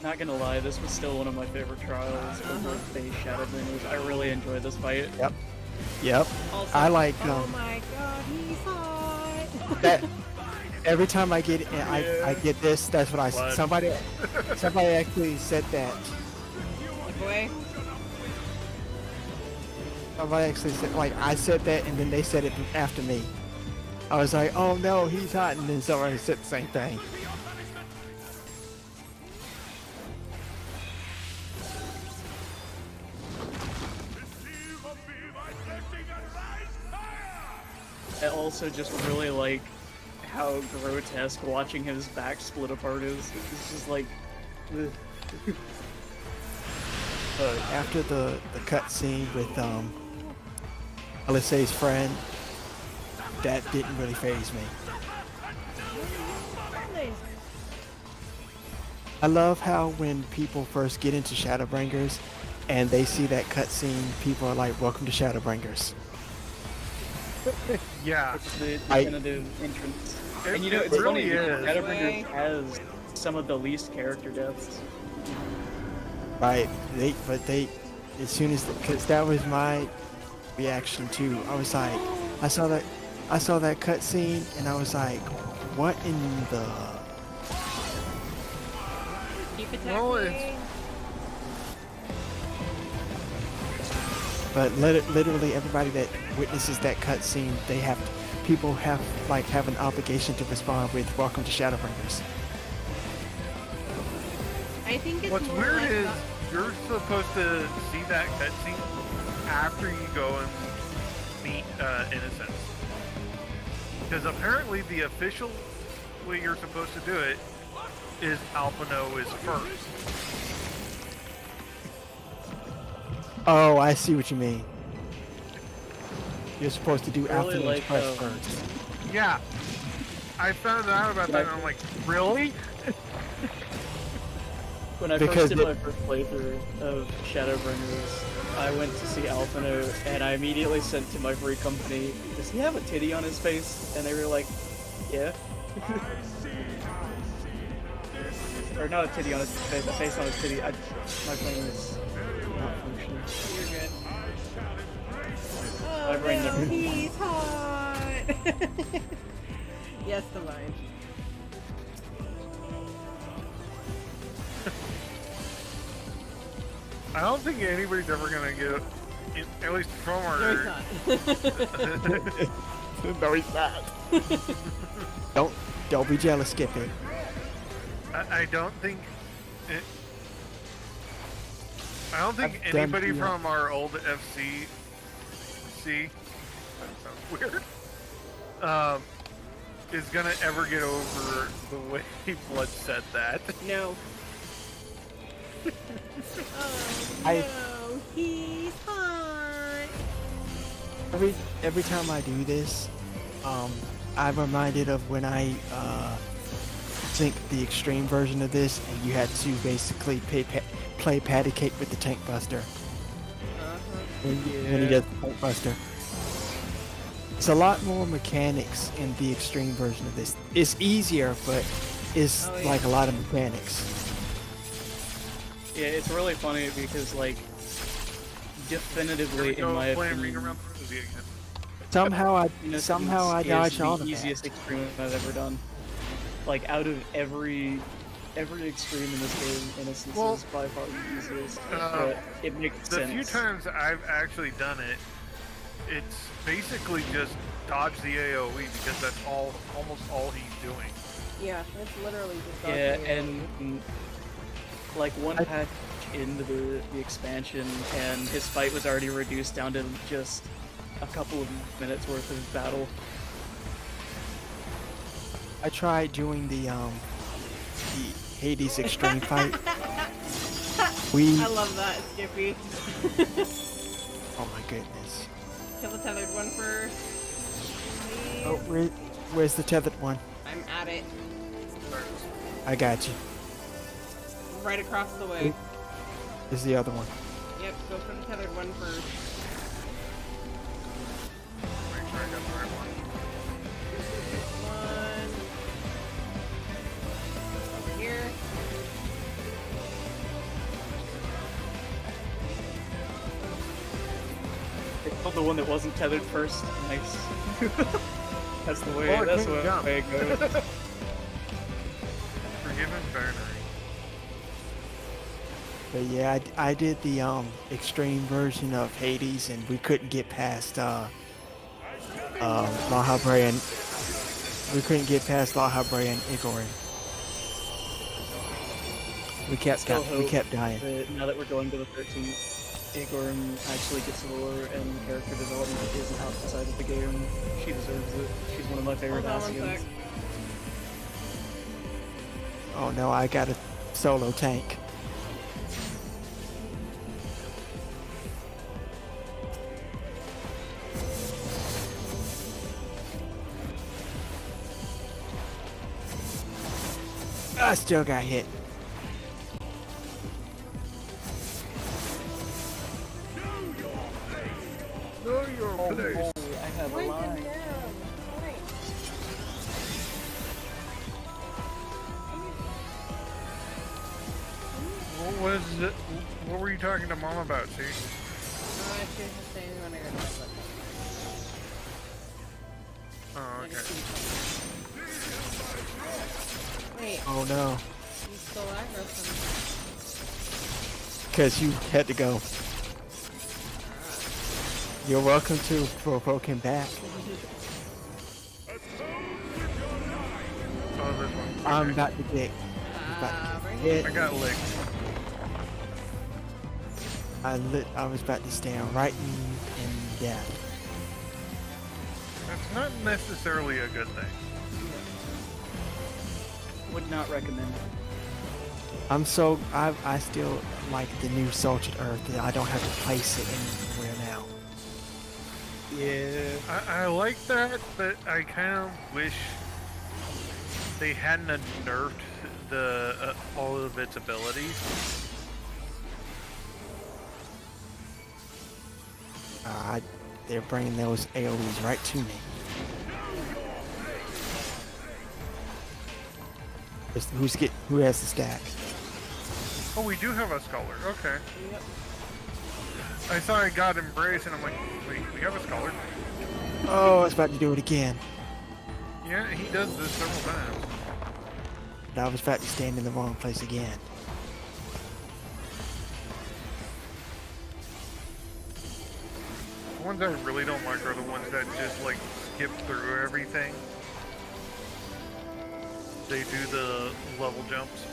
Not gonna lie, this was still one of my favorite trials over the Shadowbringers. I really enjoyed this fight. Yep. Also, I like oh my god, he's hot. that. Every time I get I get this. That's what I Blood. somebody actually said that. Look away. Somebody actually said, like, I said that, and then they said it after me. I was like, oh no, he's hot, and then somebody said the same thing. I also just really like how grotesque watching his back split apart is. It's just like... ugh. After the cutscene with Alyssae's friend, that didn't really faze me. I love how when people first get into Shadowbringers and they see that cutscene, people are like, welcome to Shadowbringers. Yeah. It's the I- definitive entrance. It- And you know, it it's really funny, is. Shadowbringers has some of the least character deaths. Right? As soon as, because that was my reaction too. I was like, I saw that cutscene, and I was like, what in the? Keep attacking. Well, it's- But literally everybody that witnesses that cutscene, people have an obligation to respond with "Welcome to Shadowbringers." I think it's What's more weird like is the- you're supposed to see that cutscene after you go and meet Innocence. Because apparently the official way you're supposed to do it is Alpino is first. Oh, I see what you mean. You're supposed to do I really Alpha like, Express first. Yeah. I found out about that and I'm like, really? When I Because first did it- my first playthrough of Shadowbringers, I went to see Alphino, and I immediately sent to my free company, does he have a titty on his face? And they were like, yeah. or not a titty on his face, a face on his titty. My brain is not functioning. You're good. My Oh brain no, never- he's hot! Yes, the line. I don't think anybody's ever gonna get, at least from our. No, he's not. No, he's not. Don't be jealous, Skippy. I don't think. I don't think I've done anybody too from our old FCC, that sounds weird, is gonna ever get over the way Blood said that. No. Oh I- no, he's hot! Every time I do this, I'm reminded of when I think the extreme version of this, and you had to basically play patty cake with the tank buster. When he does the tank buster. It's a lot more mechanics in the extreme version of this. It's easier, but it's Oh, yeah. like a lot of mechanics. Yeah, it's really funny because, like, definitively, in my Playing Ring opinion, Around the Rosie again. Somehow I Innocence is dodged all the of easiest that. extreme I've ever done. Like, out of every extreme in this game, Innocence Well, is by far the easiest. uh, But it makes The sense. few times I've actually done it, it's basically just dodge the AoE because that's almost all he's doing. Yeah, it's literally just Yeah, dodging and like one patch into the expansion, and his fight was already reduced down to just a couple of minutes worth of battle. I tried doing the Hades extreme fight. I love that, Skippy. Oh my goodness. Kill the tethered one first. Please. Oh, where's the tethered one? I'm at it. I got you. Right across the way. Is the other one? Yep, go for the tethered one first. Make sure I got the right one. One. Over here. They killed the one that wasn't tethered first. Nice. That's the way. Well, it that's couldn't the jump. way it goes. Forgiven Bernary. But yeah, I did the extreme version of Hades, and we couldn't get past Lahabre and we couldn't get past Lahabre and Igor. We kept Still hope dying. that now that we're going to the 13th, Igorm actually gets lore and character development that isn't outside of the game. She deserves it. She's one of my favorite Hold on one Ascians. sec. Oh no, I got a solo tank. I still got hit. Know your place. I have a Point him line. down. Point. What was it? What were you talking to Mom about, see? She was just saying we want to go to the Oh, okay. Wait, Oh no, you stole aggro from because you had to go. You're welcome to provoke him back. Oh, this one. I'm Okay. about to get. right hit. I got licked. I was about to stand right in death. That's not necessarily a good thing. Would not recommend it. I still like the new Salted Earth that I don't have to place it anywhere now. Yeah. I like that, but I kind of wish they hadn't have nerfed the all of its abilities. They're bringing those AoEs right to me. Who has the stack? Oh, we do have a scholar. Okay. Yep. I saw I got embraced, and I'm like, wait, we have a scholar. Oh, I was about to do it again. Yeah, he does this several times. But I was about to stand in the wrong place again. The ones I really don't like are the ones that just like skip through everything. They do the level jumps.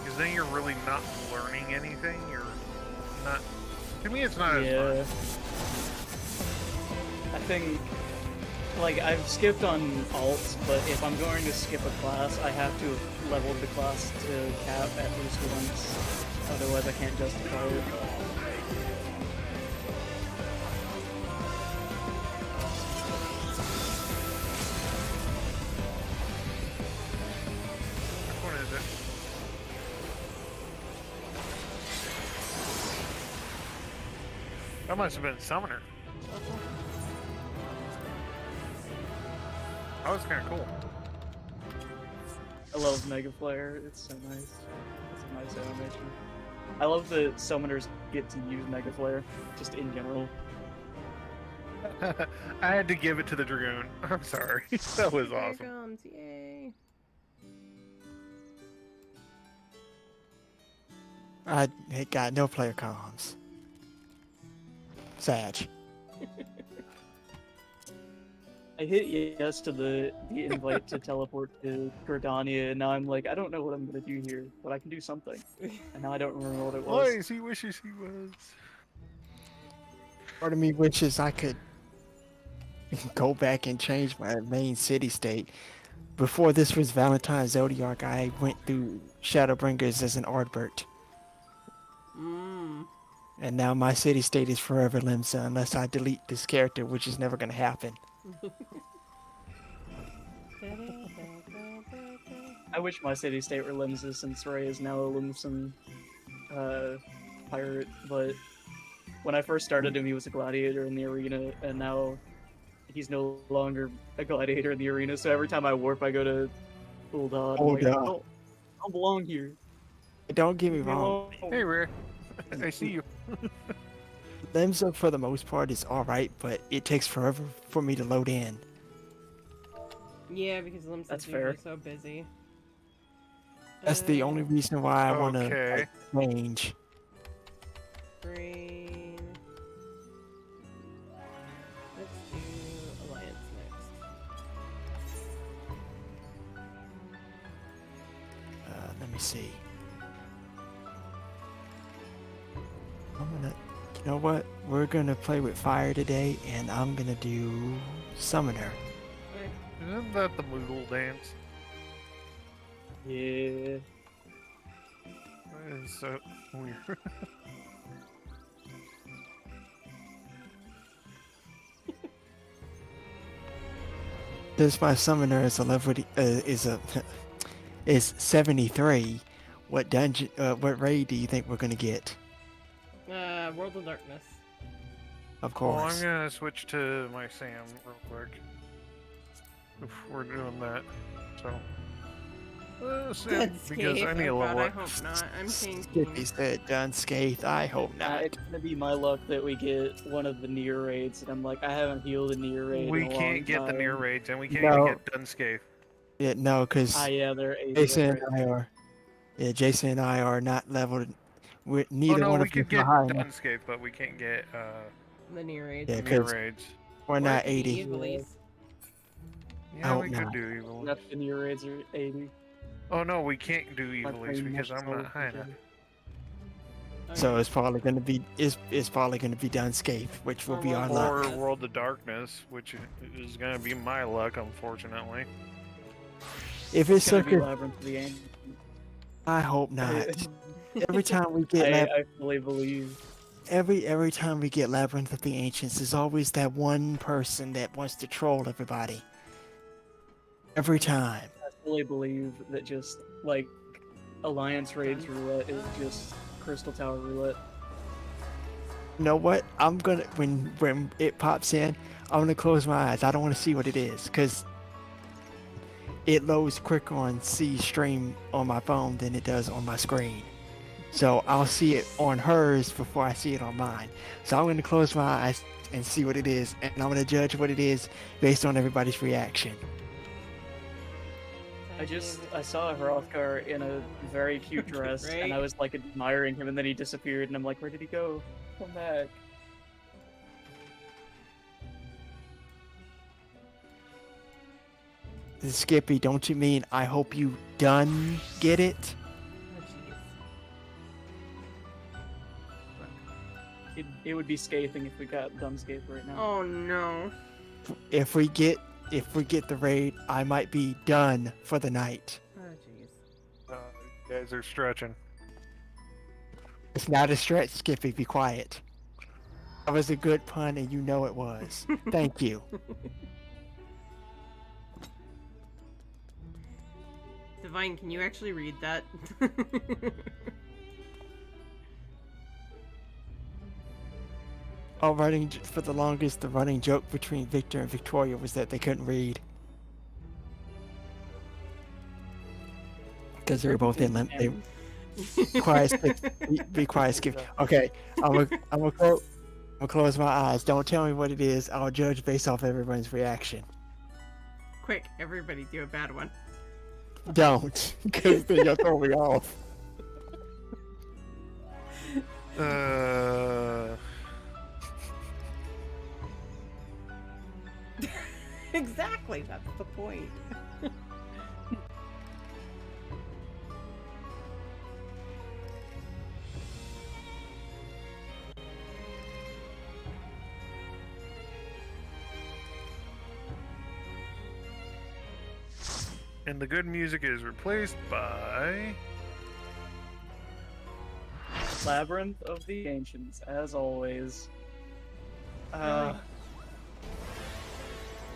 Because then you're really not learning anything. You're not. To me, it's not as fun. I think, like, I've skipped on alts, but if I'm going to skip a class, I have to have leveled the class to cap at least once. Otherwise, I can't justify it. Which one is it? That must have been Summoner. That was kind of cool. I love Mega Flare, it's so nice. It's a nice animation. I love that summoners get to use Mega Flare, just in general. I had to give it to the Dragoon. I'm sorry. That was Here it awesome. comes, yay. I got no player comms. Sag. I hit yes to the invite to teleport to Gordania, and now I'm like, I don't know what I'm gonna do here, but I can do something. And now I don't remember what it was. Boys, he wishes he was. Part of me wishes I could go back and change my main city state. Before this was Valentine's Zodiac, I went through Shadowbringers as an Ardbert. Mmm. And now my city state is forever Limsa unless I delete this character, which is never going to happen. I wish my city state were Limsa since Ray is now a Limsan pirate, but when I first started him, he was a gladiator in the arena, and now he's no longer a gladiator in the arena, so every time I warp, I go to Bulldog. I'm like, I don't belong here. Don't get me Leave me wrong. alone. Hey, Rare. I see you. Limsa, for the most part, is alright, but it takes forever for me to load in. Yeah, because Limsa's That's usually fair. so busy. That's the only reason why I want to Okay. change. Green. Let's do Alliance next. Let me see. You know what? We're gonna play with fire today, and I'm gonna do Summoner. Isn't that the Moogle dance? Yeah. That is so weird. Since my Summoner is a level is 73, what dungeon? What raid do you think we're gonna get? World of Darkness. Of Well, course. I'm gonna switch to my Sam real quick. If we're doing that, so Sam, because I need a Oh God, level I up. hope not. I'm Skippy thinking. said unscathed. I hope not. It's gonna be my luck that we get one of the near raids, and I'm like, I haven't healed a near raid. We in a long can't get the time. near raids, and we can't No. even get Dunscape. Yeah, no, because Ah, yeah, they're 80. Jason that's and right. I are. Yeah, Jason and I are not leveled. We're, Oh neither no, one we of us could are get high enough. Dunscape, but we can't get The near raids. Yeah, near 'cause raids. we're Or not it could be 80. Evilise. Yeah, hope we could not. do evil. Enough the near raids are 80. Oh no, we can't do My evil brain because melts I'm not over high again. enough. So it's probably gonna be it's probably gonna be Dunscape, which will Or be our World of luck. Or World of Darkness, which is gonna be my luck, unfortunately. If it's It's gonna be sucker, Labyrinth of the Ancient. I hope not. Every time we get I fully believe. every time we get Labyrinth of the Ancients, there's always that one person that wants to troll everybody. Every time. I fully believe that just like Alliance raids roulette is just Crystal Tower roulette. You know what? I'm gonna when it pops in, I'm gonna close my eyes. I don't want to see what it is because it loads quicker on C stream on my phone than it does on my screen. So I'll see it on hers before I see it on mine. So I'm gonna close my eyes and see what it is, and I'm gonna judge what it is based on everybody's reaction. I saw Hrothgar in a very cute dress, Right? and I was like admiring him, and then he disappeared, and I'm like, where did he go? Come back. Skippy, don't you mean I hope you done get it? Oh, jeez. It would be scathing if we got Dumbscape right now. Oh no. If we get the raid, I might be done for the night. Oh jeez. You guys are stretching. It's not a stretch, Skippy. Be quiet. That was a good pun, and you know it was. Thank you. Divine, can you actually read that? For the longest, the running joke between Victor and Victoria was that they couldn't read. Because they were both in limp. They quiet, Skip. Be quiet, Skip. Okay, I'm gonna close my eyes. Don't tell me what it is. I'll judge based off everyone's reaction. Quick, everybody do a bad one. Don't, because then you'll throw me off. Exactly, that's the point. And the good music is replaced by... Labyrinth of the Ancients, as always.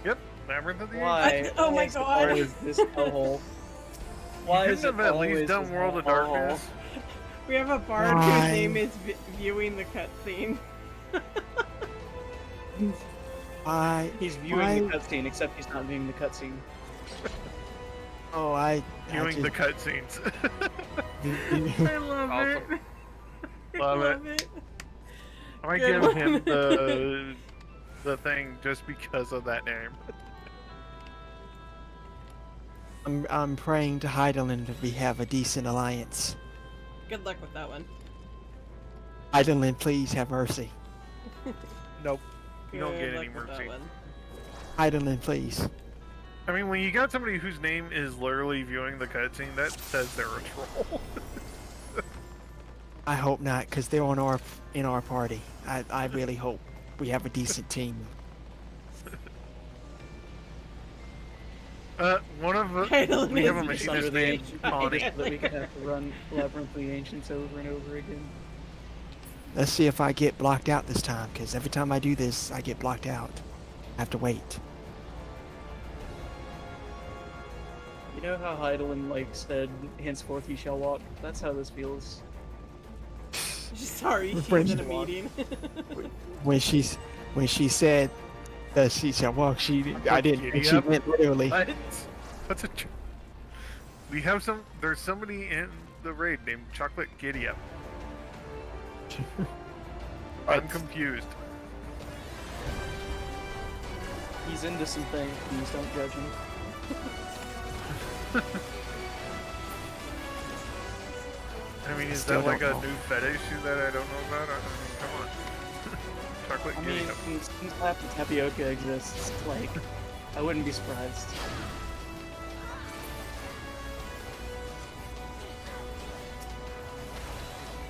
Yep, Labyrinth of the Why? Oh my Why God. is this hellhole? Why You is couldn't it have at always least done this World of hellhole? Darkness. We have a bard Why? whose name is viewing the cutscene. He's viewing the cutscene, except he's not viewing the cutscene. Oh, I Viewing the cutscenes. I love Awesome. it. Love it. Love it. I Good give him one. the thing just because of that name. I'm praying to Heidelin that we have a decent alliance. Good luck with that one. Heidelin, please have mercy. Nope. You don't Good get any luck with that mercy. one. Heidelin, please. I mean, when you got somebody whose name is literally viewing the cutscene, that says they're a troll. I hope not, because they're in our party. I really hope we have a decent team. One of the... Heidelin We have a is machine Under that's the named Ancient Connie. that we could have to run Labyrinth of the Ancients over and over again. Let's see if I get blocked out this time, because every time I do this, I get blocked out. I have to wait. You know how Heidelin said, henceforth you shall walk? That's how this feels. Sorry, she's Friends in a to walk. meeting. When she said that she shall walk, I didn't think she Yep. meant literally. What? That's a... We have some... There's somebody in the raid named Chocolate Giddy Up. I'm confused. He's into some things, don't judge him. I mean, is Still that like a don't know. new fetish that I don't know about? I mean, come on. Chocolate I Giddy mean, Up. since Lappy Tapioca exists, I wouldn't be surprised.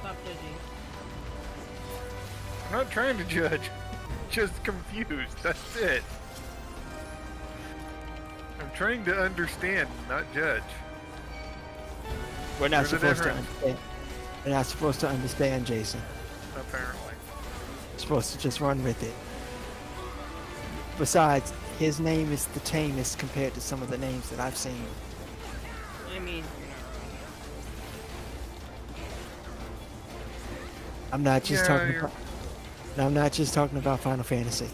Stop judging. I'm not trying to judge. Just confused. That's it. I'm trying to understand, not judge. We're not There's a supposed to difference. understand. We're not supposed to understand, Jason. Apparently. We're supposed to just run with it. Besides, his name is the tamest compared to some of the names that I've seen. I mean, I'm not just Yeah, talking you're- about. I'm not just talking about Final Fantasy.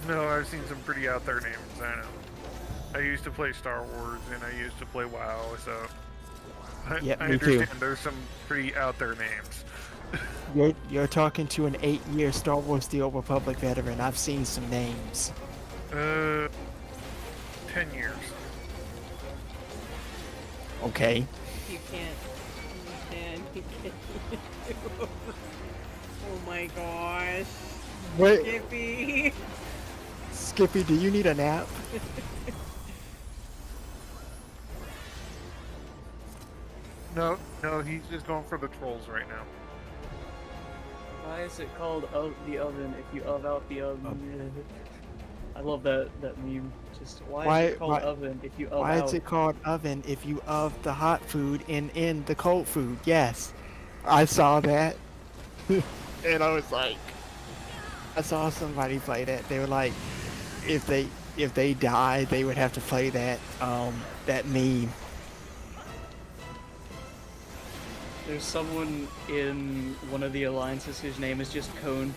No, I've seen some pretty out there names. I know. I used to play Star Wars and I used to play WoW, so Yeah, I me too. understand there's some pretty out there names. You're talking to an 8-year Star Wars The Old Republic veteran. I've seen some names. 10 years. Okay. You can't understand. You can't. Oh my gosh. Wait, Skippy. Skippy, do you need a nap? No, he's just going for the trolls right now. Why is it called the oven if you out the oven? I love that meme. Just why is it called oven if you Why out? is it called oven if you of the hot food and in the cold food? Yes, I saw that, and I was like, I saw somebody play that. They were like, if they die, they would have to play that that meme. There's someone in one of the alliances whose name is just Cone.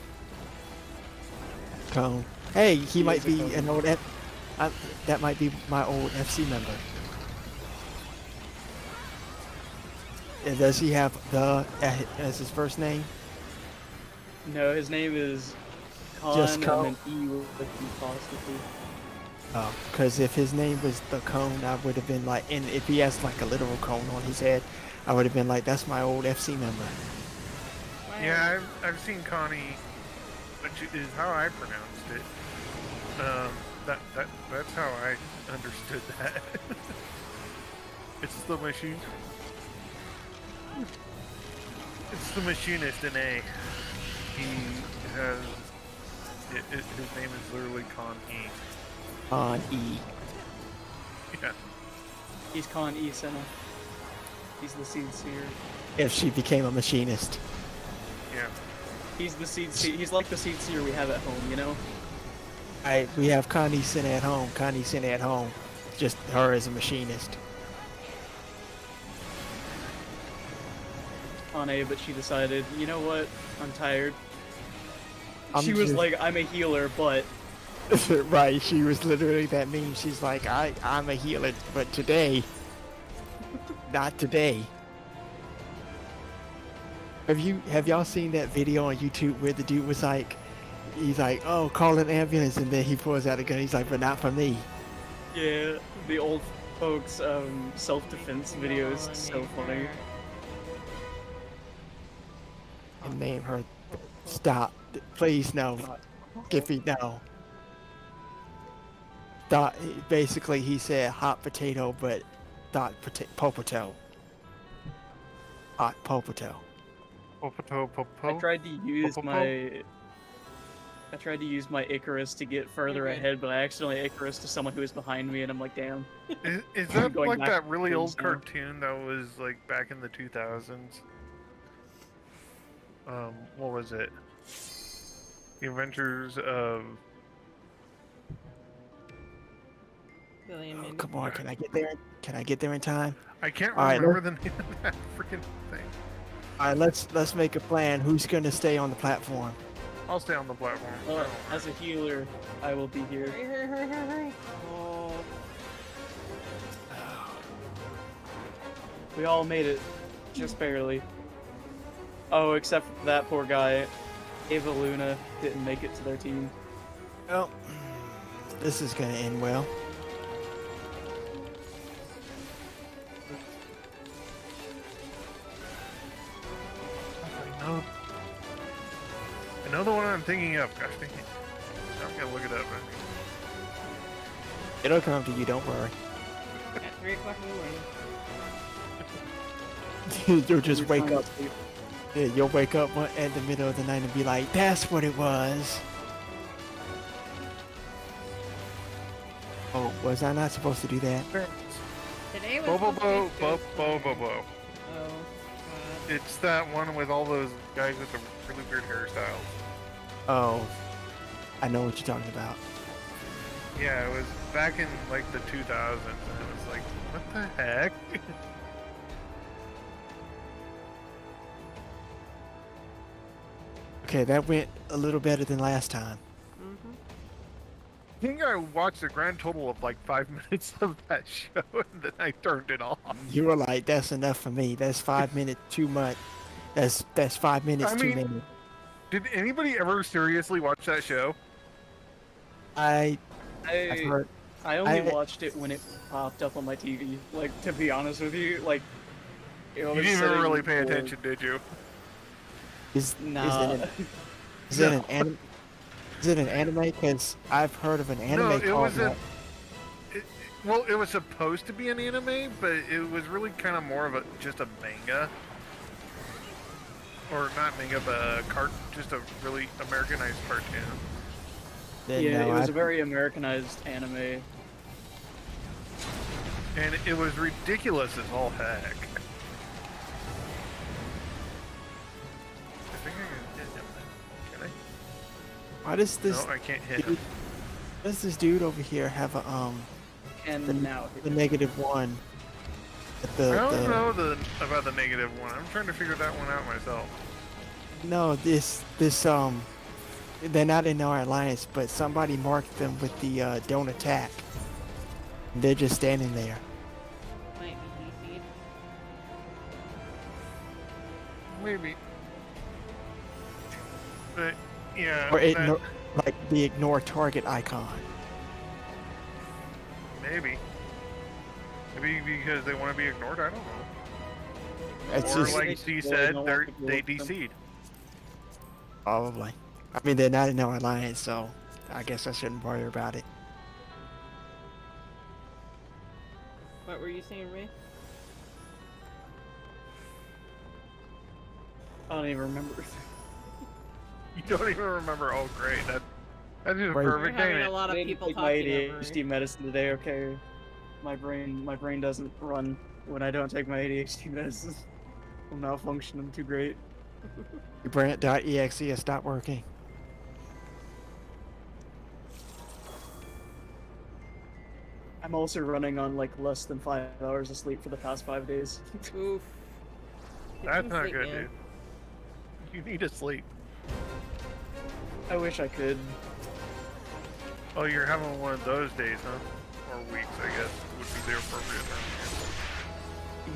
Cone. Hey, he might is a be Cone. an old that might be my old FC member. And does he have the as his first name? No, his name is Con Just and Cone. then E with an apostrophe. Oh, because if his name was the Cone, I would have been like, and if he has like a literal cone on his head, I would have been like, that's my old FC member. Yeah, I've seen Connie, which is how I pronounced it. That's how I understood that. It's the machine. It's the machinist in A. He has his name is literally Con E. On E. Yeah. He's Con E Senna. He's the seed seer. If she became a machinist. Yeah. He's the seed seer. He's like the seed seer we have at home, you know? We have Connie Sin at home. Connie Sin at home. Just her as a machinist. On A, but she decided, you know what? I'm tired. I'm She was just- like, I'm a healer, but Right, she was literally that meme. She's like, I'm a healer, but today, not today. Have y'all seen that video on YouTube where the dude was like, he's like, oh, call an ambulance, and then he pulls out a gun. He's like, but not for me. yeah, the old folks self-defense videos, so funny. And name her. Stop, please, no. Skippy, no. Thought basically he said hot potato, but thought potato. Hot potato. Popo. I tried to use my Icarus to get further ahead, but I accidentally Icarus to someone who was behind me, and I'm like, damn. Is that Going like that back really to old now. cartoon that was like back in the 2000s? What was it? The Adventures of... Billion Oh, come on, can I get there? Can I get there in time? I can't All right, remember the name of that freaking thing. All right, let's make a plan. Who's gonna stay on the platform? I'll stay on the platform. As a healer, I will be here. Hurry. Oh. We all made it, just barely. Oh, except for that poor guy. Ava Luna didn't make it to their team. Well, this is gonna end well. I know the one I'm thinking of. Gosh dang it. I'm gonna look it up. It'll come to you. Don't worry. At 3 o'clock in the morning. You'll just You're wake trying up. to sleep. Yeah, you'll wake up in the middle of the night and be like, "That's what it was." Oh, was I not supposed to do that? Today was Bo supposed to be Bo Tuesday. Bo. Oh, It's that one with all those guys with the really weird hairstyles. Oh, I know what you're talking about. Yeah, it was back in like the 2000s, and it was like, what the heck? Okay, that went a little better than last time. think I watched a grand total of like 5 minutes of that show, and then I turned it off. You were like, that's enough for me. That's 5 minutes too much. That's 5 minutes I too mean- many. Did anybody ever seriously watch that show? I've I heard. I only I- watched it when it popped up on my TV. Like, to be honest with you, like, You didn't even really pay attention, did you? Nah. Is it an anime? Is it an anime? Because I've heard of an anime No, it called. wasn't. Well, it was supposed to be an anime, but it was really kind of more of just a manga. Or not manga, but just a really Americanized cartoon. Then Yeah, no, it was I- a very Americanized anime. And it was ridiculous as all heck. I think I can hit him then. Can Why does I? this? No, I can't hit him. dude, does this dude over here have a And The- now, the -1? I don't know about the negative one. I'm trying to figure that one out myself. No, this they're not in our alliance, but somebody marked them with the don't attack. They're just standing there. Might be DC'd. Maybe. But yeah, Or that- ignore, like the ignore target icon. maybe. Maybe because they want to be ignored. I don't know. It's Or just like They she really said, don't they want to deal with them. DC'd. probably. I mean, they're not in our alliance, so I guess I shouldn't worry about it. What were you saying, Ray? I don't even remember. You don't even remember. Oh, great. That's just Right. We're perfect, having ain't a it? lot of I didn't people take my talking over. ADHD medicine today, okay? My brain doesn't run when I don't take my ADHD medicine. I'm malfunctioning too great. Your brand.exe has stopped working. I'm also running on like less than 5 hours of sleep for the past 5 days. Oof. Get That's some not sleep, good, man. dude. You need to sleep. I wish I could. Oh, you're having one of those days, huh? Or weeks, I guess, would be the appropriate term.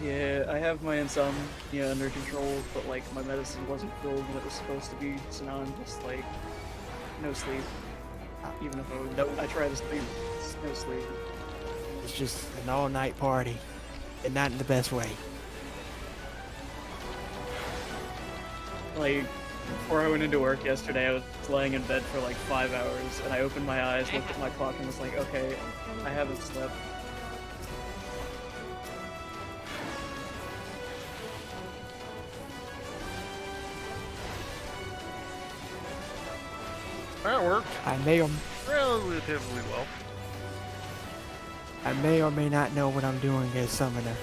Yeah, I have my insomnia under control, but like my medicine wasn't filled when it was supposed to be, so now I'm just like no sleep. Even if I try to sleep, it's no sleep. It's just an all-night party, and not in the best way. Like before I went into work yesterday, I was laying in bed for like 5 hours, and I opened my eyes, looked at my clock, and was like, okay, I haven't slept. That worked I may or relatively well. or may not know what I'm doing as summoner.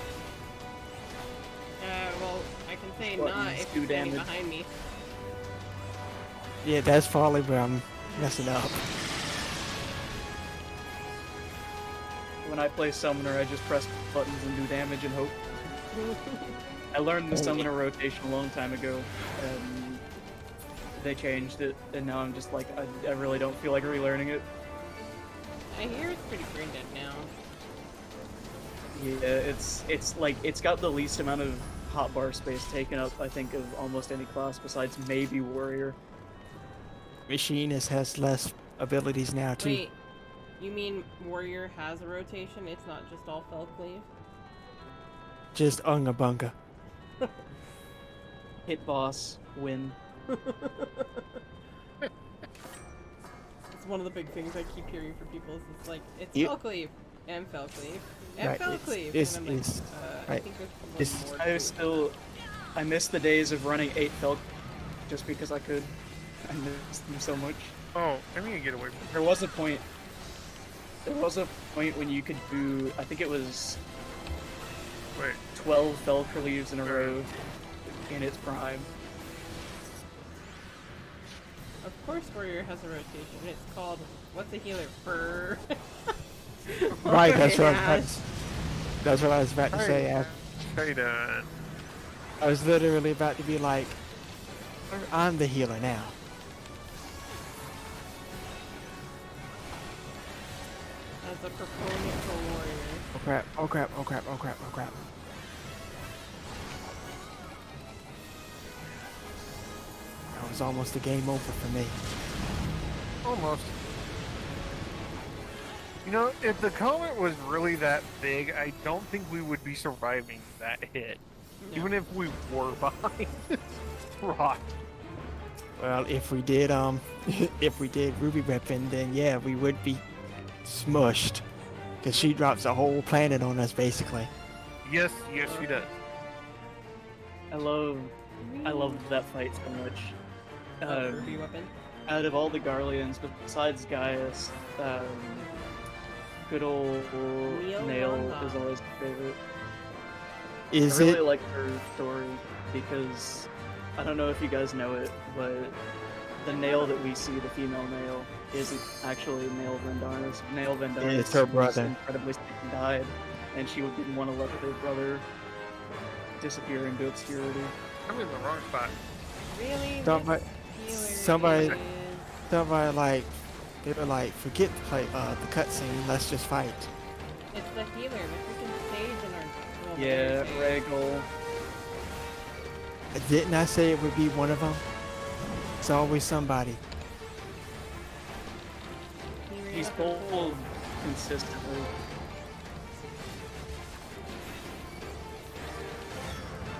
Well, I can say What, not you if do you're standing damage? behind me. Yeah, that's probably where I'm messing up. When I play summoner, I just press buttons and do damage and hope. I learned the summoner rotation a long time ago, and they changed it, and now I'm just like, I really don't feel like relearning it. I hear it's pretty brain dead now. Yeah, it's like it's got the least amount of hotbar space taken up, I think, of almost any class besides maybe warrior. Machinist has less abilities now too. Wait, you mean warrior has a rotation? It's not just all fell cleave? Just unga bunga. Hit boss, win. It's one of the big things I keep hearing from people. Is it's like it's You- fell cleave and fell cleave and Right, fell it's- cleave. it's- and I'm like, it's- I right, think there's it's- one more I to it. still, I miss the days of running 8 Felk just because I could. I miss them so much. Oh, I need to get away from There was a point. There was a point when you could do. I think it was Wait, 12 Felk leaves in a row in its prime. Of course, warrior has a rotation. It's called what's a healer? Fur. Right, that's what Yes. that's what I was about to say. how you doing? I was literally about to be like, I'm the healer now. the proponent for warrior. Oh crap, oh crap, oh crap, oh crap, oh crap. That was almost a game over for me. Almost. You know, if the comet was really that big, I don't think we would be surviving that hit. No. Even if we were behind rock. Well, if we did if we did Ruby Weapon, then yeah, we would be smushed. Cause she drops a whole planet on us basically. Yes, yes, she does. I love that fight so much. Ruby weapon. Out of all the Garleans, besides Gaius, good old Nail is always my favorite. Is I really it? like her story because I don't know if you guys know it, but the Nail that we see, the female Nail, isn't actually Nail Vendarnis. Nail Vendarnis It's her was brother. incredibly sick and died, and she didn't want to let her brother disappear into obscurity. I'm in the wrong spot. Really? Somebody- This healer somebody- is- Somebody like they were like, forget the play the cutscene, let's just fight. It's the healer, the freaking sage in our. Yeah, Regal. Didn't I say it would be one of them? It's always somebody. He's pulled consistently.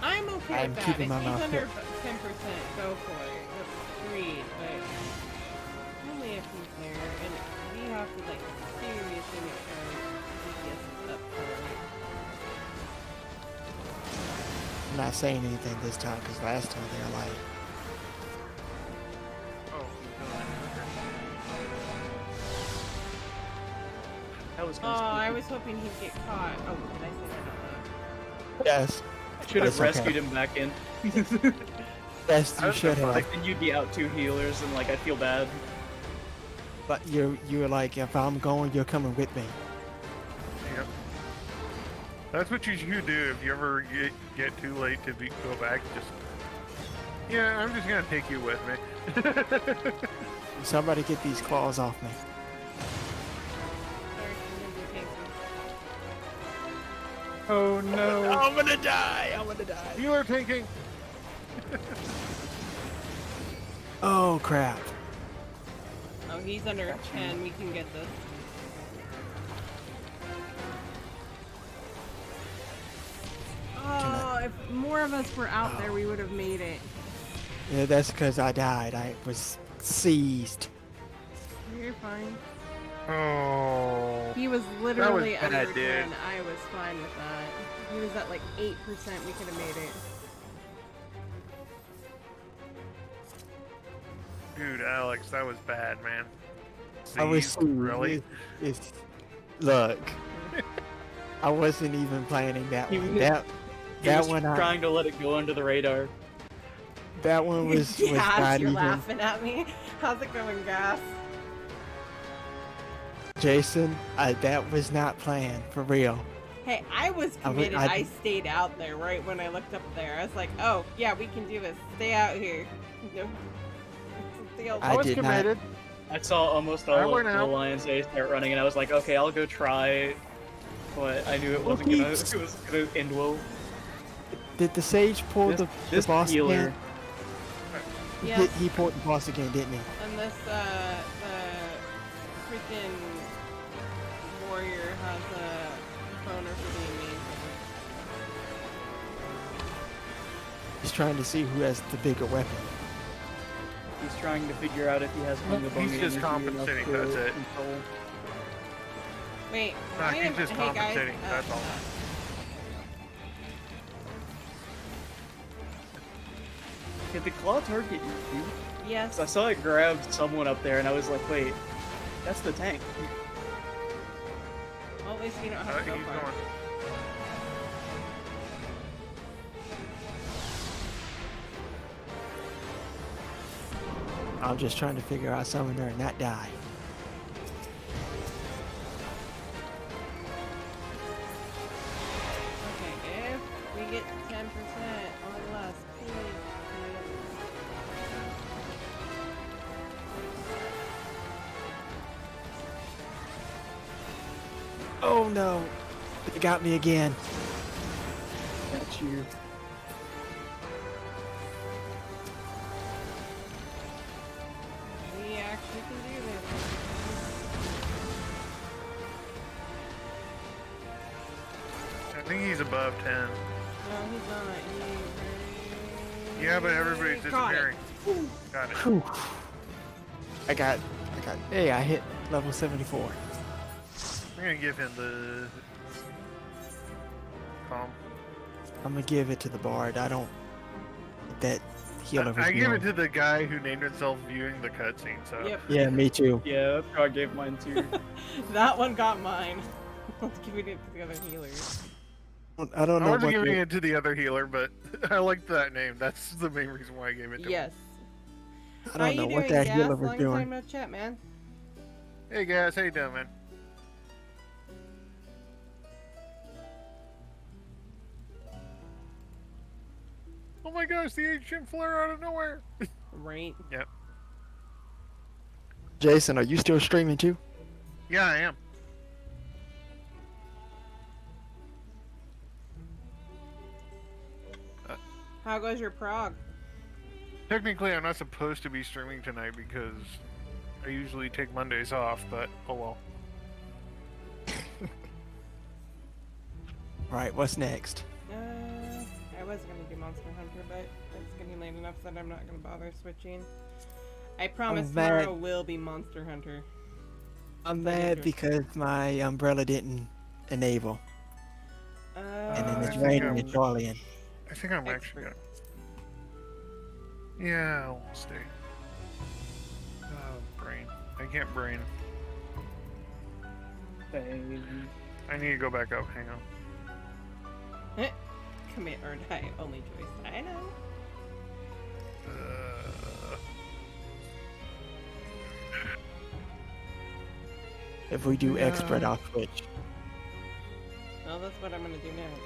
I'm okay I'm with that. keeping If my he's mouth under shut. 10%, go for it. That's sweet, but only if he's there, and we have to like seriously make sure DPS is up for it. I'm not saying anything this time because last time they were like, Oh, That was Oh, kind of I was hoping he'd get caught. Oh, did I say that out loud? yes, I should have That's okay. rescued him back in. yes, you That's should fine. have. Like, then you'd be out 2 healers, and like I feel bad. But you were like, if I'm going, you're coming with me. Yep. That's what you should do if you ever get too late to go back. Just yeah, I'm just gonna take you with me. Somebody get these claws off me. Sorry, I'm gonna do tanking. Oh no! I'm gonna die. I'm gonna die. You are taking. Oh crap. Oh, he's under 10. We can get this. Oh, if more of us were out there, we would have made it. Yeah, that's because I died. I was seized. You're fine. Oh. He was literally bad, under dude. 10. I was fine with that. He was at like 8%. We could have made it. Dude, Alex, that was bad, man. I was See, really. Look, I wasn't even planning that He one. was- That He that was one, trying to let it go under the radar. that one was Gas, not you're even. laughing at me. How's it going, Gas? Jason, that was not planned for real. Hey, I was I would- committed. I stayed out there right when I looked up there. I was like, oh, yeah, we can do this. Stay out here. No. Something else. I was did not- committed. I saw almost I all of went the out. Lion's A start running, and I was like, okay, I'll go try. But I knew it wasn't gonna. It was gonna end well. Did the sage pull the This boss healer. again? Yes. He pulled the boss again, didn't he? And this, the freaking warrior has a boner for being mean. He's trying to see who has the bigger weapon. He's trying to figure out if he has He's Bunga just energy compensating, enough to that's it. control. Wait, Nah, why he's am- just hey guys, compensating, that's all. Did the claw target you? Yes. So I saw it grab someone up there, and I was like, wait, that's the tank. Well, at least we don't have to go He's far. going. I'm just trying to figure out someone there and not die. Okay, if we get 10% or less, please. Oh no. They got me again. Got you. We actually can do this. I think he's above 10. No, he's not. Yeah, but everybody's Got it. disappearing. Got it. Whew. Hey, I hit level 74. I'm gonna give him the calm. I'm gonna give it to the bard. I don't that healer. I give it to the guy who named himself viewing the cutscene. So Yep. Yeah, me too. Yeah, I gave mine too. That one got mine. Let's give it to the other healers. I don't I know wasn't what. giving it to the other healer, but I liked that name. That's the main reason why I gave it to him. Yes. I don't know How you what doing, that Gas? healer was Long doing. time no chat, man. Hey guys, how you doing, man? Oh my gosh, the ancient flare out of nowhere! Right. Yep. Jason, are you still streaming too? Yeah, I am. How goes your prog? Technically, I'm not supposed to be streaming tonight because I usually take Mondays off, but oh well. Right, what's next? I was gonna do Monster Hunter, but it's getting late enough that I'm not gonna bother switching. I promise mad. tomorrow will be Monster Hunter. I'm What is mad yours? because my umbrella didn't enable. And then I it's think raining I'm- in Charlian. I think I'm actually gonna. Yeah, I'll stay. Oh, brain. I can't brain. Bang. I need to go back up. Hang on. Commit or die, only choice. I know. If we do Yeah. expert, I'll switch. Well, that's what I'm gonna do next.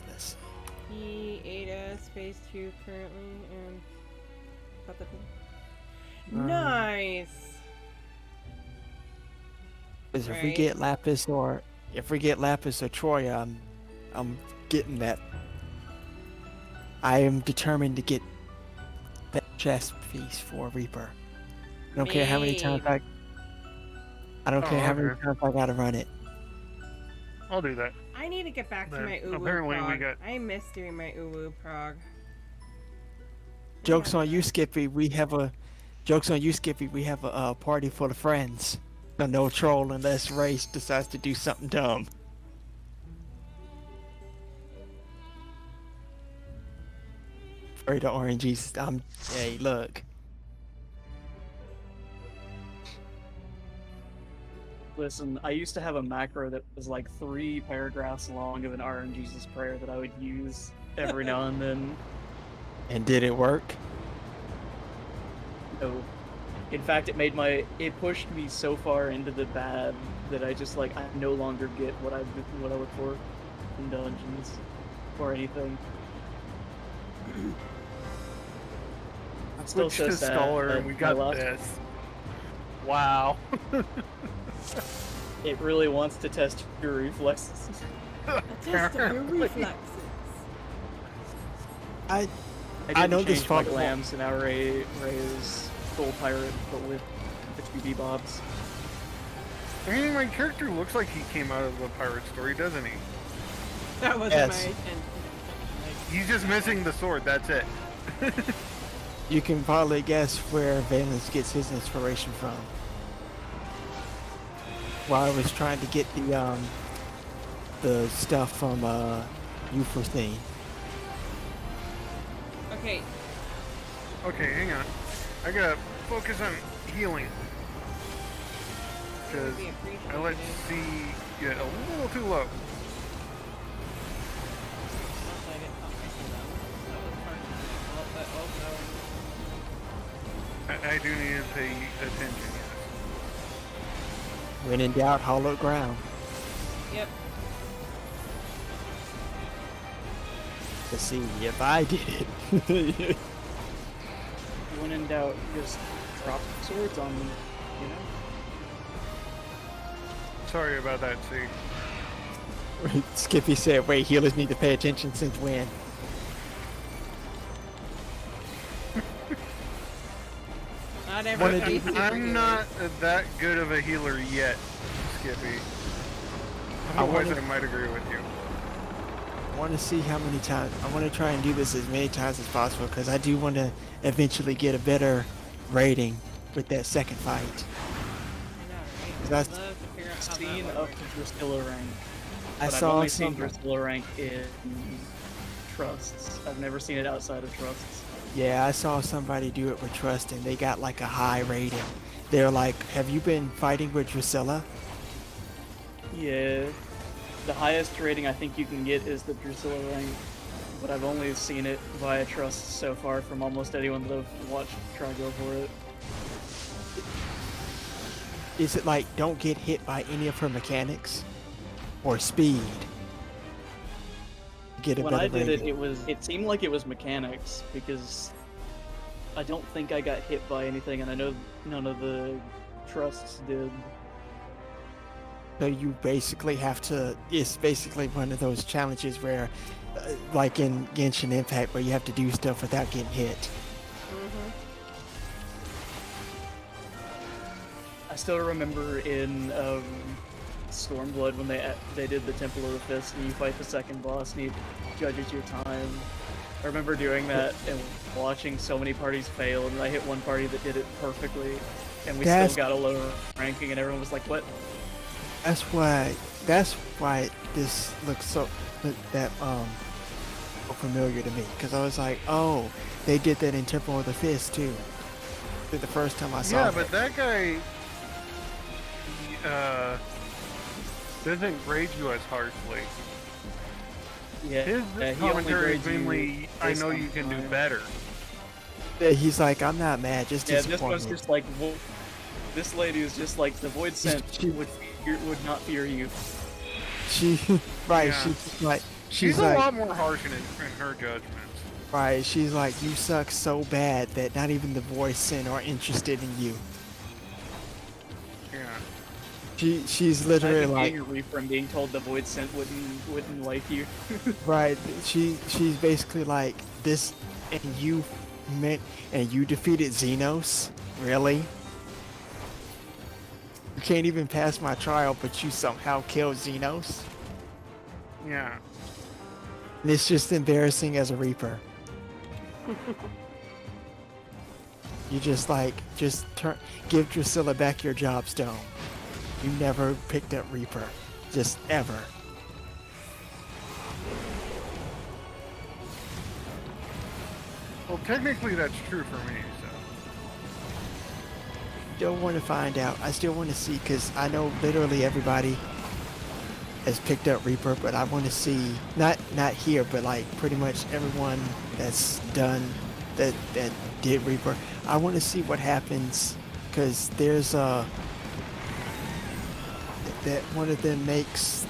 Let's see. He ate us, phase 2 currently, and got the Nice! 'Cause if we Right. get Lapis or Troya, I'm getting that. I am determined to get that chest piece for Reaper. I don't care how many times I don't Oh, care how many okay. times I gotta run it. I'll do that. I need to get back to Then my uwu apparently we prog. got- I miss doing my uwu prog. Jokes on you, Skippy. We have a party full of friends. So no troll unless Race decides to do something dumb. Sorry to RNGs. Hey, look. Listen, I used to have a macro that was like 3 paragraphs long of an RNGesus prayer that I would use every now and then. And did it work? No. In fact, it pushed me so far into the bad that I just like I no longer get what I look for in dungeons or anything. I'm still Switch so to sad Scholar that and we my got last- this. Wow. It really wants to test your reflexes. A test of your Apparently. reflexes. I I know didn't this change my fuck- glam, so now Ray is full pirate, but with the 2D bobs. I mean, my character looks like he came out of a pirate story, doesn't he? That wasn't Yes. my intention. He's just missing the sword, that's it. You can probably guess where Valence gets his inspiration from. While I was trying to get the stuff from Euphrosyne. Okay, Okay, hang on. I gotta focus on healing. it would Because be I appreciated. let C get a little too low. Also, I didn't help myself out. That was partially my fault, but also I do need to pay attention, yes. When in doubt, hollow ground. Yep. To see if I did it. When in doubt, just drop swords on them, you know? sorry about that, see. Skippy said, wait, healers need to pay attention since when? Not One of everybody. these- I'm not that good of a healer yet, Skippy. Otherwise, I might agree with you. I want to see how many times. I want to try and do this as many times as possible because I do want to eventually get a better rating with that second fight. I know, right? That's- I'd love to figure out how Seen that up works. to Drusilla rank. I But I've saw only seen some. Drusilla rank in trusts. I've never seen it outside of trusts. Yeah, I saw somebody do it with Trust and they got like a high rating. They're like, have you been fighting with Drusilla? Yeah, the highest rating I think you can get is the Drusilla rank, but I've only seen it via trusts so far from almost anyone that I've watched try to go for it. Is it like don't get hit by any of her mechanics? Or speed? Get a When better I did rating. it seemed like it was mechanics because I don't think I got hit by anything, and I know none of the trusts did. So you basically have to. It's basically one of those challenges where, like in Genshin Impact, where you have to do stuff without getting hit. Mhm. I still remember in Stormblood when they did the Temple of the Fist and you fight the second boss and he judges your time. I remember doing that and watching so many parties fail, and I hit one party that did it perfectly, and we That's- still got a lower ranking, and everyone was like, "What?" That's why. That's why this looks so familiar to me. Because I was like, oh, they did that in Temple of the Fist too. The first time I saw Yeah, it. but that guy doesn't grade you as harshly. Yeah, His yeah, he only commentary is grades you mainly, I based know on you can do time. better. Yeah, he's like, I'm not mad, just Yeah, this one's disappointed. just like, this lady is just like the Void Scent She- would not fear you. She, right? Yeah. She's She's a like, lot more harsh in her judgments. right? She's like, you suck so bad that not even the Voice Sin are interested in you. Yeah. She's literally Imagine like, being a Reaper and being told the Void Scent wouldn't like you. right? She's basically like this, and you defeated Xenos, really? You can't even pass my trial, but you somehow killed Xenos. Yeah. And it's just embarrassing as a Reaper. You just like, give Drusilla back your job stone. You never picked up Reaper. Just ever. Well, technically that's true for me, so. Still want to find out. I still want to see, because I know literally everybody has picked up Reaper, but I want to see, not here, but like pretty much everyone that's done, that did Reaper. I want to see what happens, because there's that one of them makes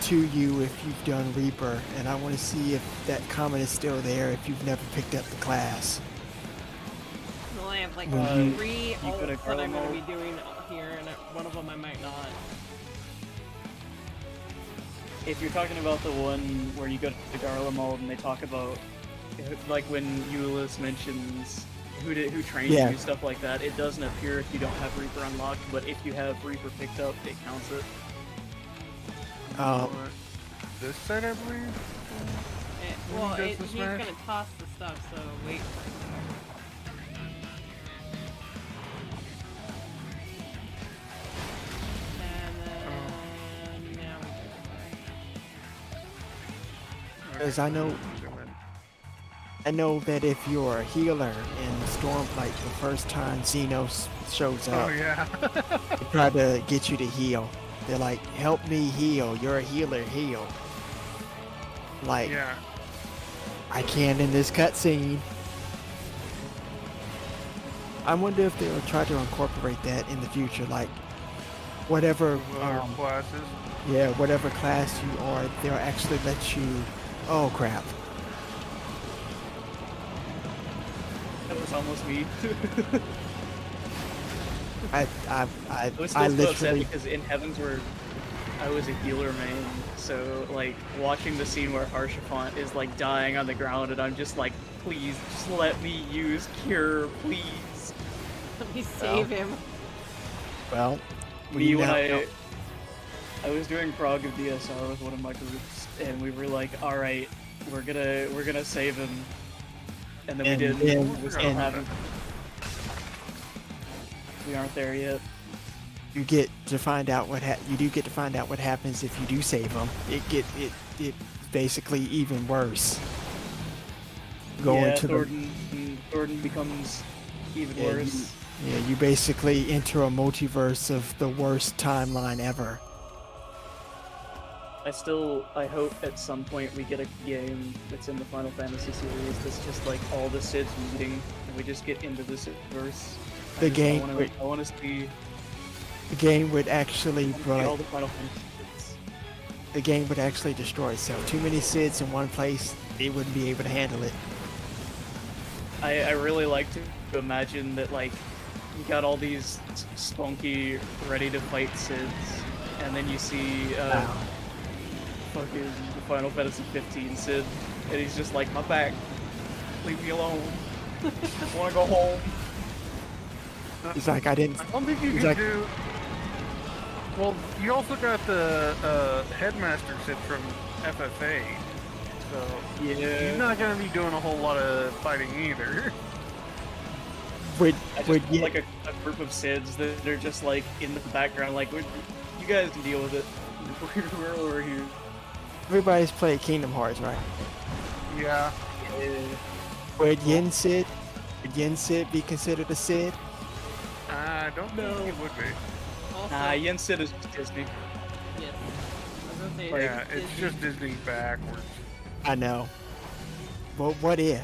to you if you've done Reaper, and I want to see if that comment is still there if you've never picked up the class. Well, I have like When you- 3 you coulda ults that I'm going to promo- be doing here, and one of them I might not. If you're talking about the one where you go to the Garlemald and they talk about, like when Euless mentions who trained Yeah. you, stuff like that, it doesn't appear if you don't have Reaper unlocked, but if you have Reaper picked up, it counts it. This side, I believe? Well, does the he's smash? going to toss the stuff, so wait for it. And then now we Because I know that if you're a healer in Storm, like the first time Xenos shows Oh, up, yeah. they try to get you to heal. They're like, help me heal. You're a healer, heal. Like, Yeah. I can't in this cutscene. I wonder if they'll try to incorporate that in the future, like whatever, Other classes. yeah, whatever class you are, they'll actually let you. Oh crap! That was almost me. I was still so upset literally because in Heavens where I was a healer main, so like watching the scene where Harshafant is like dying on the ground and I'm just like, please, just let me use Cure, please. Let me save him. well. Me when now I know. I was doing prog of DSR with one of my groups, and we were like, all right, we're gonna save him, and then we And did. then- We still and- haven't. We aren't there yet. You get to find out you do get to find out what happens if you do save them. It basically even worse. Going Yeah, to Thornton becomes even Yeah, worse. you basically enter a multiverse of the worst timeline ever. I hope at some point we get a game that's in the Final Fantasy series that's just like all the Sids meeting, and we just get into this verse. The game I want to see the game would actually all the Final Fantasy Sids. the game would actually destroy itself. Too many Sids in one place, it wouldn't be able to handle it. I really like to imagine that like you got all these spunky, ready to fight Sids, and then you see Wow. fucking Final Fantasy 15 Sid, and he's just like, my back, leave me alone. I want to go home. He's like, I didn't. I don't think you He's can like- do. Well, you also got the headmaster Sid from FFA, so he's Yeah. not gonna be doing a whole lot of fighting either. Would I just would want, you, like a group of Sids that are just like in the background, like, you guys can deal with it. We're over here. everybody's played Kingdom Hearts, right? Yeah. Would Yin Sid be considered a Sid? I don't think it would be. Also, Nah, Yen Sid is just Disney. yes. I was gonna say, Yeah, it's Disney. just Disney backwards. I know. But what if?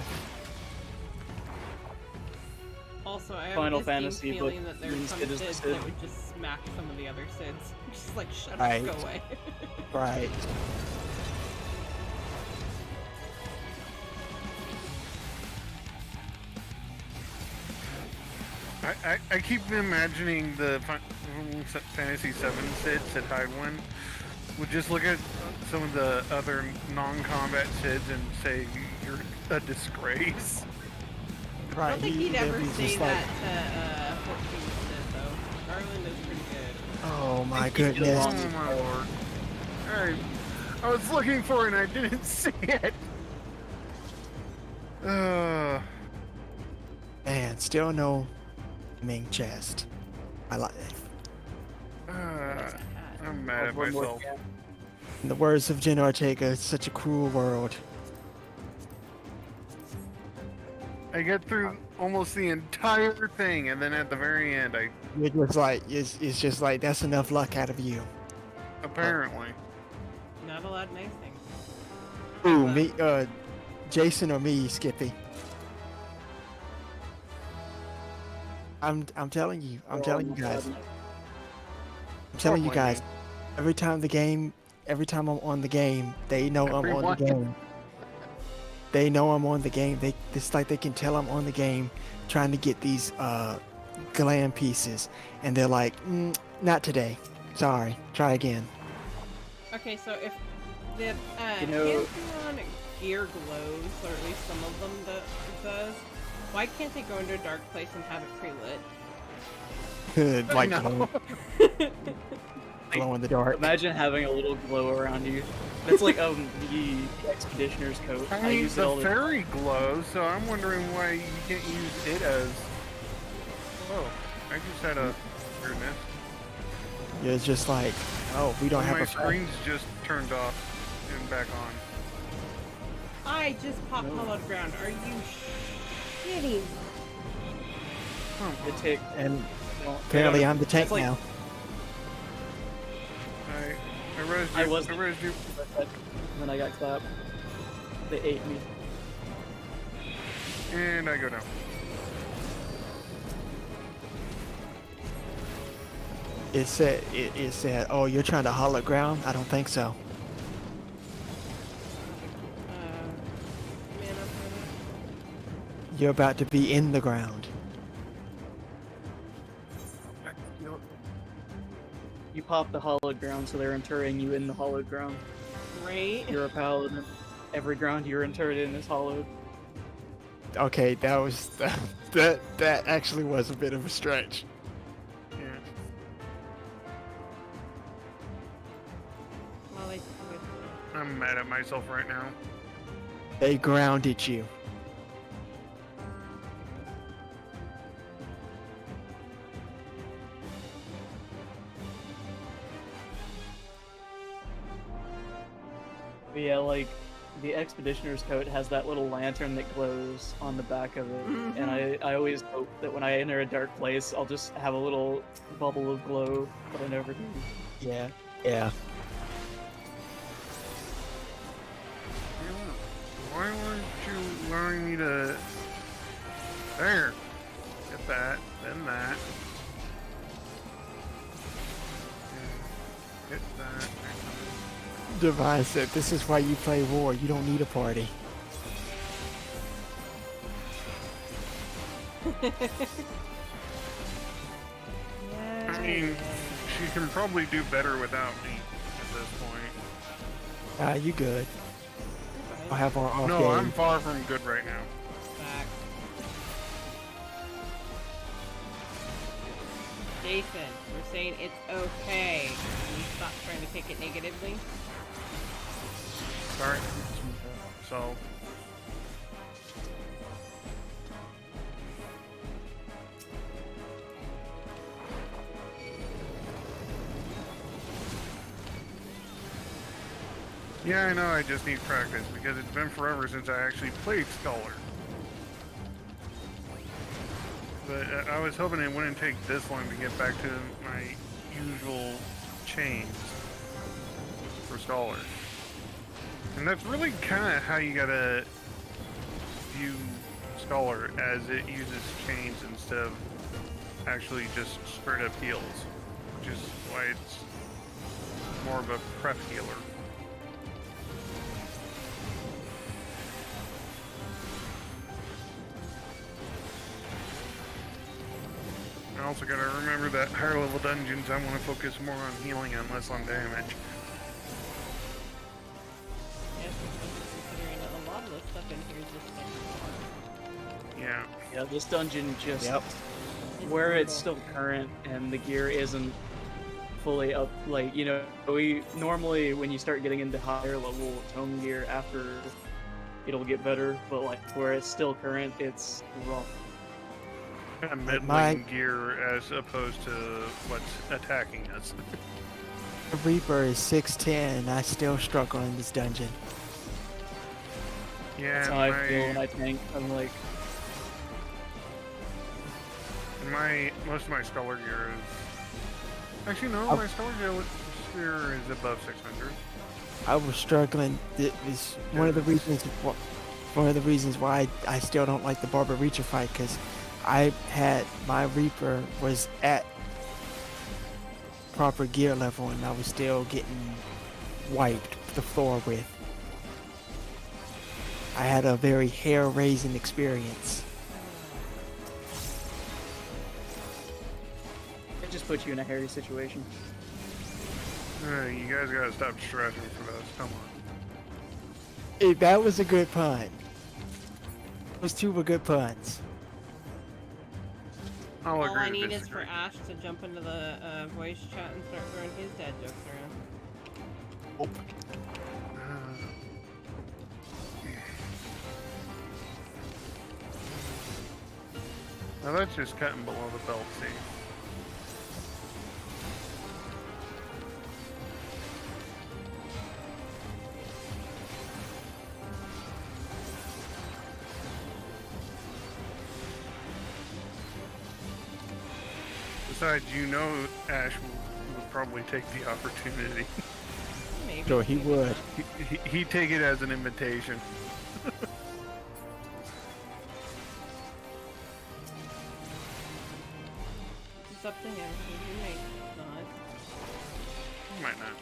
Also, I have Final this Fantasy, feeling but that there's some Sid is the Sids Sid. that would just smack some of the other Sids. Just like, shut Right. up, go away. Right. I keep imagining the Fantasy 7 Sids at Hidewind would just look at some of the other non-combat Sids and say, you're a disgrace. Right. I don't think he'd ever be say just that to 14 Sid, though. Garland is pretty good. Oh my think he did goodness. wrong. Oh my lord. Alright. I was looking for it and I didn't see it. Man, still no Ming chest. I like it. I'm mad at One more myself. chance. In the words of Jen Ortega, it's such a cruel world. I get through almost the entire thing and then at the very end I You're just like, it's just like, that's enough luck out of you. apparently. Not a lot of nice things. Ooh, But- me, Jason or me, Skippy. I'm telling you, I'm telling you guys, I'm telling you guys, every time I'm on the game, they know I'm on Everyone. the game. They know I'm on the game. It's like they can tell I'm on the game, trying to get these glam pieces, and they're like, not today. Sorry, try again. Okay, so if the You know- Pantheon gear glows, or at least some of them does, why can't they go into a dark place and have it pre-lit? Like No. glow in the dark. Imagine having a little glow around you. That's like the expeditioner's coat. I I mean, use it all the the time. fairy glows, so I'm wondering why you can't use it as. Oh, I just had a weirdness. It's just like, oh, we don't have My a screen's just turned off and back on. I just popped hollowed ground. Are you shitting? The tick. and Well, apparently I'm the tank It's like- now. I rezzed I you. was- I rezzed you. And then I got clapped. They ate me. And I go down. It said, oh, you're trying to hollow ground? I don't think so. Mana for You're about to be in the ground. You pop the hollowed ground, so they're interring you in the hollowed ground. Right? You're a paladin. Every ground you're interred in is hollowed. Okay, that was that actually was a bit of a stretch. Yeah. Well, like, I'm mad at myself right now. They grounded you. But yeah, like, the Expeditioner's coat has that little lantern that glows on the back of it. And I always hope that when I enter a dark place, I'll just have a little bubble of glow, but I never do. Yeah. Yeah. Why weren't you allowing me to... There! Get that, then that. Yeah. Get that. Divine said, "This is why you play war. You don't need a party." yeah. I mean, she can probably do better without me at this point. You good. I'll have our off No, game. I'm far from good right now. Back. Jason, we're saying it's okay. Can you stop trying to take it negatively? Sorry. So... Yeah, I know, I just need practice, because it's been forever since I actually played Scholar. But I was hoping it wouldn't take this long to get back to my usual chains for Scholar. And that's really kind of how you gotta view Scholar, as it uses chains instead of actually just straight up heals. Which is why it's more of a prep healer. I also gotta remember that higher level dungeons, I want to focus more on healing and less on damage. Yes, considering a lot of the stuff in here is just like Yeah. Yeah, this dungeon just... Yep. Where it's still current and the gear isn't fully up, like, you know, we normally, when you start getting into higher level tome gear after, it'll get better, but like, where it's still current, it's rough. Kind of middling My- gear as opposed to what's attacking us. The Reaper is 6'10", and I still struggle in this dungeon. Yeah, That's how I feel when I tank. I'm like, most of my Scholar gear is... Actually, no, my Scholar gear is above 600. I was struggling. It's one of the reasons. One of the reasons why I still don't like the Barber Reacher fight, because I had my Reaper was at proper gear level, and I was still getting wiped the floor with. I had a very hair-raising experience. it just puts you in a hairy situation. You guys gotta stop stressing for this, come on. That was a good pun. Those two were good puns. I'll all agree I to need is disagree. for Ash to jump into the voice chat and start throwing his dad jokes around. Now that's just cutting below the belt, see? Besides, you know Ash would probably take the opportunity. Maybe. Sure, he maybe would. not. He'd take it as an invitation. It's up to him. He may not. Might not.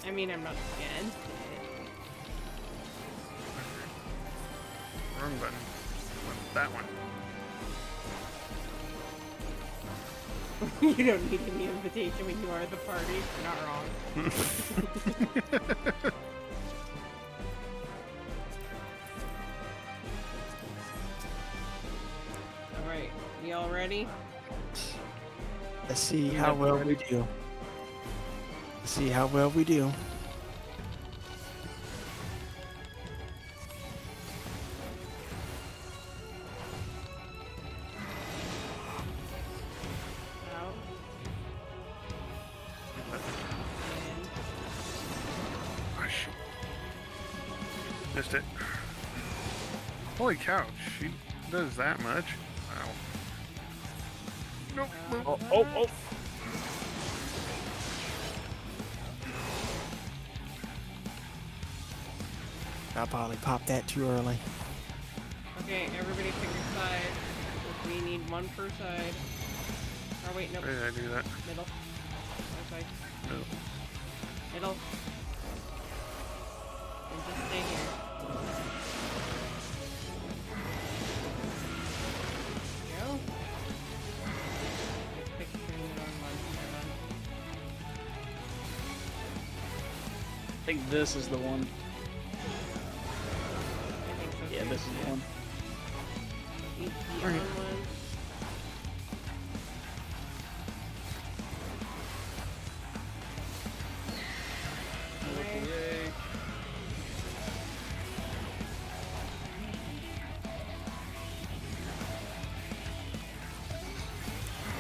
I mean, I'm not against it. Wrong button. That one. You don't need any invitation when you are the party. You're not wrong. Alright, you all ready? Let's see how well we do. Let's see how well we do. Out. Oh, shoot. Missed it. Holy cow, she does that much? Wow. Nope. Oh, oh, oh. I probably popped that too early. Okay, everybody pick your side. We need one per side. Or wait, nope. Why did I do that? Middle. Other side. No. Middle. And just stay here. Go. Just picturing it on one. I think this is the one. I think so Yeah, too. this is the one. Each the on one. Okay. Yay.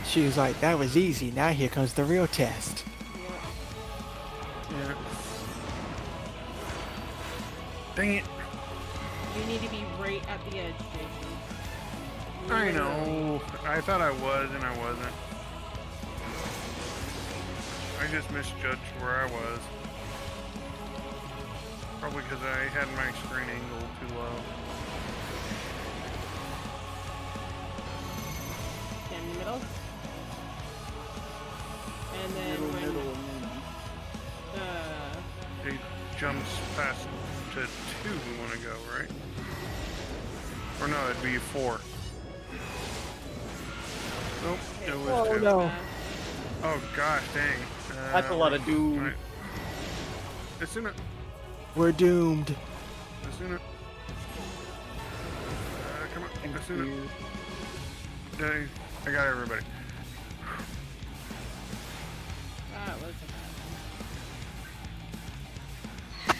She was like, that was easy. Now here comes the real test. Yeah. Yeah. Dang it. You need to be right at the edge, Jason. I know. I thought I was, and I wasn't. I just misjudged where I was. Probably because I had my screen angle too low. In the middle. And then Middle, when middle, It jumps past to 2 we want to go, right? Or no, it'd be 4. Nope, it was Oh, 2. no. Oh gosh, dang. That's a lot of doom. Right. Asuna, We're doomed. Asuna. Come on, And Asuna. you- Yeah, I got everybody. that was a bad one.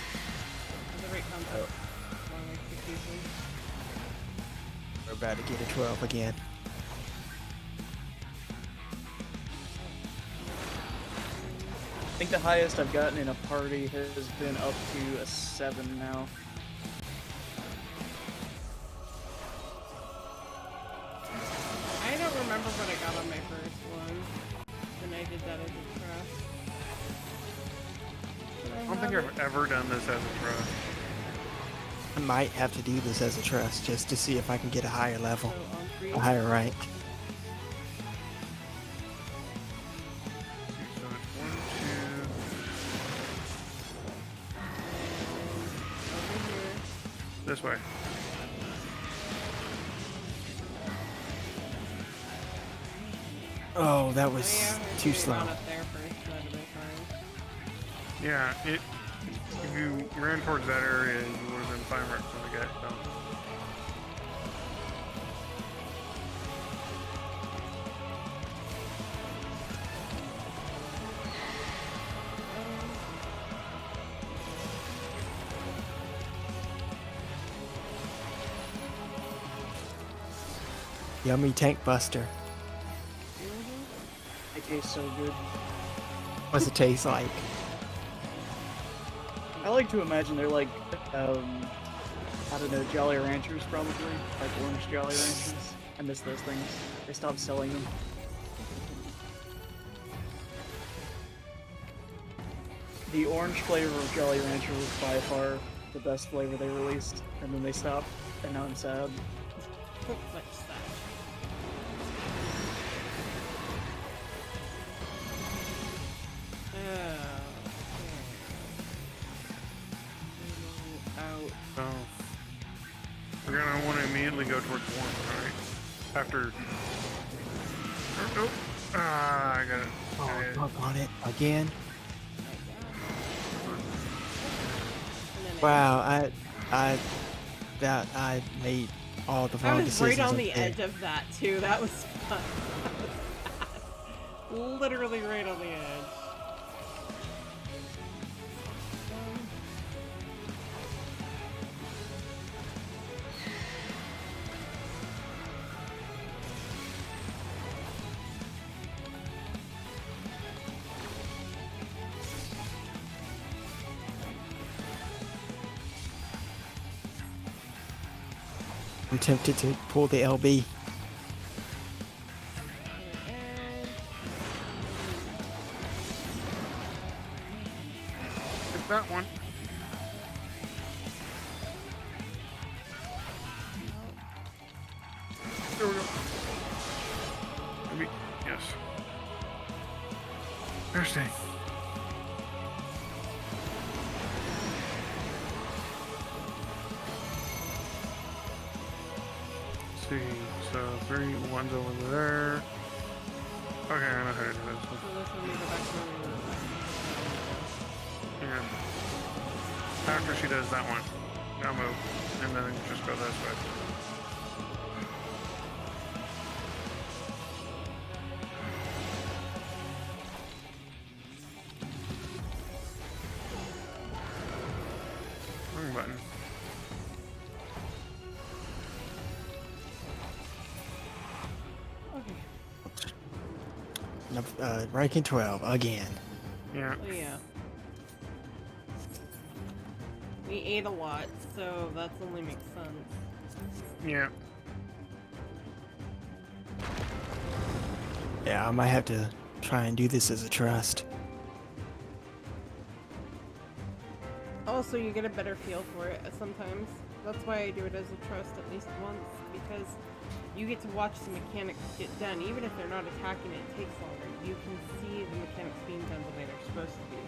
The right concept. Wrong execution. We're about to get a 12 again. I think the highest I've gotten in a party has been up to a 7 now. I don't remember what I got on my first one. And I did that as a trust. I don't think I've ever done this as a trust. I might have to do this as a trust just to see if I can get a higher level, So on 3. a higher rank. So it's 1, Over here. 2. This way. Oh, that Oh, was yeah, too we should've slow. gone up there first. That'd have been fine. Yeah, if you ran towards that area, you would have been fine right from the get-go. Yummy tank buster. It tastes so good. What's it taste like? I like to imagine they're like, I don't know, Jolly Ranchers probably, like orange Jolly Ranchers. I miss those things. They stopped selling them. The orange flavor of Jolly Rancher was by far the best flavor they released, and then they stopped, and now I'm sad. What's that? Out. So, we're gonna want to immediately go towards 1, right? After... Oh, nope. Ah, I got it. Oh, fuck on it again. And then Wow, I made all the I wrong was right decisions on up the there. edge of that too. That was fun. That was bad. Literally right on the edge. I'm tempted to pull the LB. It's that one. There we go. Maybe. Yes. Interesting. See, so 3 1's over there. Okay, I know how to do this one. So this one we go back to Yeah. After she does that one, now move, and then just go this way. Wrong button. Ranking 12 again. Yeah. Oh yeah. We ate a lot, so that only makes sense. Yeah. Yeah, I might have to try and do this as a trust. Also, you get a better feel for it sometimes. That's why I do it as a trust at least once, because you get to watch the mechanics get done. Even if they're not attacking it takes longer. You can see the mechanics being done the way they're supposed to be.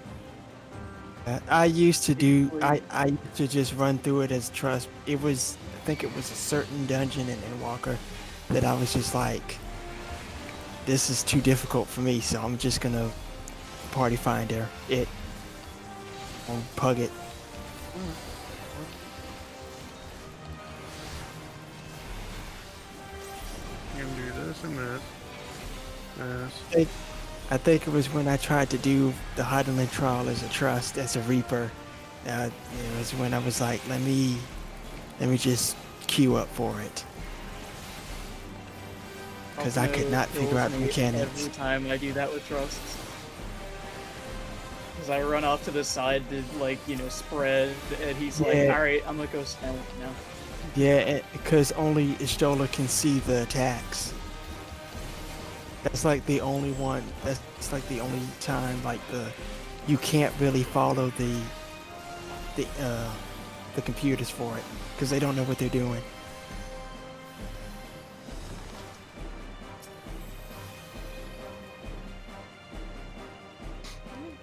I used to do. I used to just run through it as trust. It was, I think it was a certain dungeon in Walker that I was just like, this is too difficult for me, so I'm just gonna party finder it or pug it. You can do this and this. This. I think it was when I tried to do the Heidelin trial as a trust, as a Reaper. It was when I was like, let me just queue up for it. Because I could not figure out the mechanics. Every time I do that with trusts. Because I run off to the side to, like, spread, and he's like, Yeah. alright, I'm gonna go stand now. Yeah, because only Ishtola can see the attacks. That's like the only one. That's like the only time like you can't really follow the computers for it because they don't know what they're doing.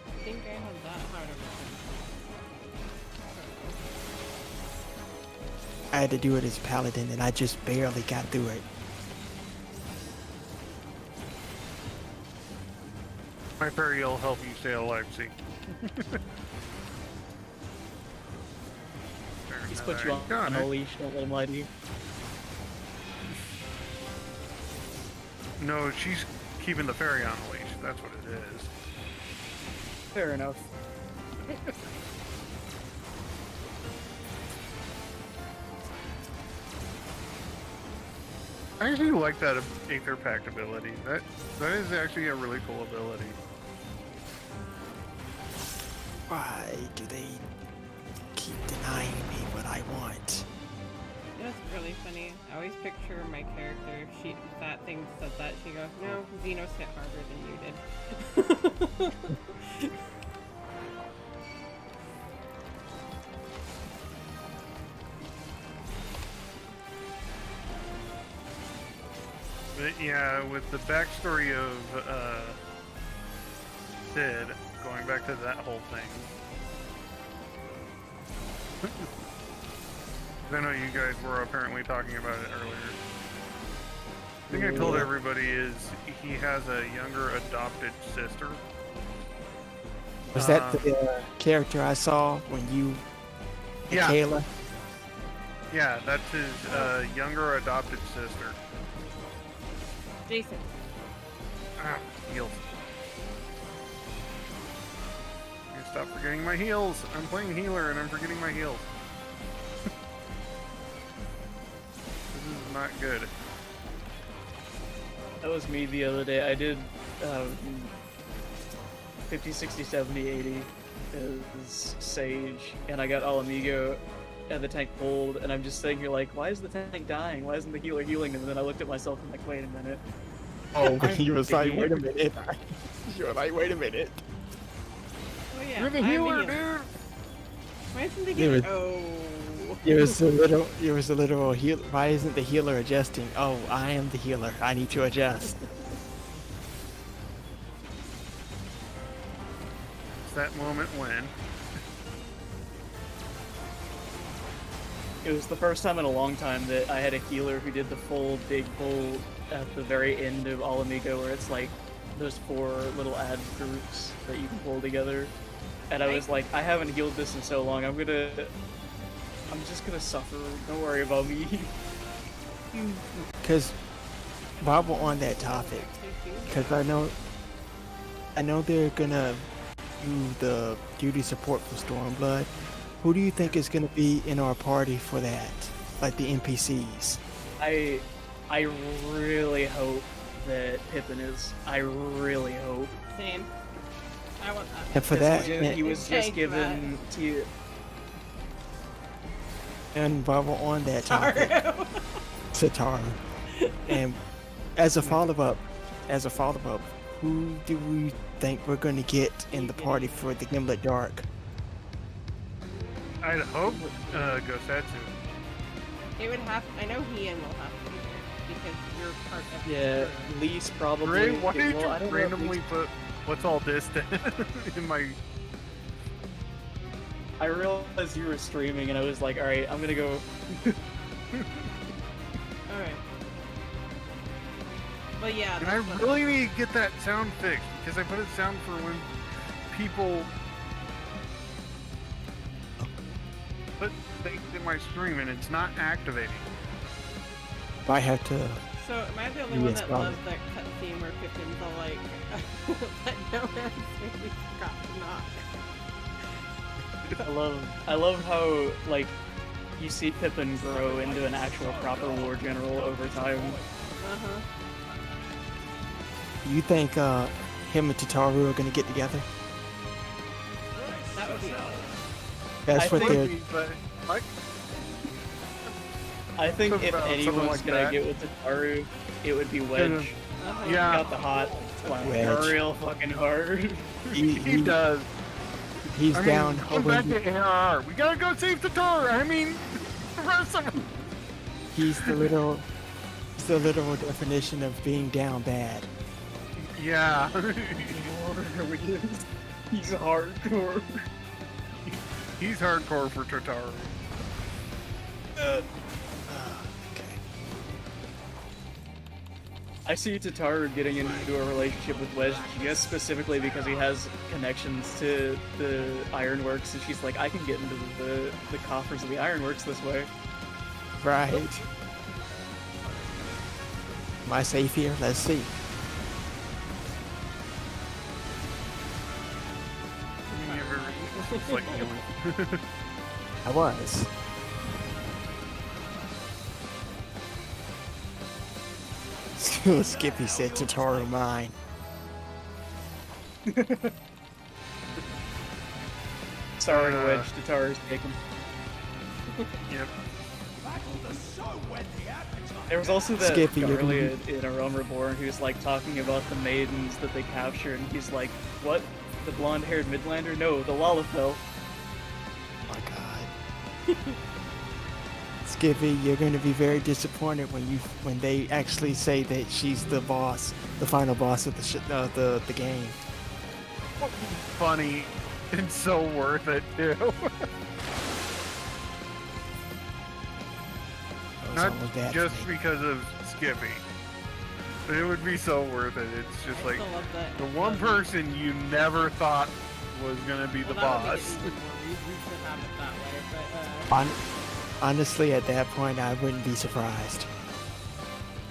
I think I have that hard of I had to do it as Paladin and I just barely got through it. My fairy will help you stay alive, see. He's put you Got on it. a leash, don't let him lie to you. No, she's keeping the fairy on a leash. That's what it is. Fair enough. I actually like that Aether Pact ability. That is actually a really cool ability. Why do they keep denying me what I want? it. That's really funny. I always picture my character. If that thing said that, she goes, "No, Xenos hit harder than you did." But yeah, with the backstory of Sid, going back to that whole thing. I know you guys were apparently talking about it earlier. thing I told everybody is he has a younger adopted sister. Was that the character I saw when you, Yeah. Kayla? Yeah, that's his younger adopted sister. Jason. Ah, heals. I stop forgetting my heals. I'm playing healer and I'm forgetting my heals. This is not good. That was me the other day. I did 50, 60, 70, 80 as Sage, and I got All Amigo, and the tank pulled, and I'm just sitting here like, why is the tank dying? Why isn't the healer healing him? And then I looked at myself and like, wait a minute. Oh, you was like, wait a minute. You were like, wait a minute. Oh yeah. You're the I'm healer, dude! Why isn't the You healer? were- Oh. It was a literal heal. Why isn't the healer adjusting? Oh, I am the healer. I need to adjust. It's that moment when. It was the first time in a long time that I had a healer who did the full big pull at the very end of All Amigo, where it's like those 4 little ad groups that you can pull together. And I was like, I haven't healed this in so long. I'm just gonna suffer. Don't worry about me. Because while we're on that topic, because I know they're gonna do the duty support for Stormblood. Who do you think is gonna be in our party for that? Like the NPCs? I really hope that Pippin is. I really hope. Same. I want that. And for that, He was just Change given to. and while we're on that topic, Sataru. And as a follow-up, who do we think we're going to get in the party for the Gimlet Dark? I'd hope Gosetsu. It would have. I know Ian will have to be there because you're part of. the Yeah, crew. Lise probably. Ray, why did well, I you don't know if randomly Lise- put what's all distant in my... I realized you were streaming, and I was like, all right, I'm gonna go. All right. Well, yeah. And that's I what- really need to get that sound fixed, because I put it sound for when people put things in my stream and it's not activating. I have to. So am I the only one Yes, that probably. loves that cutscene where Pippin's all like, "Let no man say we forgot to knock." I love how like you see Pippin grow into an actual proper war general over time. Uh-huh. You think him and Tataru are going to get together? That would be awesome. That's I what think they're. But like, I think Something if about something anyone's like gonna that. get with Tataru, it would be Wedge. Uh-huh. He yeah, got the hot, like, Wedge. real fucking hard. he does. He's I mean, down. come back to ARR. We gotta go save Tataru. I mean, the rest of them. He's the literal definition of being down bad. Yeah. He's hardcore. He's hardcore for Tataru. Okay. I see Tataru getting into a relationship with Wedge just specifically because he has connections to the Ironworks, and she's like, I can get into the coffers of the Ironworks this way. Right. Am I safe here? Let's see. It's like doing. I was. Skippy said Tataru mine. Sorry, Wedge. Tataru's taken. Yep. There was also that Skippy, guy you're gonna earlier in A Realm Reborn who's like talking about the maidens that they capture, and he's like, "What? The blonde-haired Midlander? No, the Lalafell." Oh my god. Skippy, you're going to be very disappointed when they actually say that she's the boss, the final boss of the game. Funny and so worth it too. It's Not almost bad for just me. because of Skippy. It would be so worth it. It's just I like still love that. the one person you never thought was gonna be the Well, that would make it boss. even more reason to have it that way, Honestly, at that point, I wouldn't be surprised.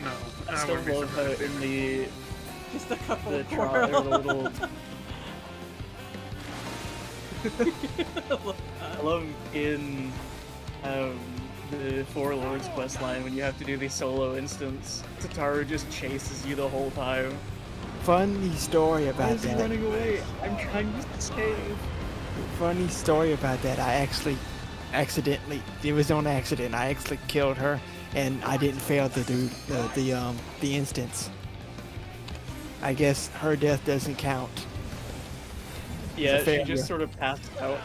No, I I still wouldn't be love how surprised. in the just a couple the of trial, or the little. I love in the Four Lords quest line when you have to do the solo instance. Tataru just chases you the whole time. Funny story Why about is he that. running away? I'm trying to escape. Funny story about that. I actually accidentally. It was on accident. I actually killed her, and I didn't fail to do the instance. I guess her death doesn't count. Yeah, she failure. just sort of passed out.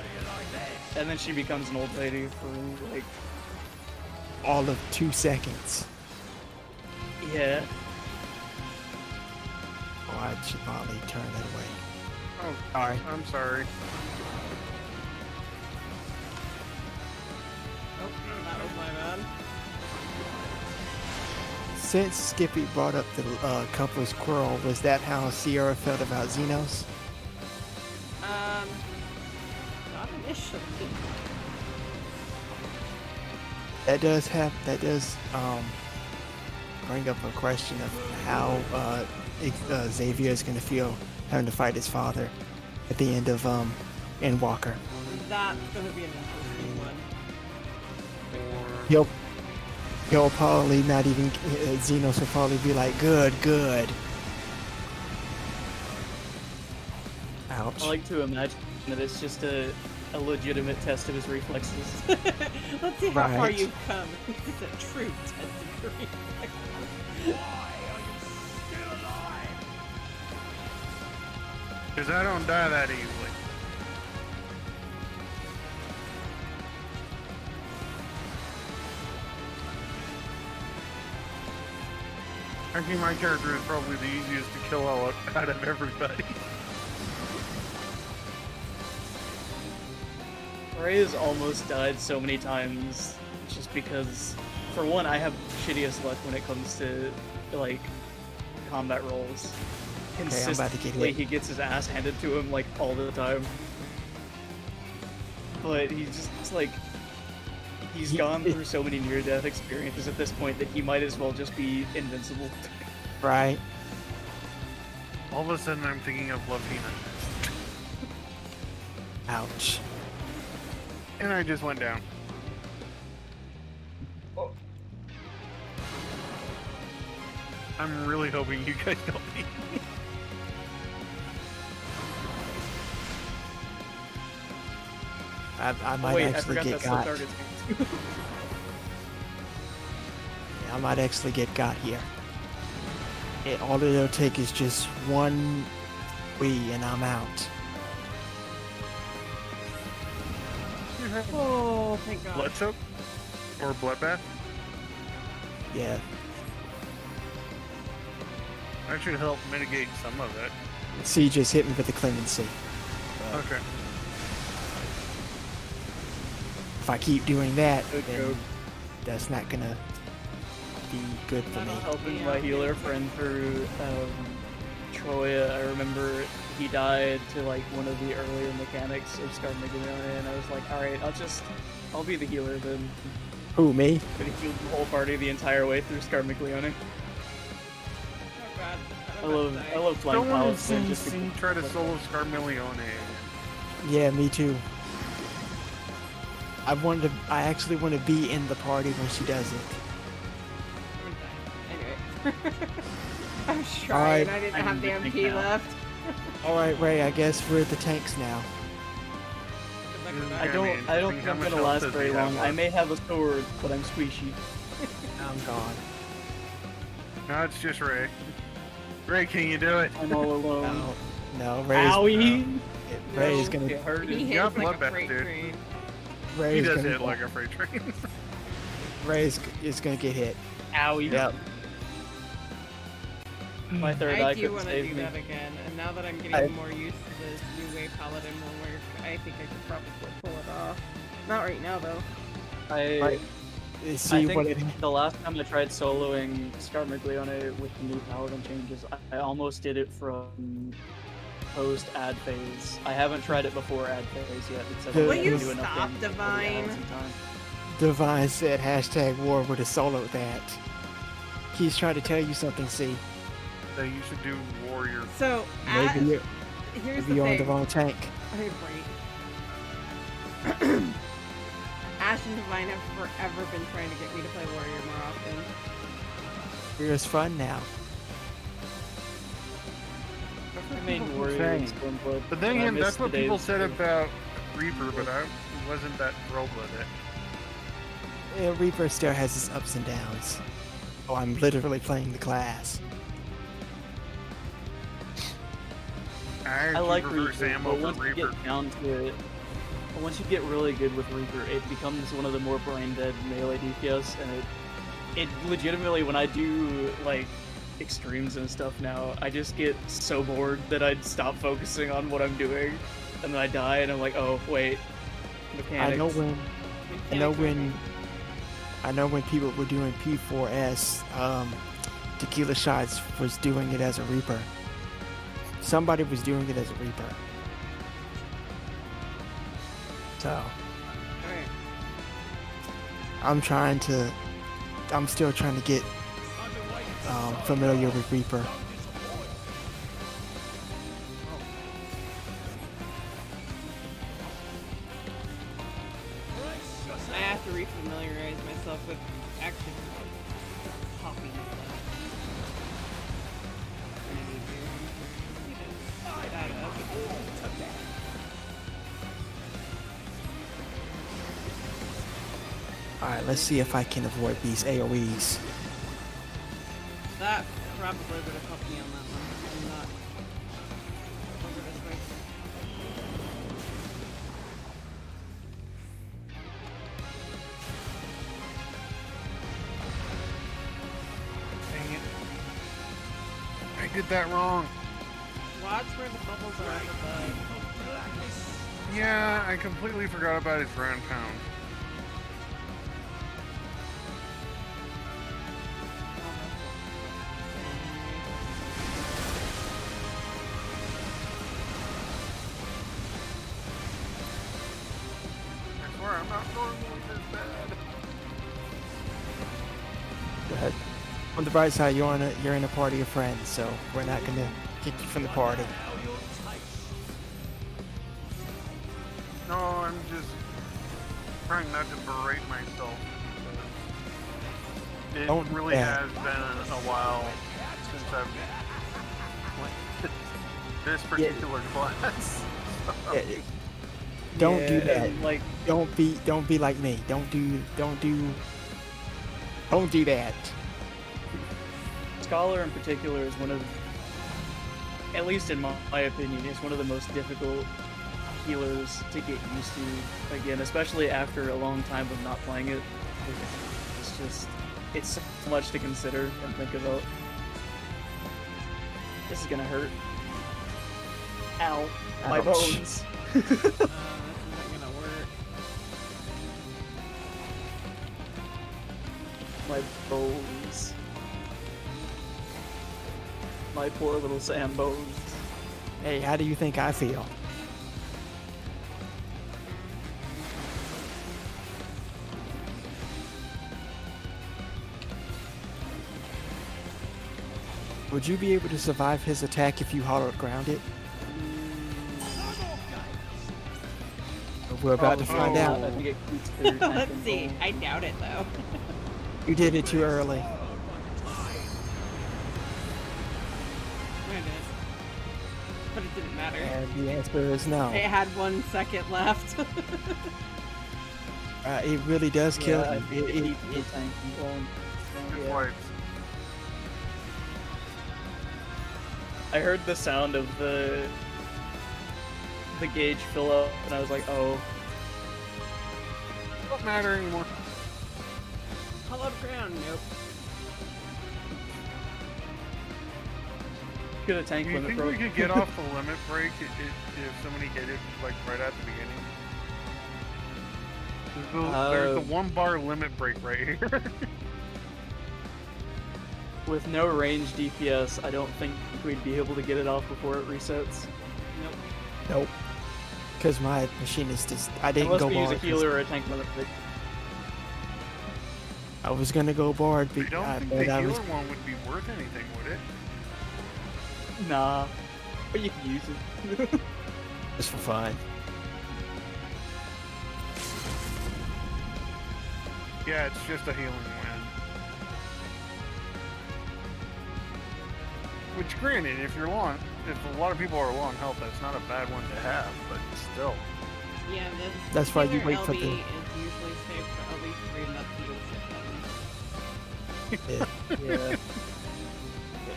And then she becomes an old lady for, like, All of 2 seconds. yeah. Why'd Shivali turn that away? Oh, Sorry. I'm sorry. Oh, that was my bad. Since Skippy brought up the couple's quarrel, was that how Sierra felt about Xenos? Not initially. That does bring up a question of how Xavier is going to feel having to fight his father at the end of Endwalker. That's gonna be an interesting one. He'll probably not even Xenos will probably be like, good. Ouch. I like to imagine that it's just a legitimate test of his reflexes. Let's see how far Right. you've come. This is a true test of your reflexes. Because I don't die that easily. Actually, my character is probably the easiest to kill out of everybody. Ray has almost died so many times just because, for one, I have shittiest luck when it comes to, like, combat rolls. I'm about to get Consistently, hit. he gets his ass handed to him, like, all the time. But he's just, like, he's gone through so many near-death experiences at this point that he might as well just be invincible. Right. All of a sudden, I'm thinking of Lavina. Ouch. And I just went down. I'm really hoping you guys don't beat me. I might Wait, I actually forgot get that's got. the target's I might actually get got here. All it'll take is just one Wii and I'm out. Oh, thank God. Blood soak? Or bloodbath? Yeah. That should help mitigate some of it. C just hit me with the clemency. Okay. If I keep doing that, Good then joke. that's not gonna be good for me. Helping my healer friend through Troya. I remember he died to like one of the earlier mechanics of Scarmiglione, and I was like, alright, I'll be the healer then. Who, me? But he healed the whole party the entire way through Scarmiglione. Oh, God. I love flying Someone pilots. seen just C try to solo Scarmiglione. Yeah, me too. I actually want to be in the party when she does it. Anyway. I was trying. Alright. I didn't I have need the to think MP now. left. Alright, Ray, I guess we're at the tanks now. Good luck with I that. don't mean, I don't think think how I'm much gonna health last does very he have long. I left? may have a sword, but I'm squishy. I'm gone. No, it's just Ray. Ray, can you do it? I'm all alone. No, Ray's, Owie! Ray's No, gonna it hurt. He hits got like a bloodbath, freight dude. train. He Ray's does gonna hit like a freight train. Ray's is gonna get hit. Owie. Yep. My third eye I do could want to save do me. that again, and now that I'm getting I- more used to this new way Paladin will work, I think I could probably pull it off. Not right now, though. I Right. see I what think it. the last time I tried soloing Scarmiglione with the new paladin changes, I almost did it from post ad phase. I haven't tried it before ad phase yet. It says Will I you can do enough stop, damage before the Divine? ads in time. Divine said hashtag war would have soloed that. He's trying to tell you something, see. That you should do warrior. So, Maybe you're, here's maybe the you're on thing. the wrong tank. Okay, right. Ash and Divine have forever been trying to get me to play Warrior more often. Warrior's fun now. I made warrior saying. in Stormblood. But then and I again, that's missed what the people days said of- about Reaper, but I wasn't that thrilled with it. Yeah, Reaper still has its ups and downs. Oh, I'm literally playing the class. I I actually like prefer Reaper, Sammo but for once you Reaper. get down to it, once you get really good with Reaper, it becomes one of the more brain dead melee DPS, and it legitimately, when I do like extremes and stuff now, I just get so bored that I'd stop focusing on what I'm doing, and then I die, and I'm like, oh wait, mechanics. I know when people were doing P4S, Tequila Shots was doing it as a Reaper. Somebody was doing it as a Reaper. So Alright. I'm still trying to get familiar with Reaper. I have to refamiliarize myself with actually popping stuff. Alright, let's see if I can avoid these AoEs. That probably would have helped me on that one. I'm not over this way. Dang it. I did that wrong. Watch where the bubbles are up above. Yeah, I completely forgot about his ground pound. I swear I'm not normally this bad. But on the bright side, you're in a party of friends, so we're not gonna kick you from the party. No, I'm just trying not to berate myself. It Don't do really that. has been a while since I've played this particular class. Yeah, don't do Yeah, that. and, like, Don't be like me. Don't do that. Scholar in particular is one of, at least in my opinion, is one of the most difficult healers to get used to again, especially after a long time of not playing it. It's so much to consider and think about. This is gonna hurt. Ow, my Ouch. bones. This isn't gonna work. My bones. My poor little Sam bones. Hey, how do you think I feel? Would you be able to survive his attack if you hollowed grounded? We're about to find Oh. out. I think it keeps their Let's attack see. control. I doubt it though. You did it too early. I did. But it didn't matter. And the answer is no. It had 1 second left. It really does kill Yeah, I him. think it keeps the attack control. Good Yeah. wife. I heard the sound of the gauge fill up, and I was like, oh. Don't matter anymore. Hollowed ground. Nope. Could have tank Do you limit think broke. we could get off the limit break if somebody hit it like right at the beginning? There's the 1 bar limit break right here. With no range DPS, I don't think we'd be able to get it off before it resets. Nope. Nope. Because my machine is just. I didn't Unless go we use a bard. 'Cause healer or a tank limit break. I was gonna go bard, I but don't I think bet the I healer was. one would be worth anything, would it? Nah. But you can use it. Just for fun. Yeah, it's just a healing win. Which, granted, if a lot of people are low on health, that's not a bad one to have, but still. Yeah, That's why you healer wait LB for the- is usually saved for at least 3 left heal shit buttons. Yeah.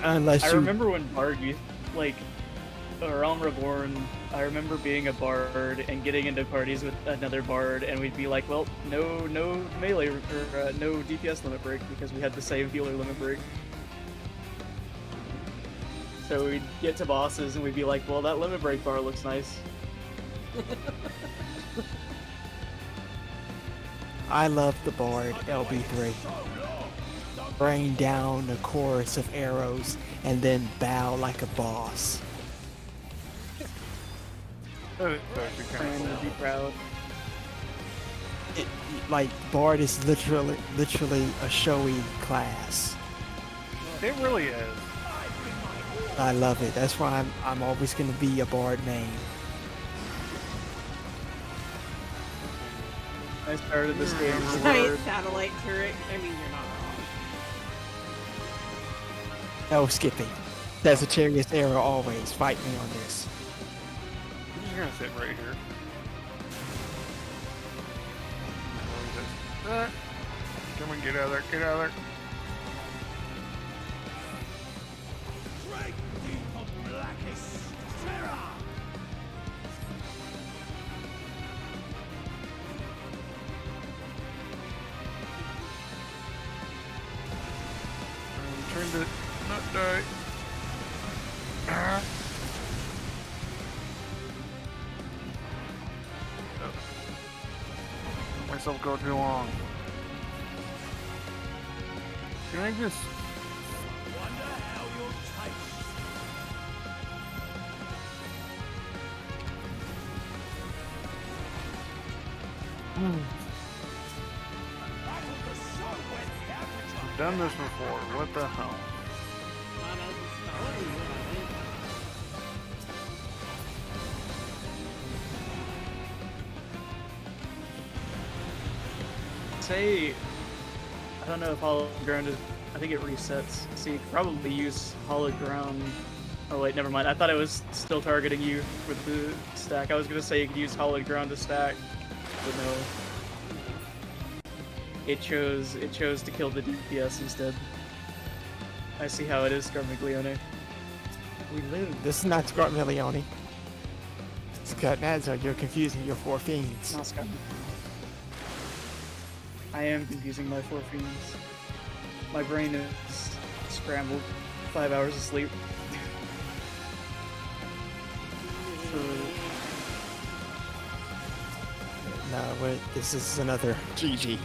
Unless I you. remember when Bard used, like, Realm Reborn, I remember being a Bard and getting into parties with another Bard, and we'd be like, well, no melee, or no DPS limit break, because we had the same healer limit break. So we'd get to bosses, and we'd be like, well, that limit break bar looks nice. I love the bard LB3. Rain down a chorus of arrows and then bow like a boss. That's actually kind And of would be proud. It, like bard is literally a showy class. cool. It really is. I love it. That's why I'm always gonna be a bard main. I started this game as a Giant Bard. satellite turret. I mean, you're not wrong. No skipping. Sagittarius arrow always. Fight me on this. I'm just gonna sit right here. Come on, get out of there, get out of there. I'm trying to not die. Ah. Let myself go too long. Can I just... I've done this before. What the hell? Not as a scholar, you haven't. Say, I don't know if Hollow Ground is. I think it resets. So you could probably use Hollow Ground. Oh wait, never mind. I thought it was still targeting you with the stack. I was gonna say you could use Hollow Ground to stack, but no. It chose to kill the DPS instead. I see how it is, Scarmiglione. We lose. This is not Scarmiglione. Scutnazzo, you're confusing your 4 fiends. Not Scar. I am confusing my 4 fiends. My brain is scrambled. 5 hours of sleep. No, this is another GG.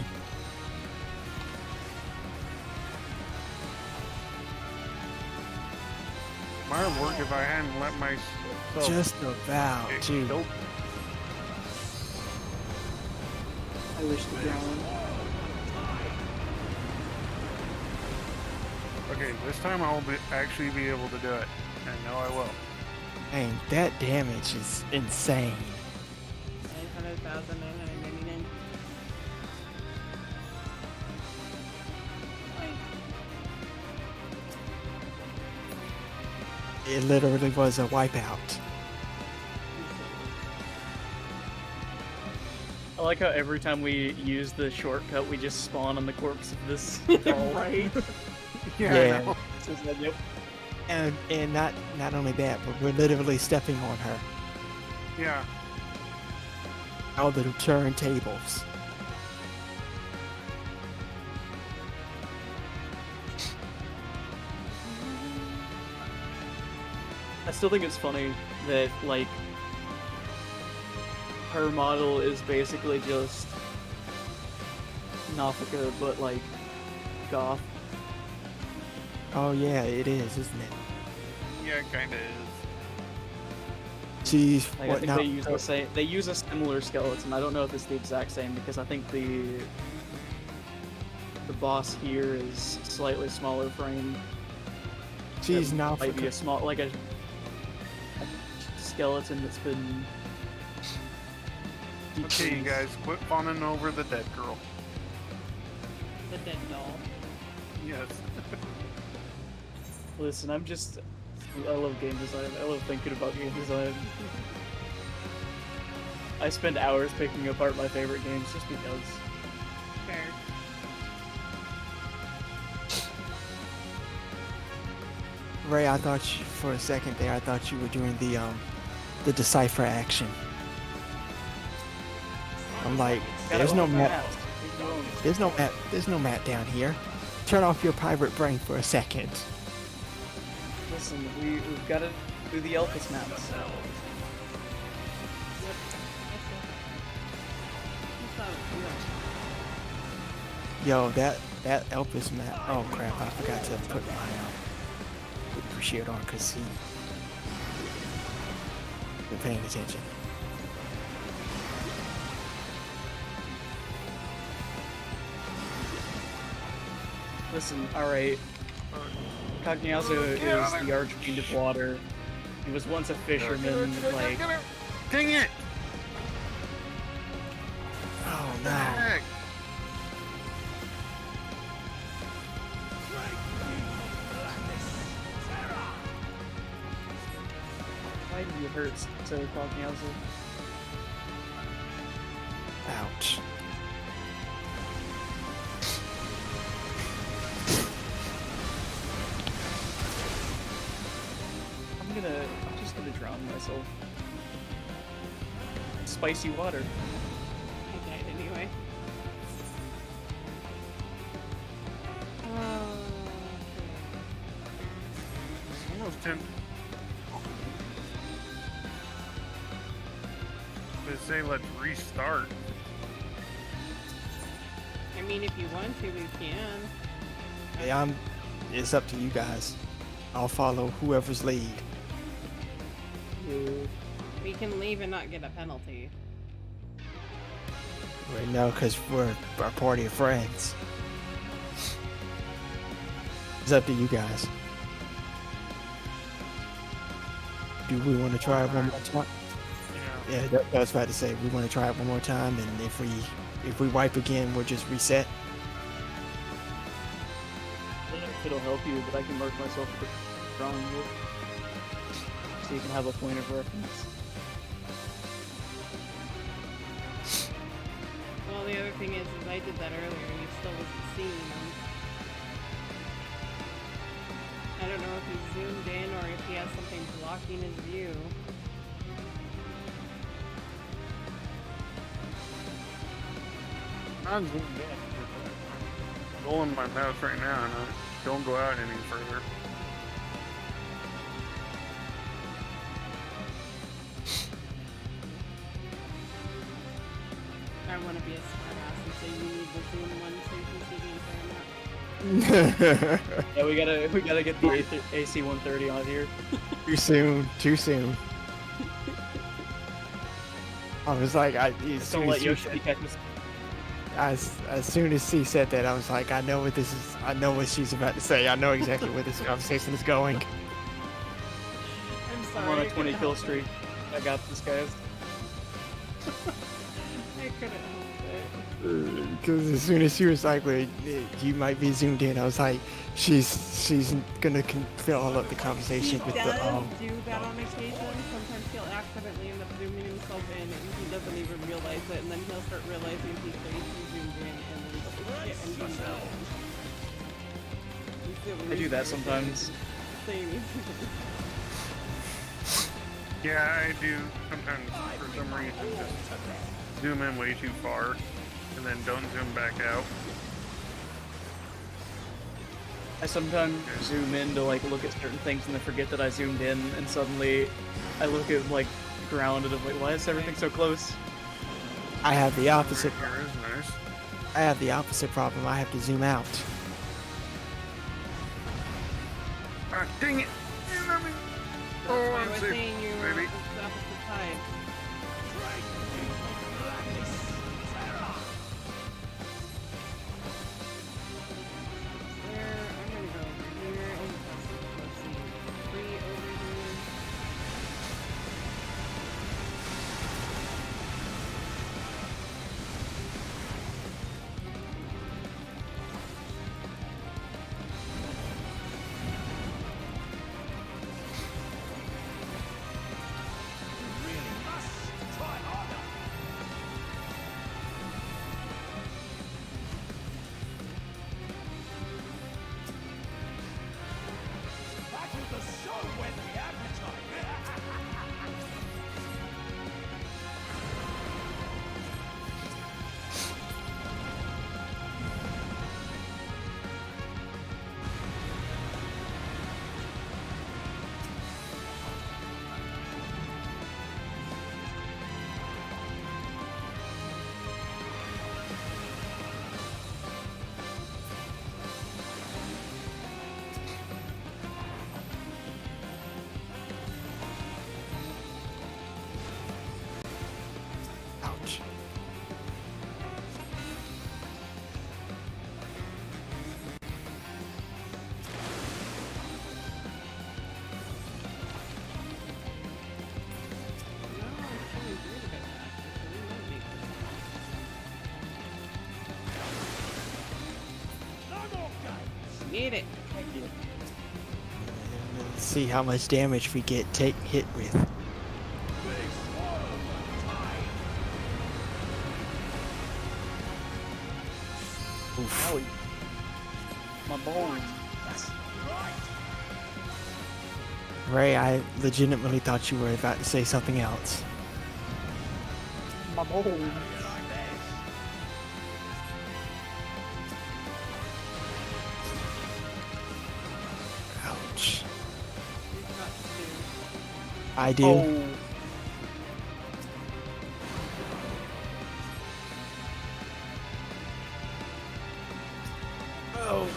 Might have worked if I hadn't let myself Just about get to. killed. I wish the ground. Okay, this time I'll actually be able to do it. And no, I will. Man, that damage is insane. 900,999. It literally was a wipeout. I like how every time we use the shortcut, we just spawn on the corpse of this doll. Right? Yeah, Yeah. I know. Says that, yep. And not only that, but we're literally stepping on her. Yeah. All the turntables. I still think it's funny that, like, her model is basically just Gothica, but like goth. Oh yeah, it is, isn't it? Yeah, it kinda is. She's Like, I what think now? they use the same. They use a similar skeleton. I don't know if it's the exact same because I think the boss here is slightly smaller frame. She's It now. might be a small, like a skeleton that's been. Okay, you guys, quit fawning over the dead girl. The dead doll. Yes. Listen, I love game design. I love thinking about game design. I spend hours picking apart my favorite games just because. Fair. Ray, I thought for a second there, I thought you were doing the decipher action. I'm like, there's no map. There's no map. There's no map down here. Turn off your pirate brain for a second. Listen, we've got to do the Elpis maps. Yep. That's Yo, that Elpis map. Oh crap! I forgot to put my shield on because he been paying attention. Listen, alright. Cagnazzo is the Archfiend of Water. He was once a fisherman, like... Dang it! Oh no! Heck. Why do you hurt so Cagnazzo? Ouch! I'm just gonna drown myself. Spicy water. I died anyway. Almost 10. They say let's restart. I mean, if you want to, we can. Yeah, it's up to you guys. I'll follow whoever's lead. We can leave and not get a penalty. Right now, because we're a party of friends. It's up to you guys. Do we want to try it one more time? Yeah. Yeah, that's what I was about to say. We want to try it one more time, and if we wipe again, we'll just reset. I don't know if it'll help you, but I can mark myself with drawing it. So you can have a point of reference. Well, the other thing is I did that earlier and he still wasn't seeing them. I don't know if he's zoomed in or if he has something blocking his view. I'm zoomed in. I'm rolling my mouse right now and I don't go out any further. I want to be a smartass and say you need the zoom one so you can see the entire map. Yeah, we gotta get the AC 130 on here. Too soon. Too soon. I was like, as Don't let Yoshi catch us. as soon as she said that, I was like, I know what this is. I know what she's about to say. I know exactly where this conversation is going. I'm I'm sorry. on a I 20 couldn't kill help streak. I got this, guys. I couldn't help Because as soon as she was like, well, you might be zoomed in, I was like, she's gonna fill all up the it. conversation He with does the do that on occasion. Sometimes he'll accidentally end up zooming himself in and he doesn't even realize it, and then he'll start realizing he's zoomed in and then he'll forget and zoomed out. I do that sometimes. Same. Yeah, I do sometimes for some reason just zoom in way too far and then don't zoom back out. I sometimes zoom in to like look at certain things and then forget that I zoomed in, and suddenly I look at like ground and I'm like, why is everything so close? I have the opposite. Here is nice. I have the opposite problem. I have to zoom out. Ah, dang it! Let me- That's Oh, why I I'm was safe, saying you were baby. the opposite side. There, I'm gonna go over here and let's see, 3 over here. Ouch. No, I'm feeling good about that. So we might make this. Made it. Thank you. Let's see how much damage we get hit with. Oof. Owie. My bones. Ray, I legitimately thought you were about to say something else. My bones. Ouch. We've got to. I do. Oh. Oh.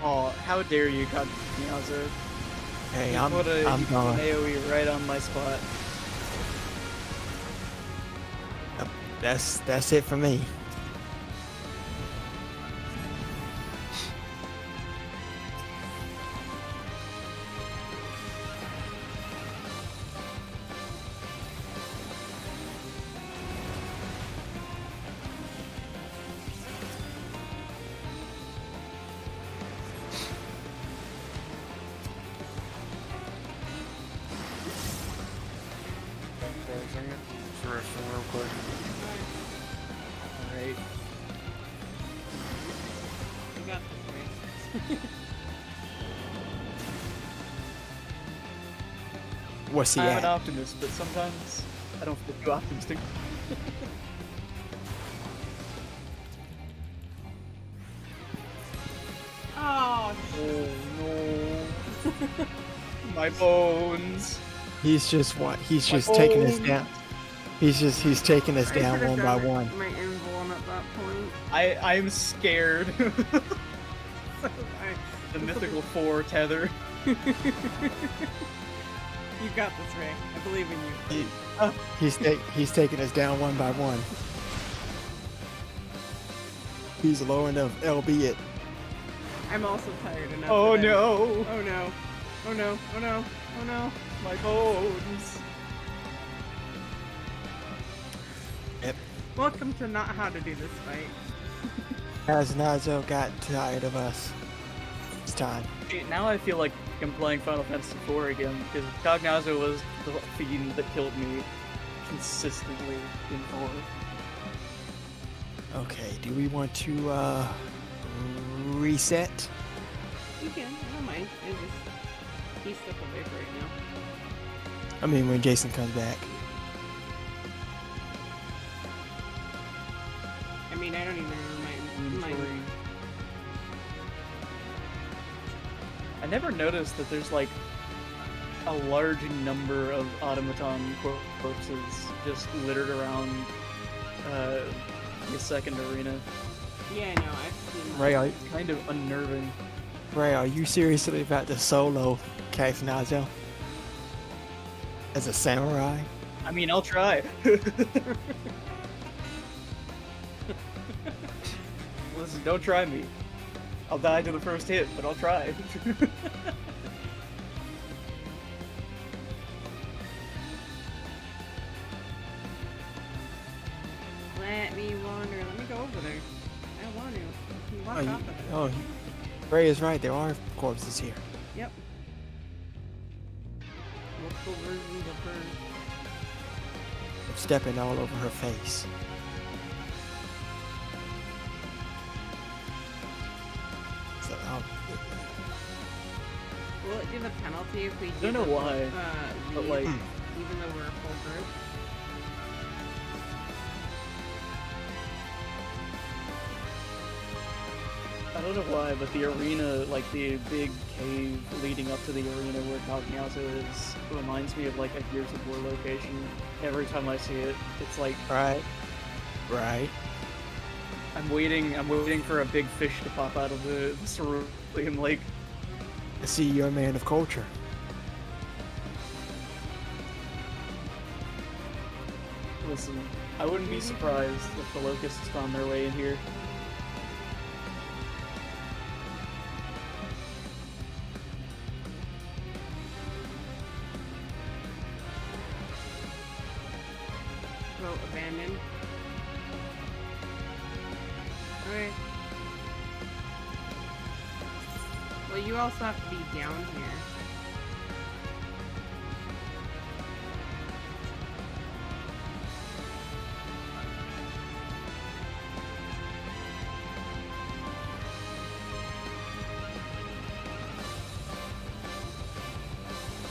Oh, how dare you, Kagnazo. Hey, You I'm put an going. AoE right on my spot. That's it for me. Just resting real quick. Alright. We got this, Ray. What's he I'm an at? optimist, but sometimes I don't feel too optimistic. Oh, Oh no. My bones. He's just taking us bones. down. He's taking us down one by one. My emblem at that point. I'm scared. So The mythical 4 tether. you got this, Ray. I believe in you. He's taking us down one by one. He's low enough, albeit. I'm also tired enough. Oh that no. Oh no. Oh no. Oh no. Oh no. My bones. Welcome to not how to do this fight. As Nazo got tired of us. It's time. See, now I feel like I'm playing Final Fantasy IV again, because Cognazo was the fiend that killed me consistently in 4. Okay, do we want to reset? You can. I don't mind. It's just he's stuck away for right now. I mean, when Jason comes back. I mean, I don't even remember my I never noticed that there's like a large number of automaton corpses just littered around the second arena. Yeah, no, I've seen Ray, It's kind of unnerving. Are you seriously about to solo Cax Nazo as a samurai? I mean, I'll try. Listen, don't try me. I'll die to the first hit, but I'll try. Let me wander. Let me go over there. I want to. You walk off of it. Ray is right. There are corpses here. Yep. Multiple versions of her. I'm stepping all over her face. So, Will it give a penalty if we I don't know why, but leave, like, even though we're a full group? I don't know why, but the arena, like the big cave leading up to the arena where Cognito is, reminds me of like a Gears of War location. Every time I see it, it's like right. I'm waiting for a big fish to pop out of the cerulean lake. I see you're a man of culture. Listen, I wouldn't be surprised if the locusts found their way in here. Vote abandoned. Alright. Well, you also have to be down here.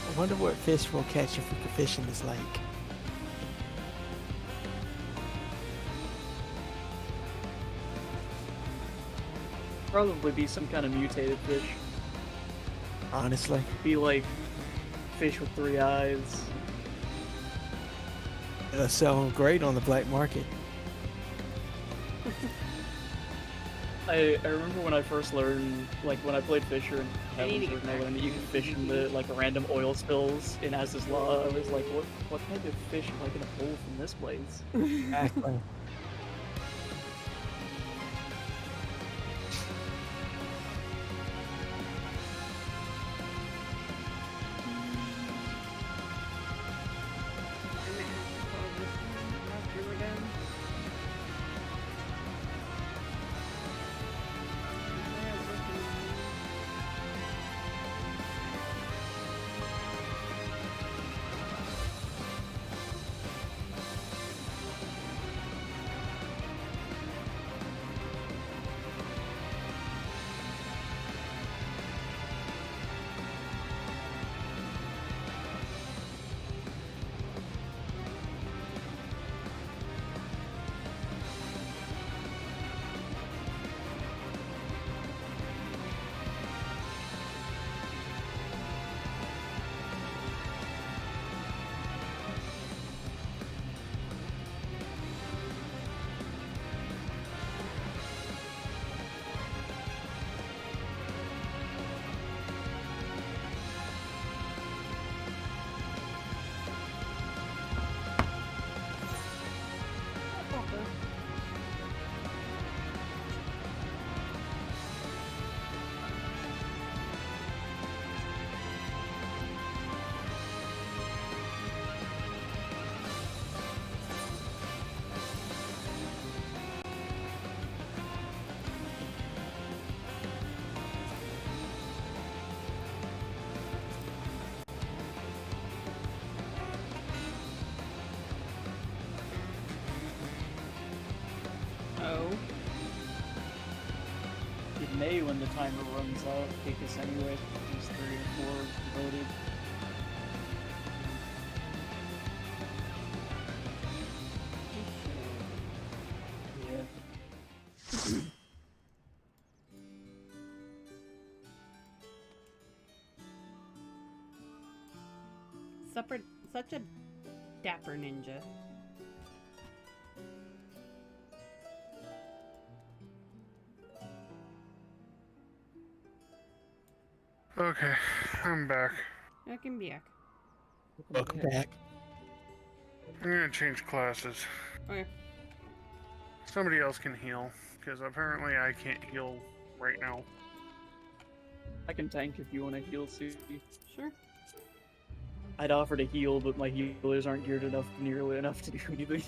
I wonder what fish will catch if we could fish in this lake. Probably be some kind of mutated fish. Honestly. Be like fish with 3 eyes. It'll sell great on the black market. I remember when I first learned, like when I played Fisher and I need to Heavens, get and I back learned that to you could fish in the like random oil spills in Az's Law. I was like, what kind of fish am I gonna pull from this place? Exactly. I might have to close this one after we're done. Yeah, working on it. May when the timer runs out, because anyway, there's 3 or 4 voted. Yeah. Such a dapper ninja. Okay, I'm back. Welcome back. Welcome back. I'm gonna change classes. Okay. Somebody else can heal, because apparently I can't heal right now. I can tank if you want to heal, Susie. Sure. I'd offer to heal, but my healers aren't geared enough, nearly enough to do anything.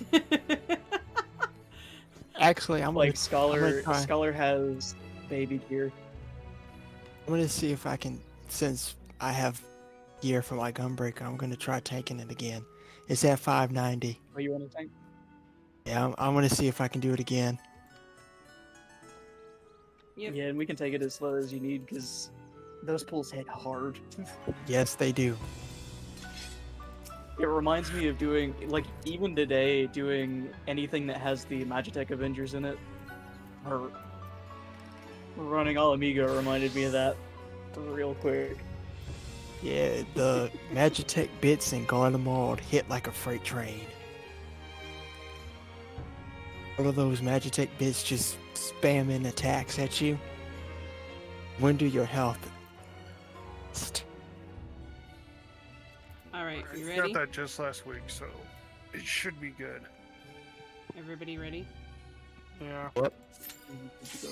Actually, I'm Like gonna try. Scholar has baby gear. I'm gonna see if I can, since I have gear for my gunbreaker, I'm gonna try tanking it again. It's at 590. Oh, you want to tank? Yeah, I'm gonna see if I can do it again. Yep. Yeah, and we can take it as slow as you need, because those pulls hit hard. Yes, they do. It reminds me of doing, like, even today, doing anything that has the Magitech Avengers in it. Or running All Amigo reminded me of that real quick. Yeah, the Magitech bits in Garlemald hit like a freight train. All of those Magitech bits just spamming attacks at you. Wonder your health. Alright, you I ready? got that just last week, so it should be good. Everybody ready? Yeah. So,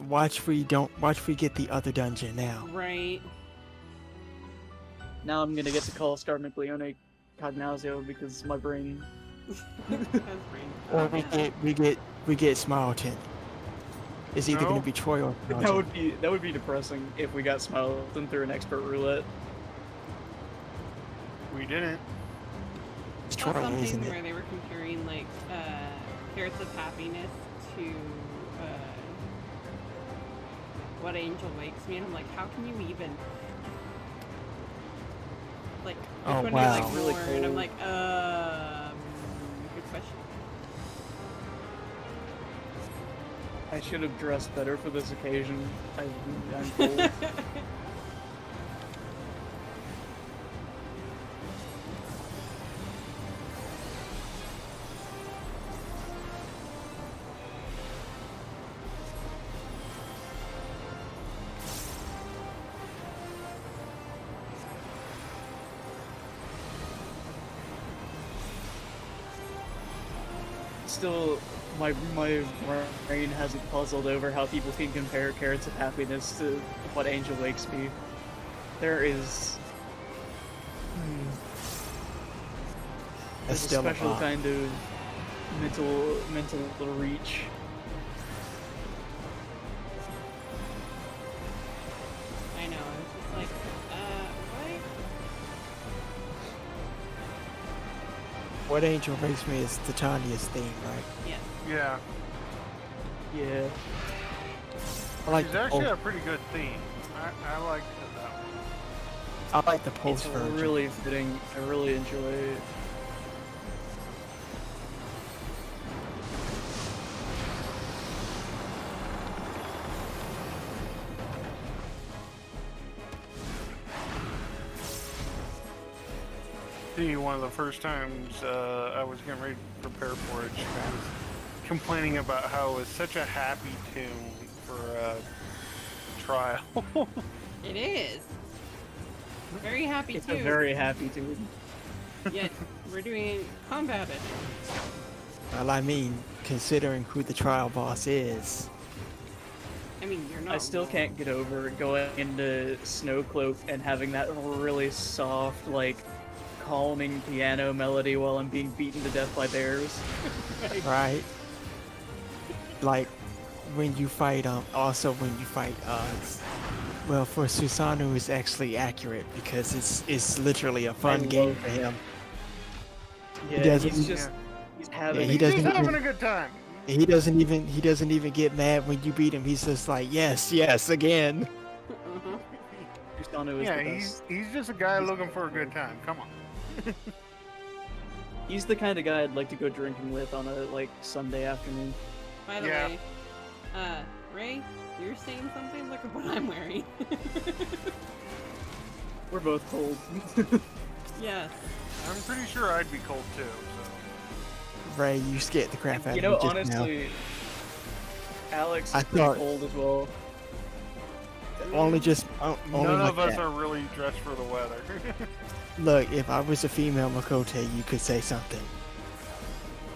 Watch we get the other dungeon now. Right. now I'm gonna get to call Star McLeone Cognazio because my brain. That's Or brain. we get Smileton. It's either No. gonna be Troy or That Smileton. would be depressing if we got Smileton through an expert roulette. We didn't. It's I saw Troy, something isn't where it? they were comparing like Carrots of Happiness to What Angel Wakes Me, and I'm like, how can you even like? Oh, Which one wow. do you like Really more? And I'm cool. like, good question. I should have dressed better for this occasion. I'm cold. Still, my brain hasn't puzzled over how people can compare Carrots of Happiness to What Angel Wakes Me. There is That's there's a still a special lot. kind of mental reach. I know. I was just like, what? What Angel Makes Me is Titania's theme, right? Yes. Yeah. Yeah. I like It's the actually pulse, a pretty good theme. I like that one. I like the It's pulse version. really fitting. I really enjoy it. See, one of the first times I was getting ready to prepare for it, I was complaining about how it was such a happy tune for a trial. It is. Very happy It's too. a very happy tune. Yet we're doing combat edition. Well, I mean, considering who the trial boss is, I mean, you're not. I still wrong. can't get over going into Snowcloak and having that really soft, like, calming piano melody while I'm being beaten to death by bears. right? Like when you fight, also when you fight, well, for Susanoo it's actually accurate because it's literally a fun game love- for him. Yeah, doesn't- he's just he's having he He's doesn't just having even- a good time. He doesn't even get mad when you beat him. He's just like, yes, yes, again. Tristano is Yeah, the best. he's just a guy looking for a good time. Come on. He's the kind of guy I'd like to go drinking with on a like Sunday afternoon. By the Yeah. way, Ray, you're saying something? Look at what I'm wearing. We're both cold. Yes. I'm pretty sure I'd be cold too. So. Ray, you scared the crap out You of know, me just now. honestly, Alex I is pretty thought- cold as well. Only None like of us that. are really dressed for the weather. Look, if I was a female Makote, you could say something.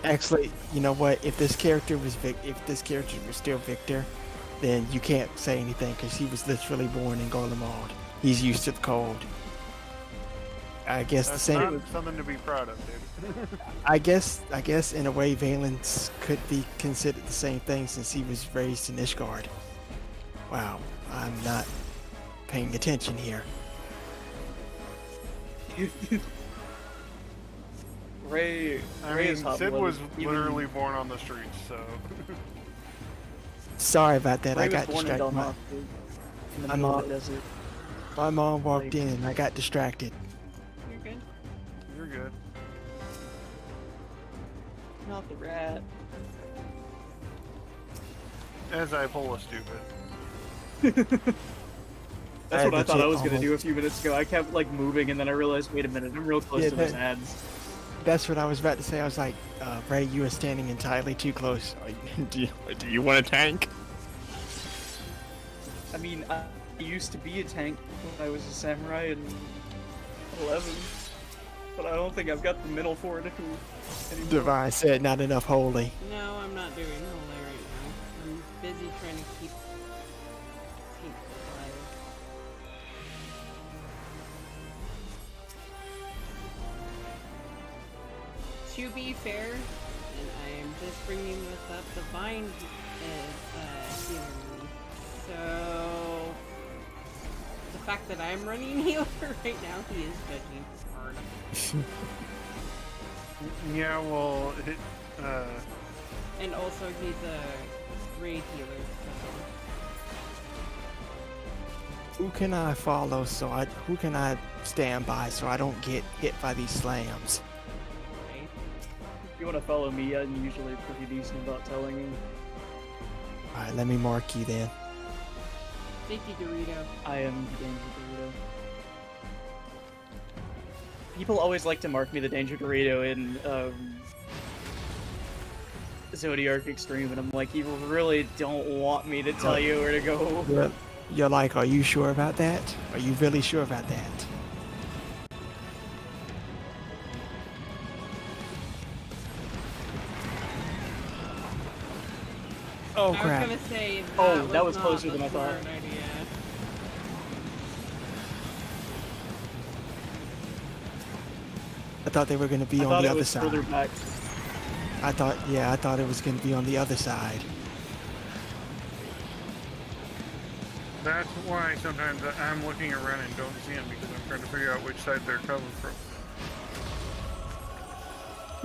Actually, you know what? If this character was still Victor, then you can't say anything because he was literally born in Garlemald. He's used to the cold. I guess That's the same. not something to be proud of, dude. I guess in a way, Valence could be considered the same thing since he was raised in Ishgard. Wow, I'm not paying attention here. Ray I is mean, hot Sid blooded. was Even- literally born on the streets, so. Sorry about that. Ray I was got born in distracted. Dalmath, dude, in the I'm middle not- of the desert. My mom walked Like- in and I got distracted. You're good. You're good. Not the rat. As I pull a stupid. That's what I thought I was gonna almost- do a few minutes ago. I kept like moving, and then I realized, wait a minute, I'm real close Yeah, to those that- ads. That's what I was about to say. I was like, Ray, you are standing entirely too close. Do you want a tank? I mean, I used to be a tank when I was a samurai in 11, but I don't think I've got the mental fortitude anymore. Divine said, not enough holy. No, I'm not doing holy right now. I'm busy trying to keep alive. To be fair, and I am just bringing this up, the vine is healing me. So the fact that I'm running healer right now, he is judging hard. Yeah, well, And also he's a raid healer, so Who can I follow who can I stand by so I don't get hit by these slams? right? If you want to follow me, I'm usually pretty decent about telling you. Alright, let me mark you then. Thank you, Dorito. I am the Danger Dorito. People always like to mark me the Danger Dorito in Zodiac Extreme, and I'm like, you really don't want me to tell you where to go. You're like, are you sure about that? Are you really sure about that? Oh I was crap. gonna say That was not closer the than I thought. smart idea. I thought they were gonna be I on thought the it other was side. further back. I thought it was gonna be on the other side. that's why sometimes I'm looking around and don't see them because I'm trying to figure out which side they're coming from.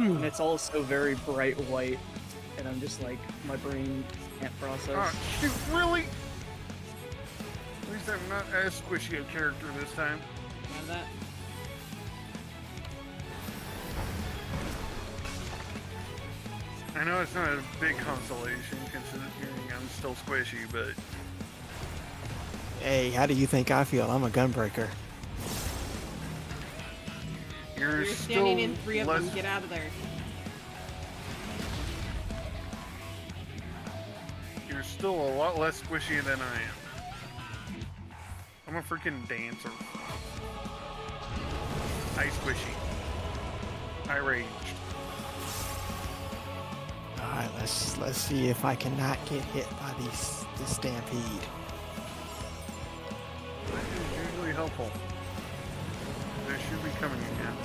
And it's all so very bright white, and I'm just like, my brain can't process. Oh, shoot, really? At least I'm not as squishy a character this time. Have that. I know it's not a big consolation considering I'm still squishy, but Hey, how do you think I feel? I'm a gunbreaker. you're You're still standing in three of less. them. Get out of there. You're still a lot less squishy than I am. I'm a freaking dancer. I squishy. I raged. Alright, let's see if I cannot get hit by this stampede. That is usually helpful. They should be coming again.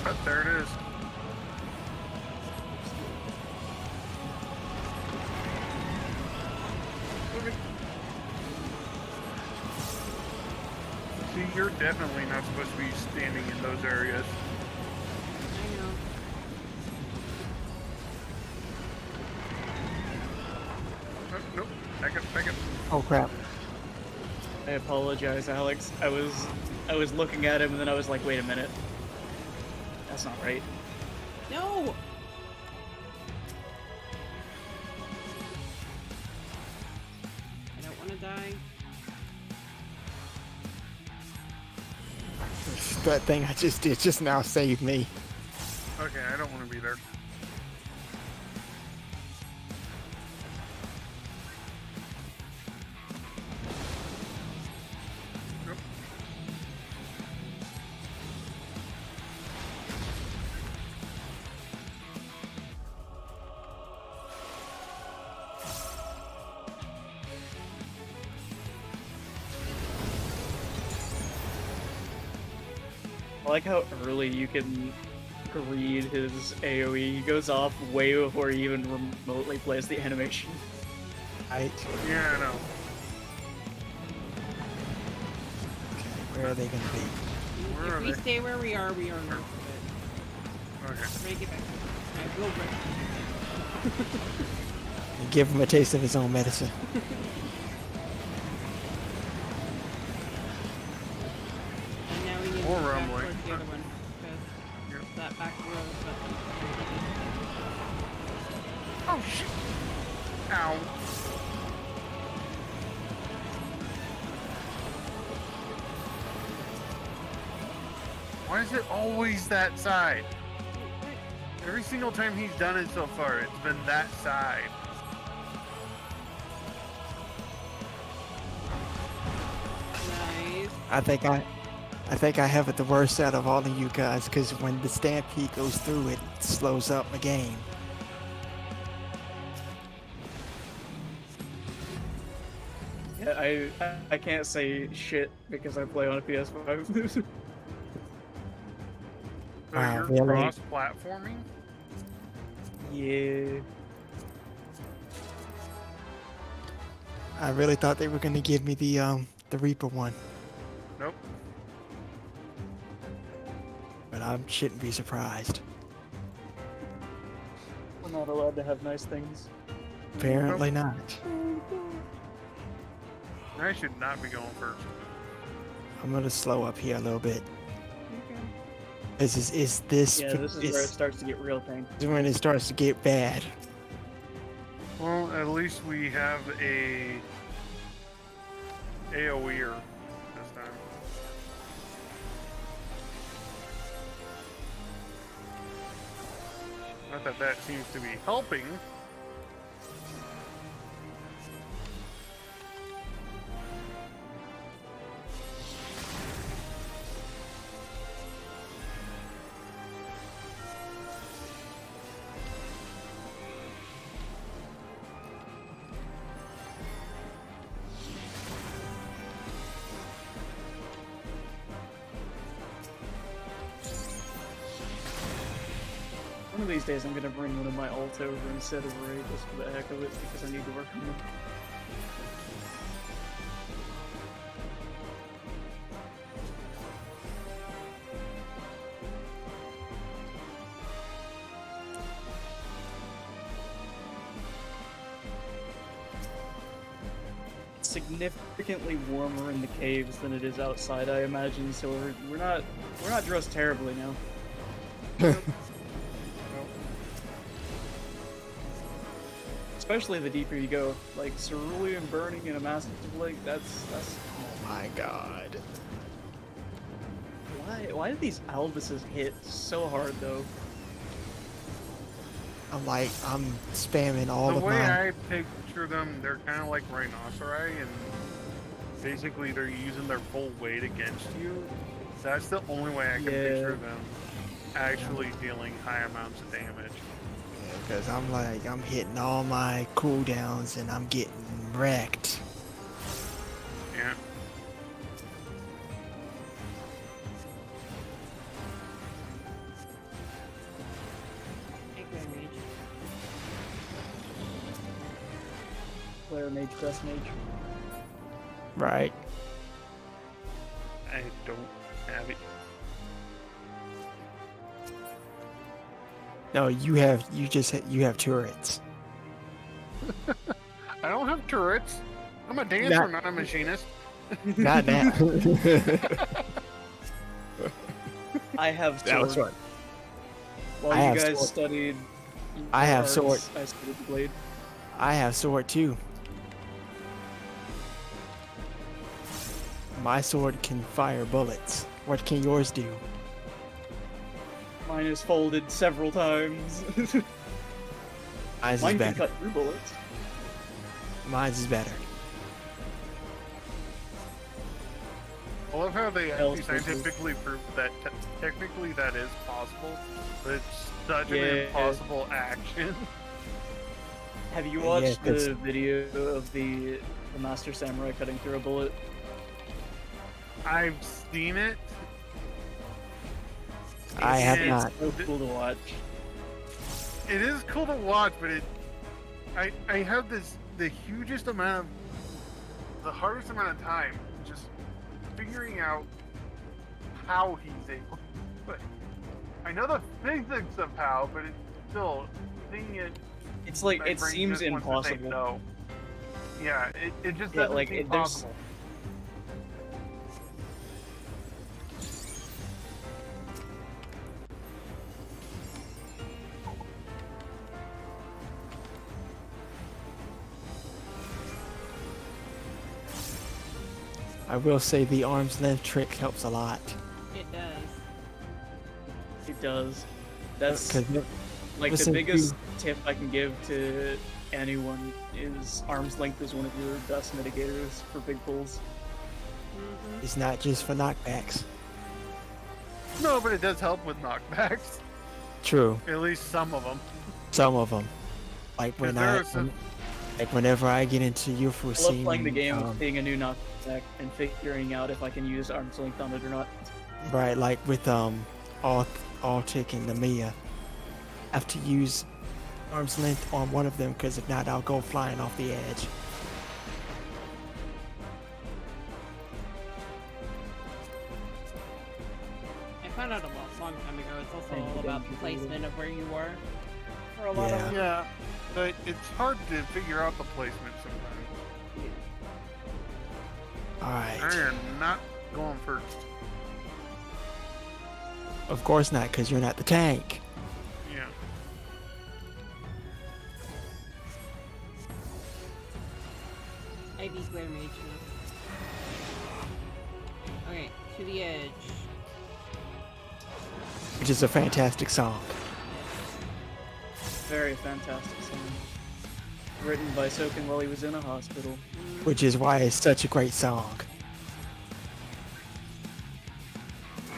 But there it is. See, you're definitely not supposed to be standing in those areas. I know. Oh crap. I apologize, Alex. I was looking at him and then I was like, wait a minute. That's not right. No! I don't want to die. That thing I just did just now saved me. Okay, I don't want to be there. Nope. I like how early you can read his AoE. He goes off way before he even remotely plays the animation. Right. Yeah, I know. Where are they gonna be? Where If are we they? stay where we are north of it. Okay. Ready to get back. I will break. And give him a taste of his own medicine. And now we need to More move back rumbling. towards the other one. Because Yep. that back row is Oh shit! Ow! Why is it always that side? Every single time he's done it so far, it's been that side. nice. I think I have it the worst out of all of you guys because when the stampede goes through, it slows up my game. Yeah, I can't say shit because I play on a PS5. So Wow, you're really? cross-platforming? Yeah. I really thought they were gonna give me the Reaper one, Nope. but I shouldn't be surprised. We're not allowed to have nice things. Apparently not. I should not be going first. I'm gonna slow up here a little bit. Okay. Is this Yeah, this is where it starts to get real thing. is when it starts to get bad. Well, at least we have a AoEer this time. Not that that seems to be helping. One of these days I'm gonna bring one of my alt over instead of Ray just for the heck of it because I need to work on them. It's significantly warmer in the caves than it is outside, I imagine, so we're not dressed terribly now. Especially the deeper you go, like cerulean burning in a massive lake. That's Oh my god. why do these Albuses hit so hard though? I'm spamming all The of way my. I picture them, they're kind of like rhinoceri, and basically they're using their full weight against you. That's the only way I can Yeah. picture them actually dealing high amounts of damage. Because I'm hitting all my cooldowns and I'm getting wrecked. Yeah. Take that mage. Player mage, best mage. Right. I don't have it. No, you have turrets. I don't have turrets. I'm a dancer, not a machinist. Not now. I have That was sword. fun. While I you have guys sword. studied, I have arts, sword. I studied the blade. I have sword too. My sword can fire bullets. What can yours do? Mine is folded several times. Mine's is Mine can better. cut through bullets. Mine's is better. I love how they Hell, actually scientifically prove that technically that is possible, but it's such Yeah. an impossible action. Have you Yeah, watched 'cause- the video of the Master Samurai cutting through a bullet? I've seen it. I have It's not. So cool to watch. It is cool to watch, but I have the hugest amount of, the hardest amount of time just figuring out how he's able to do it. I know the physics of how, but it's still seeing it. It's like, my it brain seems just wants to say impossible. no. Yeah, it just Yeah, doesn't like, seem there's- possible. I will say the arm's length trick helps a lot. It does. It does. That's 'Cause like the listen, biggest tip I can give to anyone is arm's length is one of your best mitigators for big pulls. it's not just for knockbacks. No, but it does help with knockbacks. True. At least some of them. Some of them. Like when there I, are some- like whenever I get into I love Euphrosyne, playing the game, seeing a new knockback, and figuring out if I can use arm's length on it or not. right? Like with all tick and the Mia, I have to use arm's length on one of them because if not, I'll go flying off the edge. I found out a long time ago. It's also Thank you, all about thank the you. placement of where you were for a lot of. Yeah, but it's hard to figure out the placement sometimes. All I right. am not going first. Of course not, because you're not the tank. Yeah. IV square mage. Okay, to the edge. Which is a fantastic song. Very fantastic song. Written by Soken while he was in a hospital. Which is why it's such a great song.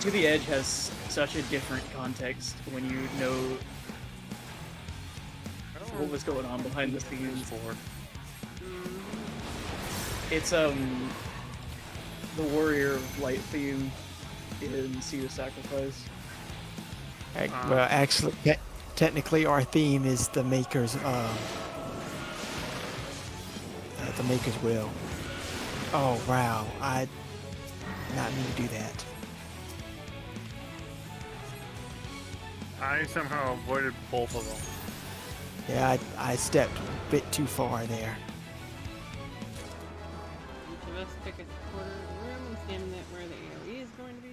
To the Edge has such a different context when you know what was going on behind the scenes. It's the Warrior of Light theme in Sea of Sacrifice. Well, actually, technically, our theme is the Maker's will. Oh wow, I did not mean to do that. I somehow avoided both of them. Yeah, I stepped a bit too far there. Each of us pick a quarter of the room and stand it where the AoE is going to be.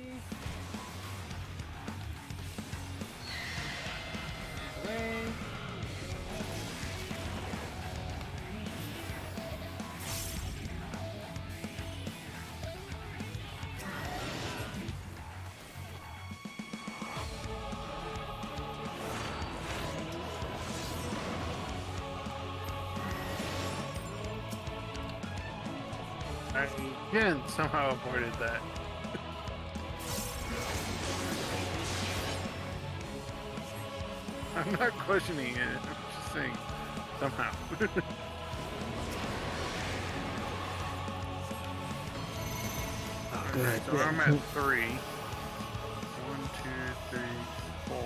Away. I again somehow avoided that. I'm not questioning it. I'm just saying somehow. Good. Alright, so I'm at 3. 1, 2, 3, 4.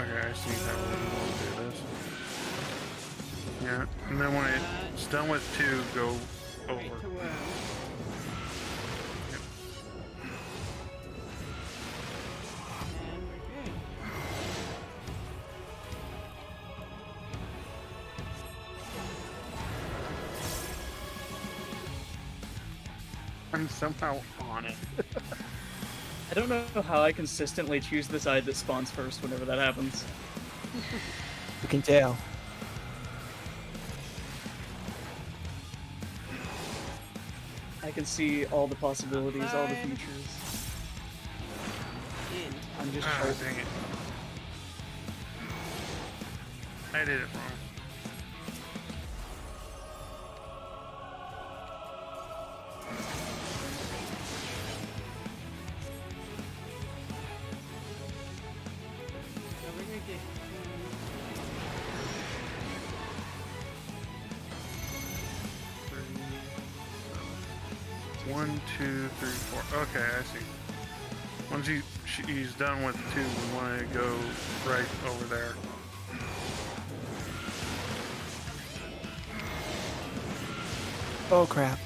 Okay, I see how we want to do this. Yeah, and then when it's done with 2, go over. Right to And we're good. I'm somehow on it. I don't know how I consistently choose the side that spawns first whenever that happens. You can tell. I can see all the possibilities, all the Outside. futures. In. I'm just Ah, trying. dang it. I did it wrong. So we're gonna get. 1, 2, 3, 4. Okay, I see. Once he's done with 2, we want to go right over there. Oh crap.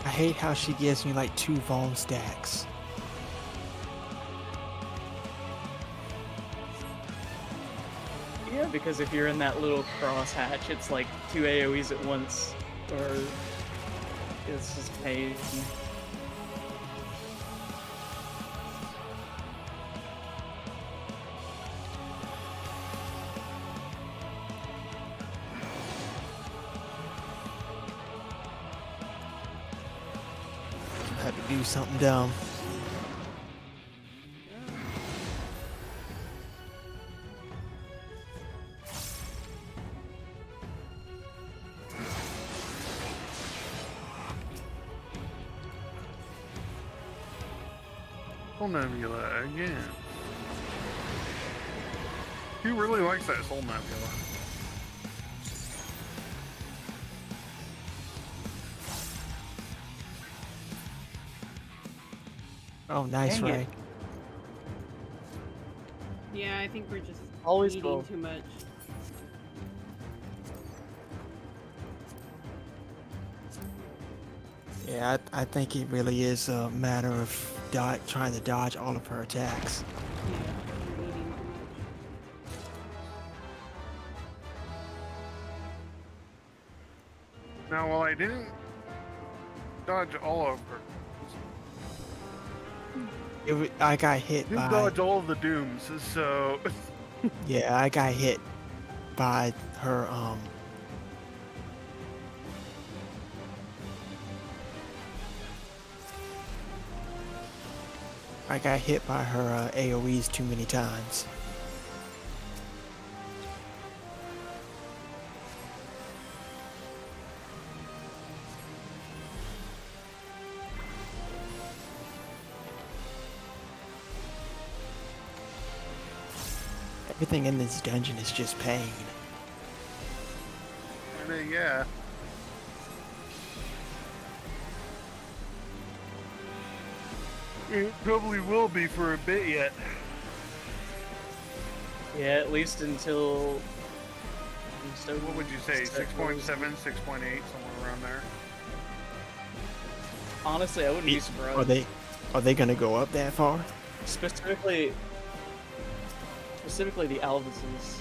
I hate how she gives me like 2 Vaughn stacks. Yeah, because if you're in that little cross hatch, it's like 2 AoEs at once, or it's just pain. I had to do something dumb. Soul Nebula again. He really likes that Soul Nebula. Oh, nice, Dang it. Ray. Yeah, I think we're just Always eating go. too much. Yeah, I think it really is a matter of trying to dodge all of her attacks. Yeah, we're eating too much. Now, while I didn't dodge all of her, I got hit didn't by. dodge all of the dooms, so Yeah, I got hit by her. I got hit by her AoEs too many times. Everything in this dungeon is just pain. yeah. It probably will be for a bit yet. Yeah, at least until. What would you say? 6.7, 6.8, somewhere around there. Honestly, I wouldn't be surprised. Are they gonna go up that far? Specifically the Alvises,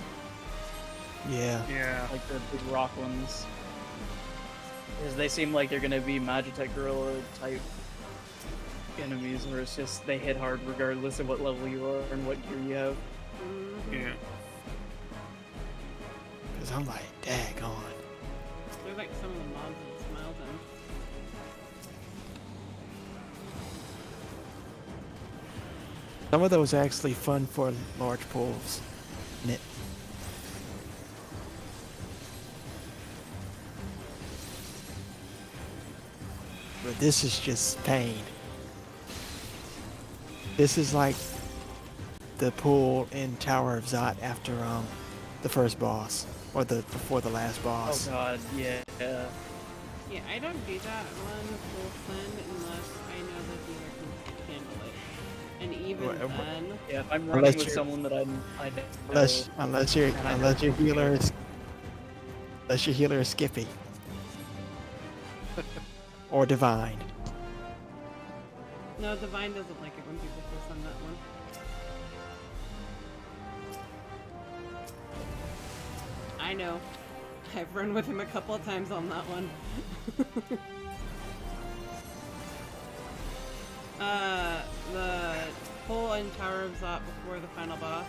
Yeah. Yeah. like the big rock ones, because they seem like they're gonna be Magitech Gorilla type enemies, where it's just they hit hard regardless of what level you are and what gear you have. Yeah. Cause I'm like, daggone. They're like some of the mobs that smile them. Some of those are actually fun for large pools. Isn't it? But this is just pain. This is like the pool in Tower of Zot after the first boss, or before the last boss. Oh god, yeah. Yeah, I don't do that one full send unless I know that the other can handle it. And even then, Yeah, if I'm Unless running with you're- someone that I know, Unless your healer is Skippy or Divine. no, Divine doesn't like it when people full send that one. I know. I've run with him a couple of times on that one. The pull in Tower of Zot before the final boss.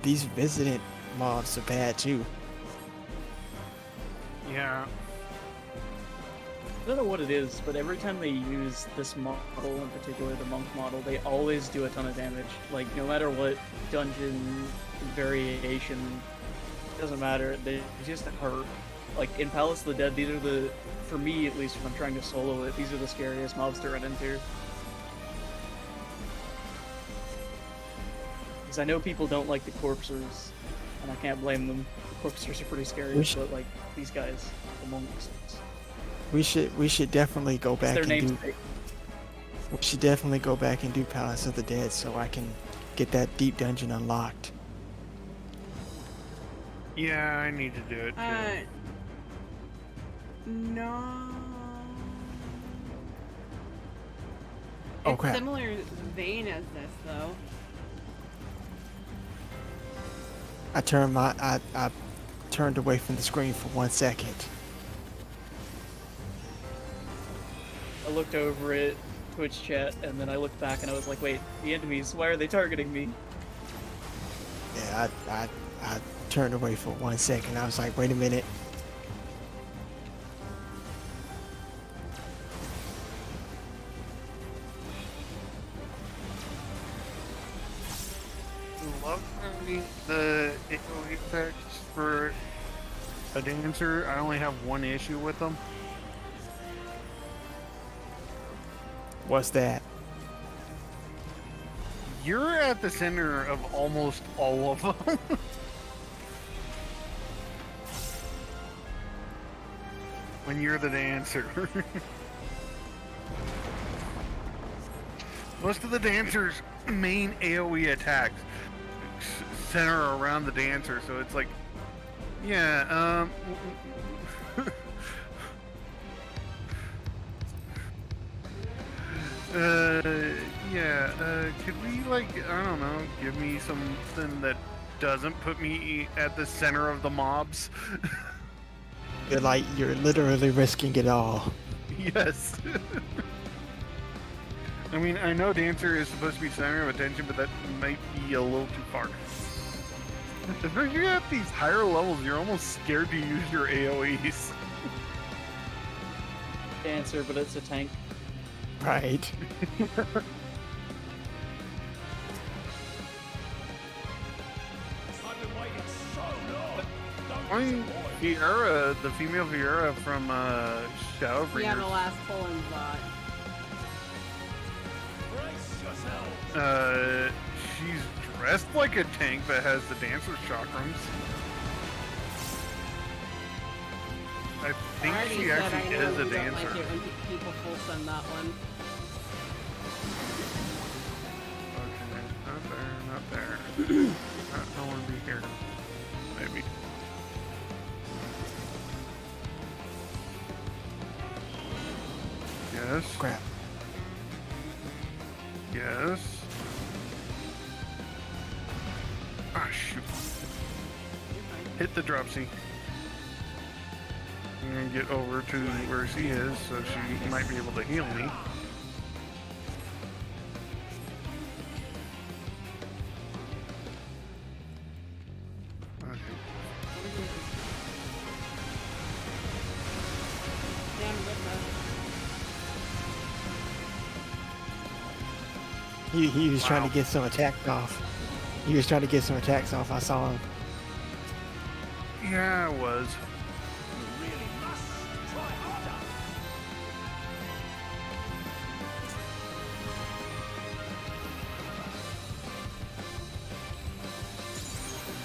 These visitant mobs are bad too. Yeah. I don't know what it is, but every time they use this model, in particular the monk model, they always do a ton of damage. Like, no matter what dungeon variation, doesn't matter, they just hurt. Like, in Palace of the Dead, these are the, for me at least, when I'm trying to solo it, these are the scariest mobs to run into. Because I know people don't like the corpsers, and I can't blame them. The corpsers are pretty scary, but like, these guys, the monks. We should definitely go back Their and do. namesake. We should definitely go back and do Palace of the Dead so I can get that deep dungeon unlocked. Yeah, I need to do it too. No. Oh, It's crap. similar vein as this, though. I turned away from the screen for 1 second. I looked over at Twitch chat, and then I looked back and I was like, wait, the enemies, why are they targeting me? Yeah, I turned away for 1 second. I was like, wait a minute. Love the AoE effects for a dancer. I only have one issue with them. What's that? You're at the center of almost all of them. When you're the dancer. Most of the dancer's main AoE attacks center around the dancer, so it's like, yeah, could we, like, I don't know, give me something that doesn't put me at the center of the mobs? You're literally risking it all. Yes. I mean, I know dancer is supposed to be center of attention, but that might be a little too far. Especially at these higher levels, you're almost scared to use your AoEs. Dancer, but it's a tank. Right. I've I mean, Fiora, the female Fiora from Shadow Yeah, the Breeders, last pull in Zot. she's dressed like a tank that has the dancer chakrams. I think already she said actually I know is a we don't dancer. like it when people full send that one. Okay, not there. I want to be here. Maybe. Yes. Crap. Yes. Ah, shoot. Hit the dropsy. And get over to where she is, so she might be able to heal me. Okay. Damn, Ritmo. He was trying Wow. to get some attacks off. He was trying to get some attacks off. I saw him. Yeah, I was. really must try harder.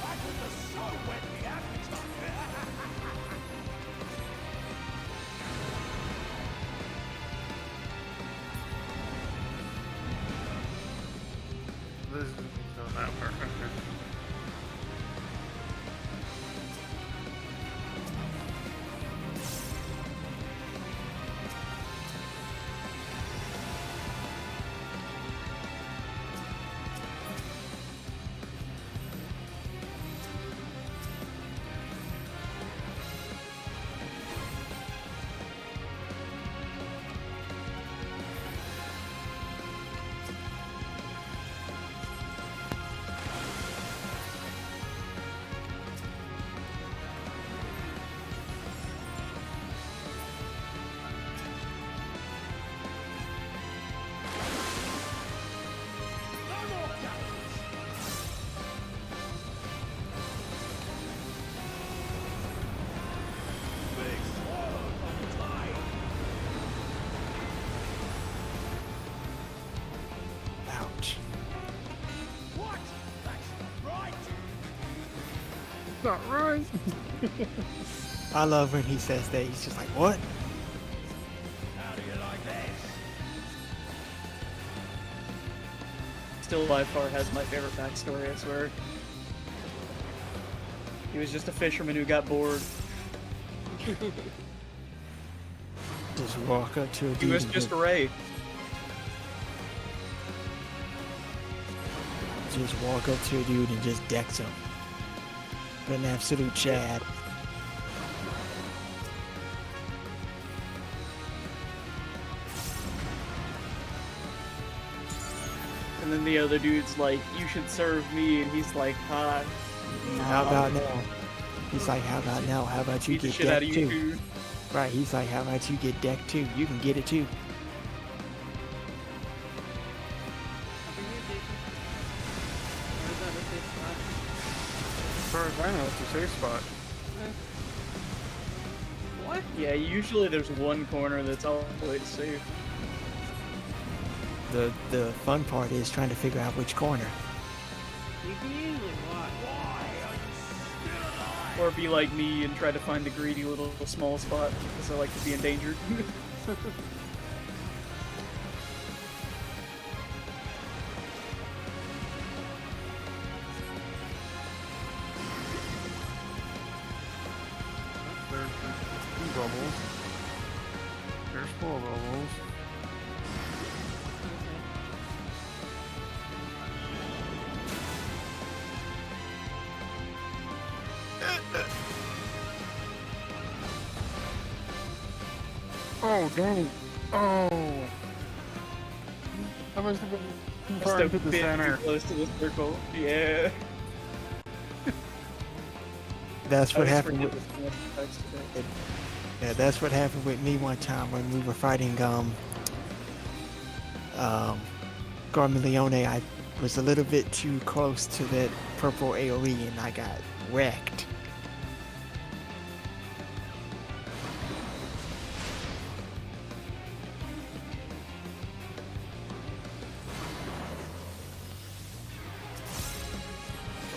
I put the so wet the appetite. This is not that far. Okay. not right. I love when he says that. He's just like, what? How do you like this? Still by far has my favorite backstory, I swear. He was just a fisherman who got bored. Just walk up to a dude. He was and just a Ray. just walk up to a dude and just decks him. An absolute Chad. And then the other dude's like, you should serve me, and he's like, hi. How about now? He's like, how about now? How about you Beat the get shit out decked of you, too? dude. Right, he's like, how about you get decked too? You can get it too. As far as I know, it's a safe spot. What? Yeah, usually there's one corner that's always safe. The fun part is trying to figure out which corner. You can usually watch. Or be like me and try to find the greedy little small spot, because I like to be endangered. There's two bubbles. There's 4 bubbles. Oh, dang. Oh. I must have been far Just into a the bit center. too close to the circle. Yeah. That's what I always happened forget with. there's so much text today. Yeah, that's what happened with me one time when we were fighting Garmeleone. I was a little bit too close to that purple AoE and I got wrecked.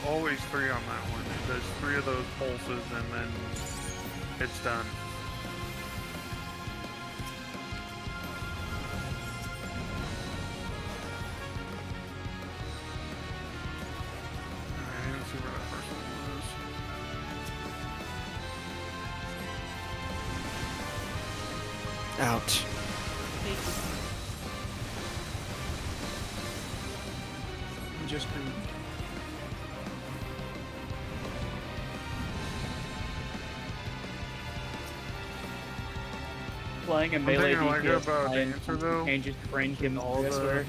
Always 3 on that one. It does 3 of those pulses and then it's done. I didn't see where that first one was. Ouch. Just greed. Playing a melee thinking, like, DPS about line Dancer, though, changes brain in chemistry, all I the swear.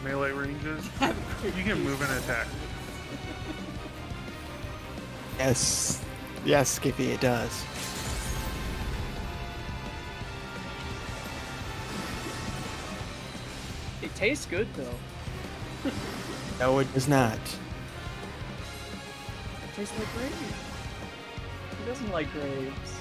melee ranges. You can move and attack. Yes. Yes, Skippy, it does. It tastes good though. No, it does not. It tastes like grapes. Who doesn't like grapes?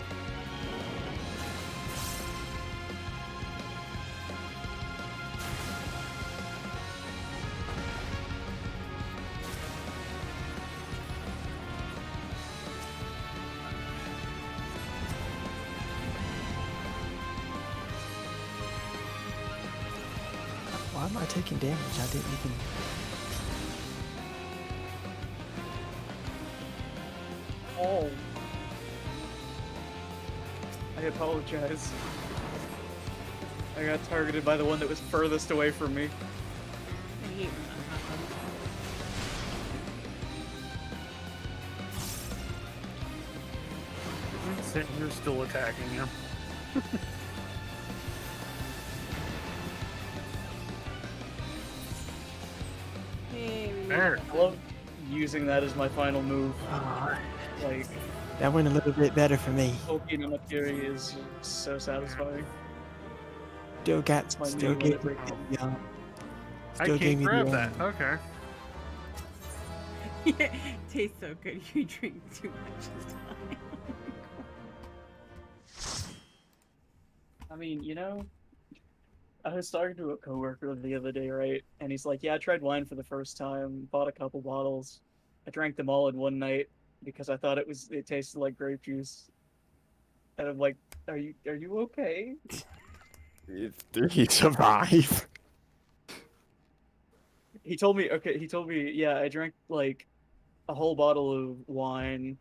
Why am I taking damage? I didn't even. Oh. I apologize. I got targeted by the one that was furthest away from me. I hate when that happens. I'm sitting here still attacking him. Hey, we There. I love using that as my final move. Like, That went a little bit better for me. Oki no Matsuri is so satisfying. Still got. It's my Still new gave me one. the. I Still gave can't me grab the. that. Okay. Yeah, tastes so good. You drink too much this time. I mean, you know, I was talking to a coworker the other day, right? And he's like, "Yeah, I tried wine for the first time, bought a couple bottles. I drank them all in one night, because I thought it tasted like grape juice, and I'm like, are you okay? Did he survive? He told me, okay, yeah, I drank like a whole bottle of wine,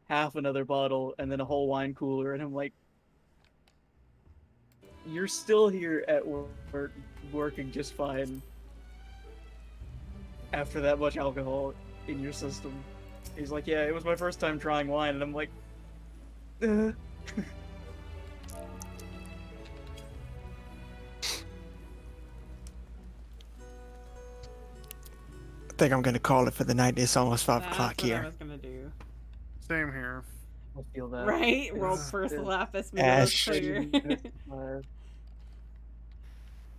half another bottle, and then a whole wine cooler, and I'm like, you're still here at work, working just fine after that much alcohol in your system. He's like, yeah, it was my first time trying wine, and I'm like, uh. I think I'm gonna call it for the night. It's almost 5 That's o'clock what I here. was gonna do. Same here. I feel that. Right? World's It's- first it's- lapis Ash. clear.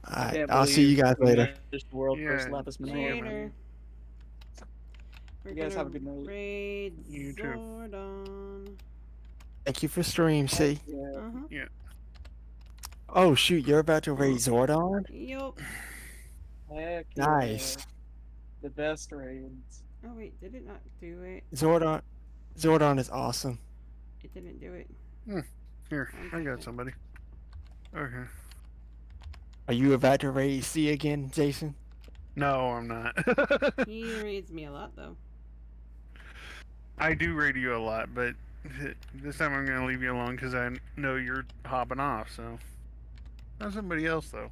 I Alright, can't I'll see you believe guys we later. managed the world first Yeah. lapis See you, Manor. man. Later. We're You guys have a gonna good night. raid You too. Zordon. Thank you for stream, see. Yeah. Uh-huh. Oh shoot, you're about to raid Zordon? Yup. Heck Nice. yeah. The best raids. Oh wait, did it not do it? Zordon is awesome. It didn't do it. Here, I got somebody. Okay. Are you about to raid C again, Jason? No, I'm not. He raids me a lot though. I do raid you a lot, but this time I'm gonna leave you alone because I know you're hopping off. So, not somebody else though.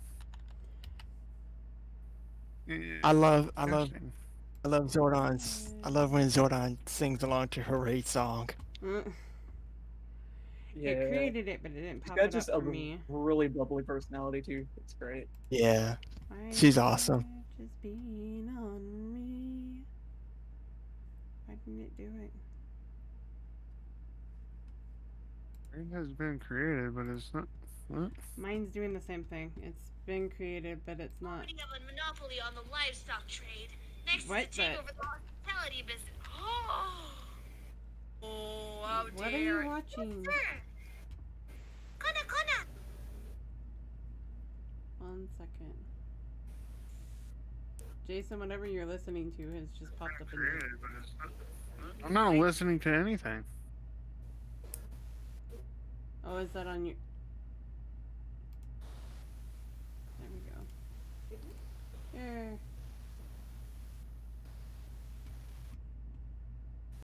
I love Interesting. Zordon's. I love when Zordon sings along to her raid song. Yeah. It created it, but it didn't She's pop got it just up a for me. really bubbly personality too. It's great. Yeah, Why she's is awesome. it just being on me? Why didn't it do it? It has been created, but it's not. What? Mine's doing the same thing. It's been created, but it's not. Opening up a monopoly on the livestock trade. Next What is to take the- over the hospitality business. Oh, how What are dare you it. watching? Sir. Kana. 1 second. Jason, whatever you're listening to has just popped up in your... Created, but it's not. I'm not listening to anything. Oh, is that on you? There we go. There.